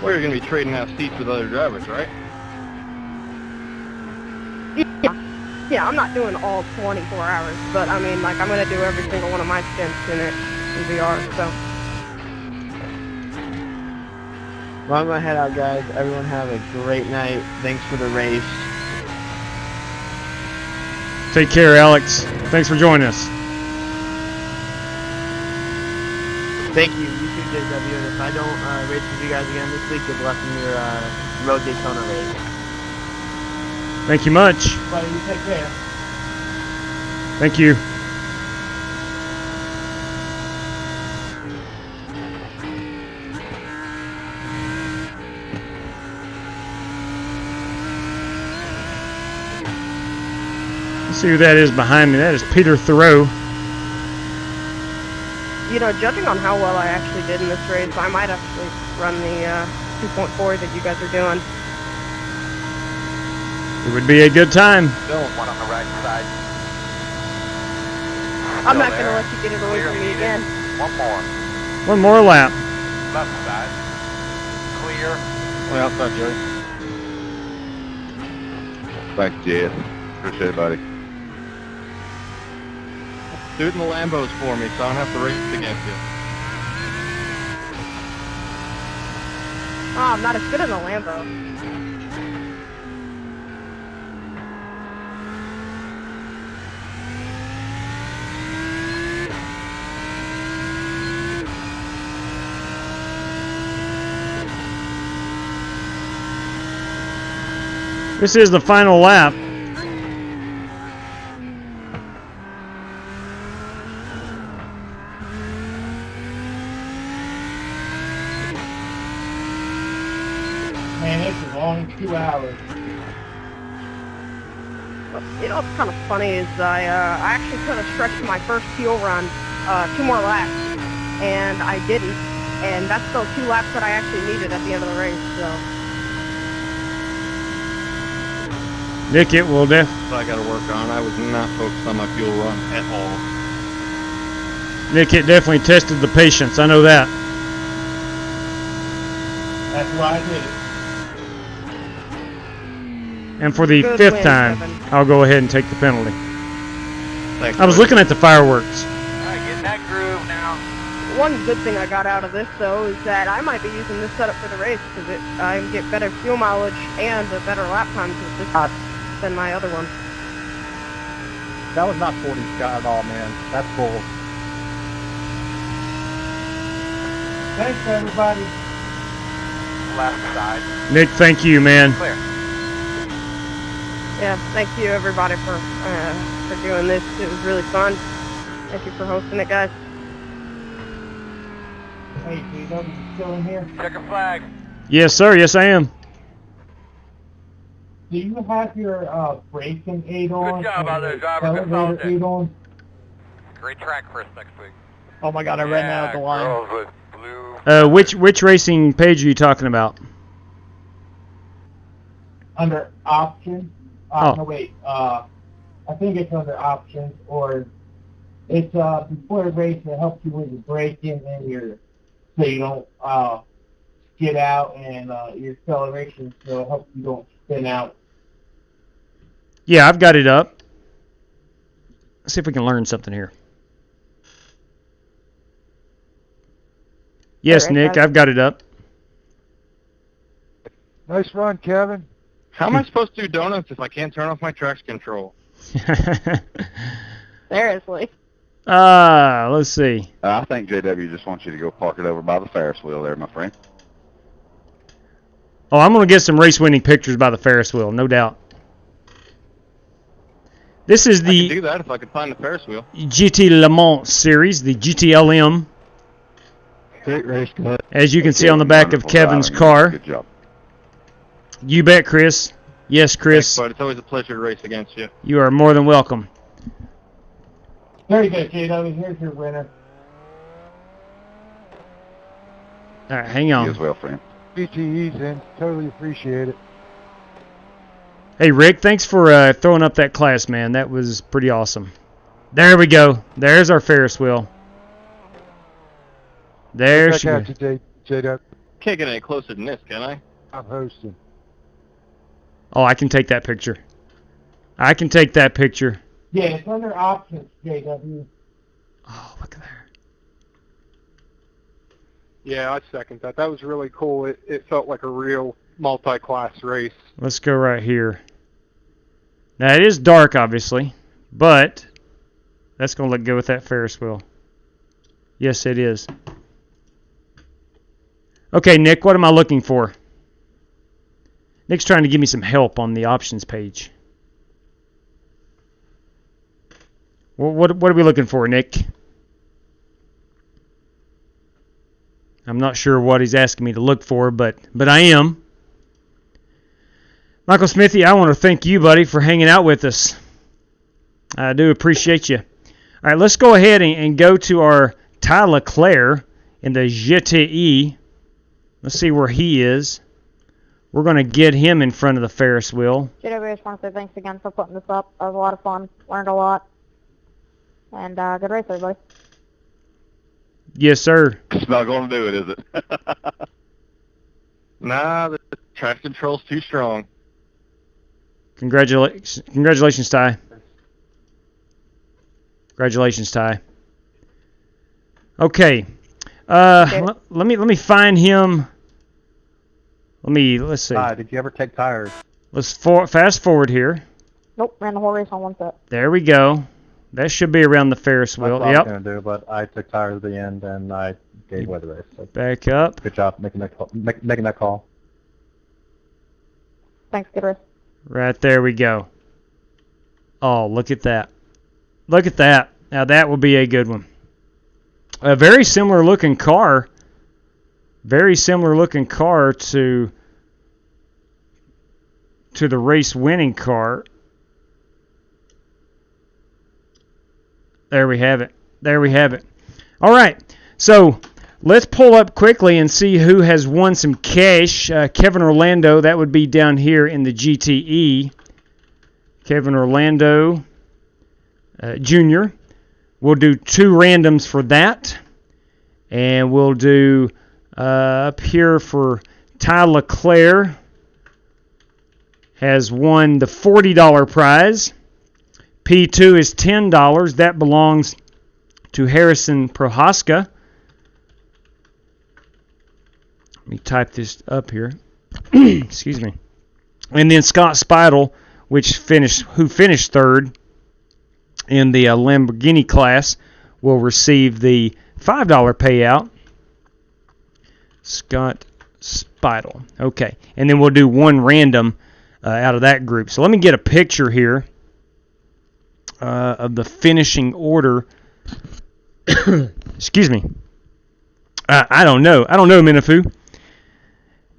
Well, you're going to be trading out seats with other drivers, right? Yeah, I'm not doing all 24 hours, but I mean, like, I'm gonna do every single one of my stints in it in VR. So. Well, I'm gonna head out, guys. Everyone have a great night. Thanks for the race. Take care, Alex. Thanks for joining us. Thank you. You too, JW. And if I don't race with you guys again this week, good luck in your Road Daytona race. Thank you much. Buddy, you take care. Thank you. Let's see who that is behind me. That is Peter Thoreau. You know, judging on how well I actually did in this race, I might actually run the 2.4 that you guys are doing. It would be a good time. One on the right side. I'm not going to let you get it away from me again. One more. One more lap. Left side. Clear. Way outside, Joey. Thanks, Jed. Appreciate it, buddy. Do it in the Lambos for me, so I don't have to race against you. Oh, I'm not as good in the Lambo. This is the final lap. Man, this is only 2 hours. You know what's kind of funny is I actually could have stretched my first fuel run 2 more laps, and I didn't. And that's still 2 laps that I actually needed at the end of the race. So. Nick, it will def. I got to work on. I was not focused on my fuel run at all. Nick, it definitely tested the patience. I know that. That's why I did it. And for the Good 5th win, time, Kevin. I'll go ahead and take the penalty. Thanks, I was buddy. looking at the fireworks. Alright, get in that groove now. One good thing I got out of this, though, is that I might be using this setup for the race because I get better fuel mileage and a better lap times with this than my other one. That was not 40 Scott at all, man. That's bull. Thanks, everybody. Left side. Nick, thank you, man. Clear. Yeah, thank you everybody for doing this. It was really fun. Thank you for hosting it, guys. Hey, GW, you still in here? Checker flag. Yes, sir. Yes, I am. Do you have your braking aid on? Good job out there, and driver. your Good elevator solid. aid on? Great track for us next week. Oh my God, I ran out of the line. Girls with blue. Which racing page are you talking about? Under options? Oh. No, wait. I think it's under options, or it's before the race it helps you with your braking and your, so you don't skid out, and your acceleration, so it helps you don't spin out. Yeah, I've got it up. Let's see if we can learn something here. Yes, All right, Nick, guys. I've got it up. Nice run, Kevin. How am I supposed to do donuts if I can't turn off my traction control? Seriously. Let's see. I think JW just wants you to go park it over by the Ferris wheel there, my friend. Oh, I'm going to get some race-winning pictures by the Ferris wheel, no doubt. This is I could the do that if I could find the Ferris wheel. GT Le Mans series, the GTLM. Great race, cut. As you can see on the back of Kevin's car. Good job. You bet, Chris. Yes, Chris. Thanks, bud. It's always a pleasure to race against you. You are more than welcome. Very good, JW. Here's your winner. All right, hang You on. as well, friend. GTE's in. Totally appreciate it. Hey, Rick, thanks for throwing up that class, man. That was pretty awesome. There we go. There's our Ferris wheel. There she Check goes. out J-Duck. Can't get any closer than this, can I? I'm hosting. Oh, I can take that picture. I can take that picture. Yeah, it's under options, JW. Oh, look at there. Yeah, I second that. That was really cool. It felt like a real multi-class race. Let's go right here. Now, it is dark, obviously, but that's going to look good with that Ferris wheel. Yes, it is. Okay, Nick, what am I looking for? Nick's trying to give me some help on the options page. What are we looking for, Nick? I'm not sure what he's asking me to look for, but I am. Michael Smithy, I want to thank you, buddy, for hanging out with us. I do appreciate you. All right, let's go ahead and go to our Ty Leclerc in the GTE. Let's see where he is. We're going to get him in front of the Ferris wheel. JW, just want to say thanks again for putting this up. That was a lot of fun. Learned a lot. And good race, everybody. Yes, sir. It's not going to do it, is it? Nah, the track control's too strong. Congratulations, Ty. Congratulations, Ty. Okay. Let me find him. Let's see. Ty, did you ever take tires? Let's fast forward here. Nope, ran the whole race on one set. There we go. That should be around the Ferris wheel. That's what I Yep. was going to do, but I took tires at the end and I gave away the race. So Back up. good job making that call. Thanks, good race. Right there we go. Oh, look at that. Look at that. Now that will be a good one. A very similar looking car. Very similar looking car to the race winning car. There we have it. There we have it. All right. So let's pull up quickly and see who has won some cash. Kevin Orlando, that would be down here in the GTE. Kevin Orlando Jr. We'll do 2 randoms for that. And we'll do up here for Ty Leclerc. Has won the $40 prize. P2 is $10. That belongs to Harrison Prohaska. Let me type this up here. Excuse me. And then Scott Speidel, who finished 3rd in the Lamborghini class, will receive the $5 payout. Scott Speidel. Okay. And then we'll do 1 random out of that group. So let me get a picture here of the finishing order. Excuse me. I don't know. Minifu.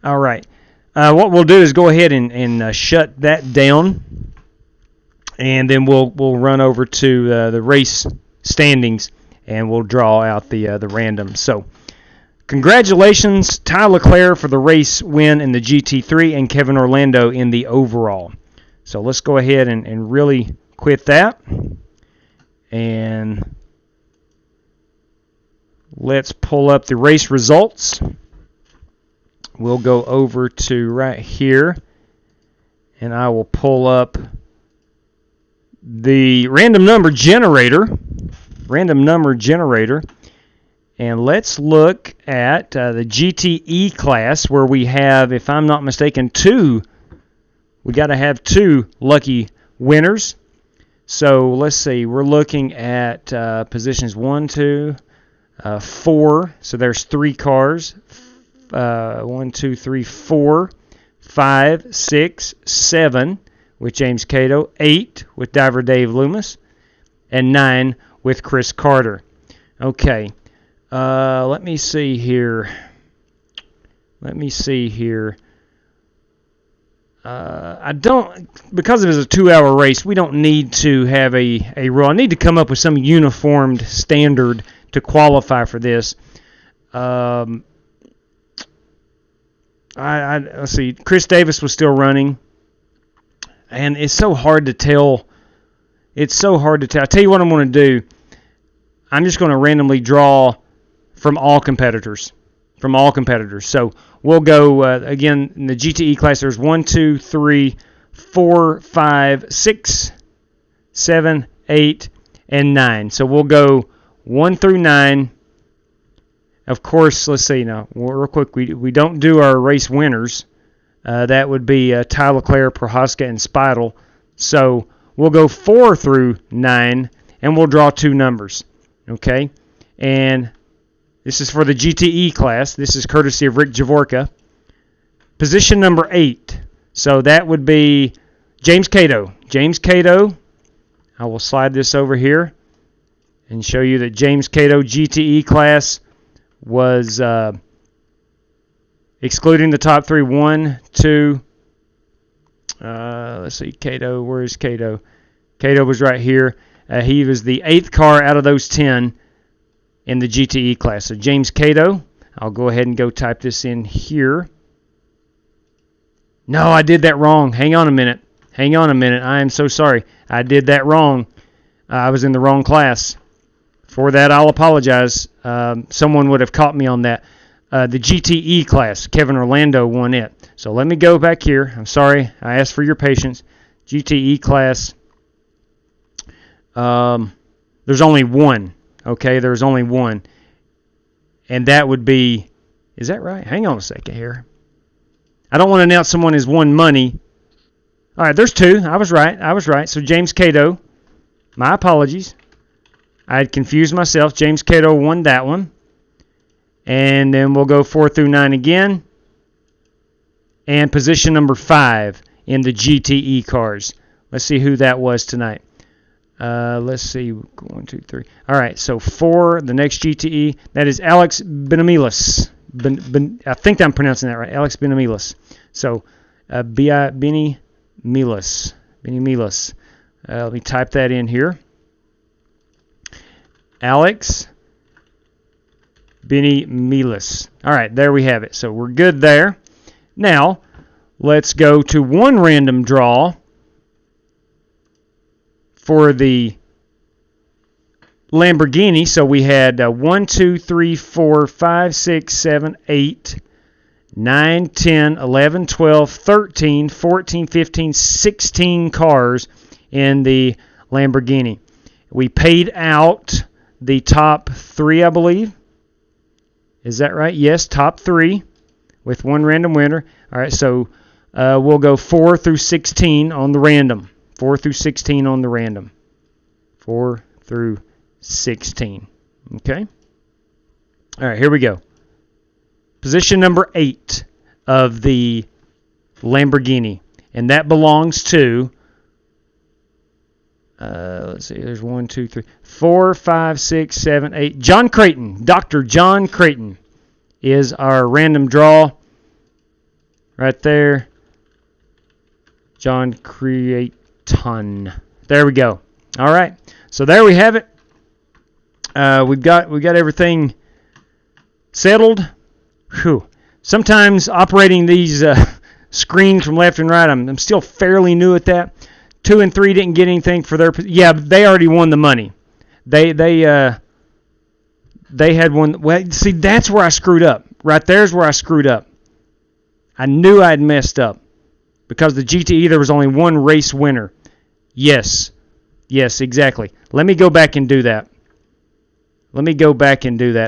All right. What we'll do is go ahead and shut that down, and then we'll run over to the race standings, and we'll draw out the random. So, congratulations, Ty Leclerc, for the race win in the GT3, and Kevin Orlando in the overall. So let's go ahead and really quit that, and let's pull up the race results. We'll go over to right here, and I will pull up the random number generator. And let's look at the GTE class, where we have, if I'm not mistaken, 2. We got to have 2 lucky winners. So let's see. We're looking at positions 1, 2, 4. So there's 3 cars. 1, 2, 3, 4, 5, 6, 7 with James Cato, 8 with Diver Dave Loomis, and 9 with Chris Carter. Okay, let me see here. I don't, because it is a 2-hour race, we don't need to have a rule. I need to come up with some uniformed standard to qualify for this. Let's see. Chris Davis was still running. And it's so hard to tell. It's so hard to tell. I'll tell you what I'm going to do. I'm just going to randomly draw from all competitors. From all competitors. So we'll go, again, in the GTE class, there's 1, 2, 3, 4, 5, 6, 7, 8, and 9. So we'll go 1 through 9. Of course, let's see now, real quick, we don't do our race winners. That would be Ty Leclerc, Prohaska, and Speidel. So we'll go 4 through 9, and we'll draw 2 numbers. Okay? And this is for the GTE class. This is courtesy of Rick Javorka. Position number 8. So that would be James Cato. James Cato, I will slide this over here and show you that James Cato GTE class was excluding the top 3. 1, 2, let's see, Cato, where is Cato? Cato was right here. He was the 8th car out of those 10 in the GTE class. So James Cato, I'll go ahead and go type this in here. No, I did that wrong. Hang on a minute. I am so sorry. I did that wrong. I was in the wrong class. For that, I'll apologize. Someone would have caught me on that. The GTE class, Kevin Orlando won it. So let me go back here. I'm sorry. I asked for your patience. GTE class. There's only one. Okay, there's only one. And that would be, is that right? Hang on a second here. I don't want to announce someone has won money. All right, there's 2. I was right. So James Cato, my apologies. I had confused myself. James Cato won that one. And then we'll go 4 through 9 again. And position number 5 in the GTE cars. Let's see who that was tonight. Let's see. 1, 2, 3. All right, so 4, the next GTE. That is Alex Benamilis. I think I'm pronouncing that right. Alex Benamilis. So, Benamilis. Let me type that in here. Alex Benamilis. All right, there we have it. So we're good there. Now, let's go to one random draw for the Lamborghini. So we had 1, 2, 3, 4, 5, 6, 7, 8, 9, 10, 11, 12, 13, 14, 15, 16 cars in the Lamborghini. We paid out the top 3, I believe. Is that right? Yes, top 3 with one random winner. All right, so we'll go 4 through 16 on the random. 4 through 16 on the random. 4 through 16. Okay? All right, here we go. Position number 8 of the Lamborghini. And that belongs to, let's see, there's 1, 2, 3, 4, 5, 6, 7, 8. John Creighton. Dr. John Creighton is our random draw. Right there. John Creighton. There we go. All right. So there we have it. We've got everything settled. Whew. Sometimes operating these screens from left and right, I'm still fairly new at that. 2 and 3 didn't get anything for their. Yeah, they already won the money. They had one. Well, see, that's where I screwed up. Right there's where I screwed up. I knew I'd messed up because the GTE there was only one race winner. Yes, exactly. Let me go back and do that.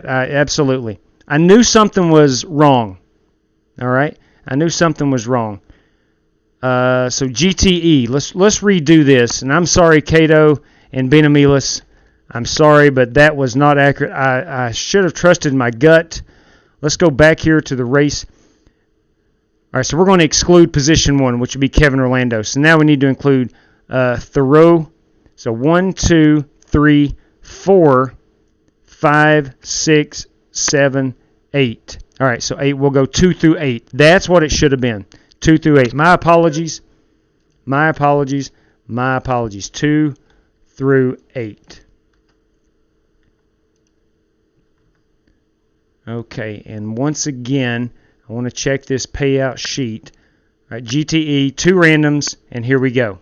Absolutely. I knew something was wrong. All right, I knew something was wrong. So GTE, let's redo this. And I'm sorry, Cato and Benamilis. I'm sorry, but that was not accurate. I should have trusted my gut. Let's go back here to the race. All right, so we're going to exclude position 1, which would be Kevin Orlando. So now we need to include Thoreau. So 1, 2, 3, 4, 5, 6, 7, 8. All right, so 8. We'll go 2 through 8. That's what it should have been. 2 through 8. My apologies. 2 through 8. Okay, and once again, I want to check this payout sheet. right, GTE, 2 randoms, and here we go.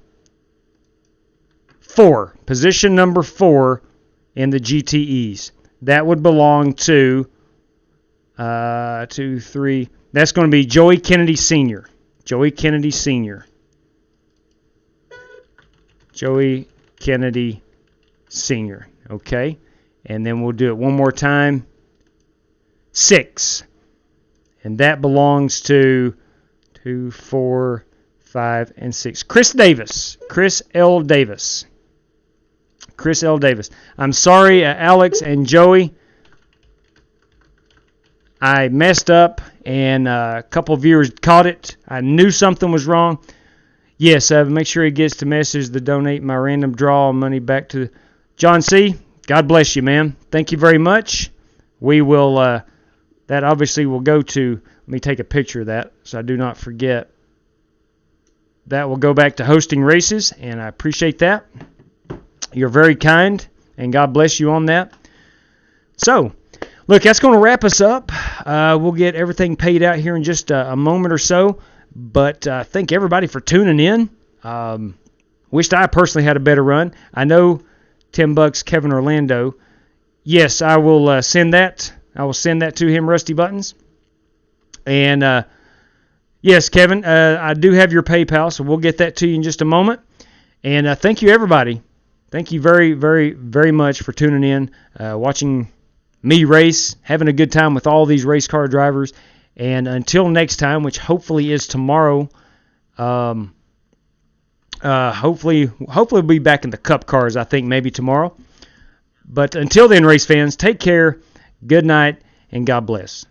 4, position number 4 in the GTEs. That would belong to 2, 3. That's going to be Joey Kennedy Sr. Joey Kennedy Sr. Joey Kennedy Sr. Okay, and then we'll do it one more time. 6, and that belongs to 2, 4, 5, and 6. Chris Davis. Chris L. Davis. Chris L. Davis. I'm sorry, Alex and Joey. I messed up, and a couple of viewers caught it. I knew something was wrong. Yes, make sure he gets the message to donate my random draw money back to John C. God bless you, man. Thank you very much. We will, that obviously will go to, let me take a picture of that so I do not forget. That will go back to hosting races, and I appreciate that. You're very kind, and God bless you on that. So, look, that's going to wrap us up. We'll get everything paid out here in just a moment or so. But thank everybody for tuning in. Wished I personally had a better run. I know $10 Kevin Orlando. Yes, I will send that. I will send that to him, Rusty Buttons. And yes, Kevin, I do have your PayPal, so we'll get that to you in just a moment. And thank you, everybody. Thank you very, very, very much for tuning in, watching me race, having a good time with all these race car drivers. And until next time, which hopefully is tomorrow, hopefully we'll be back in the Cup cars, I think maybe tomorrow. But until then, race fans, take care, good night, and God bless.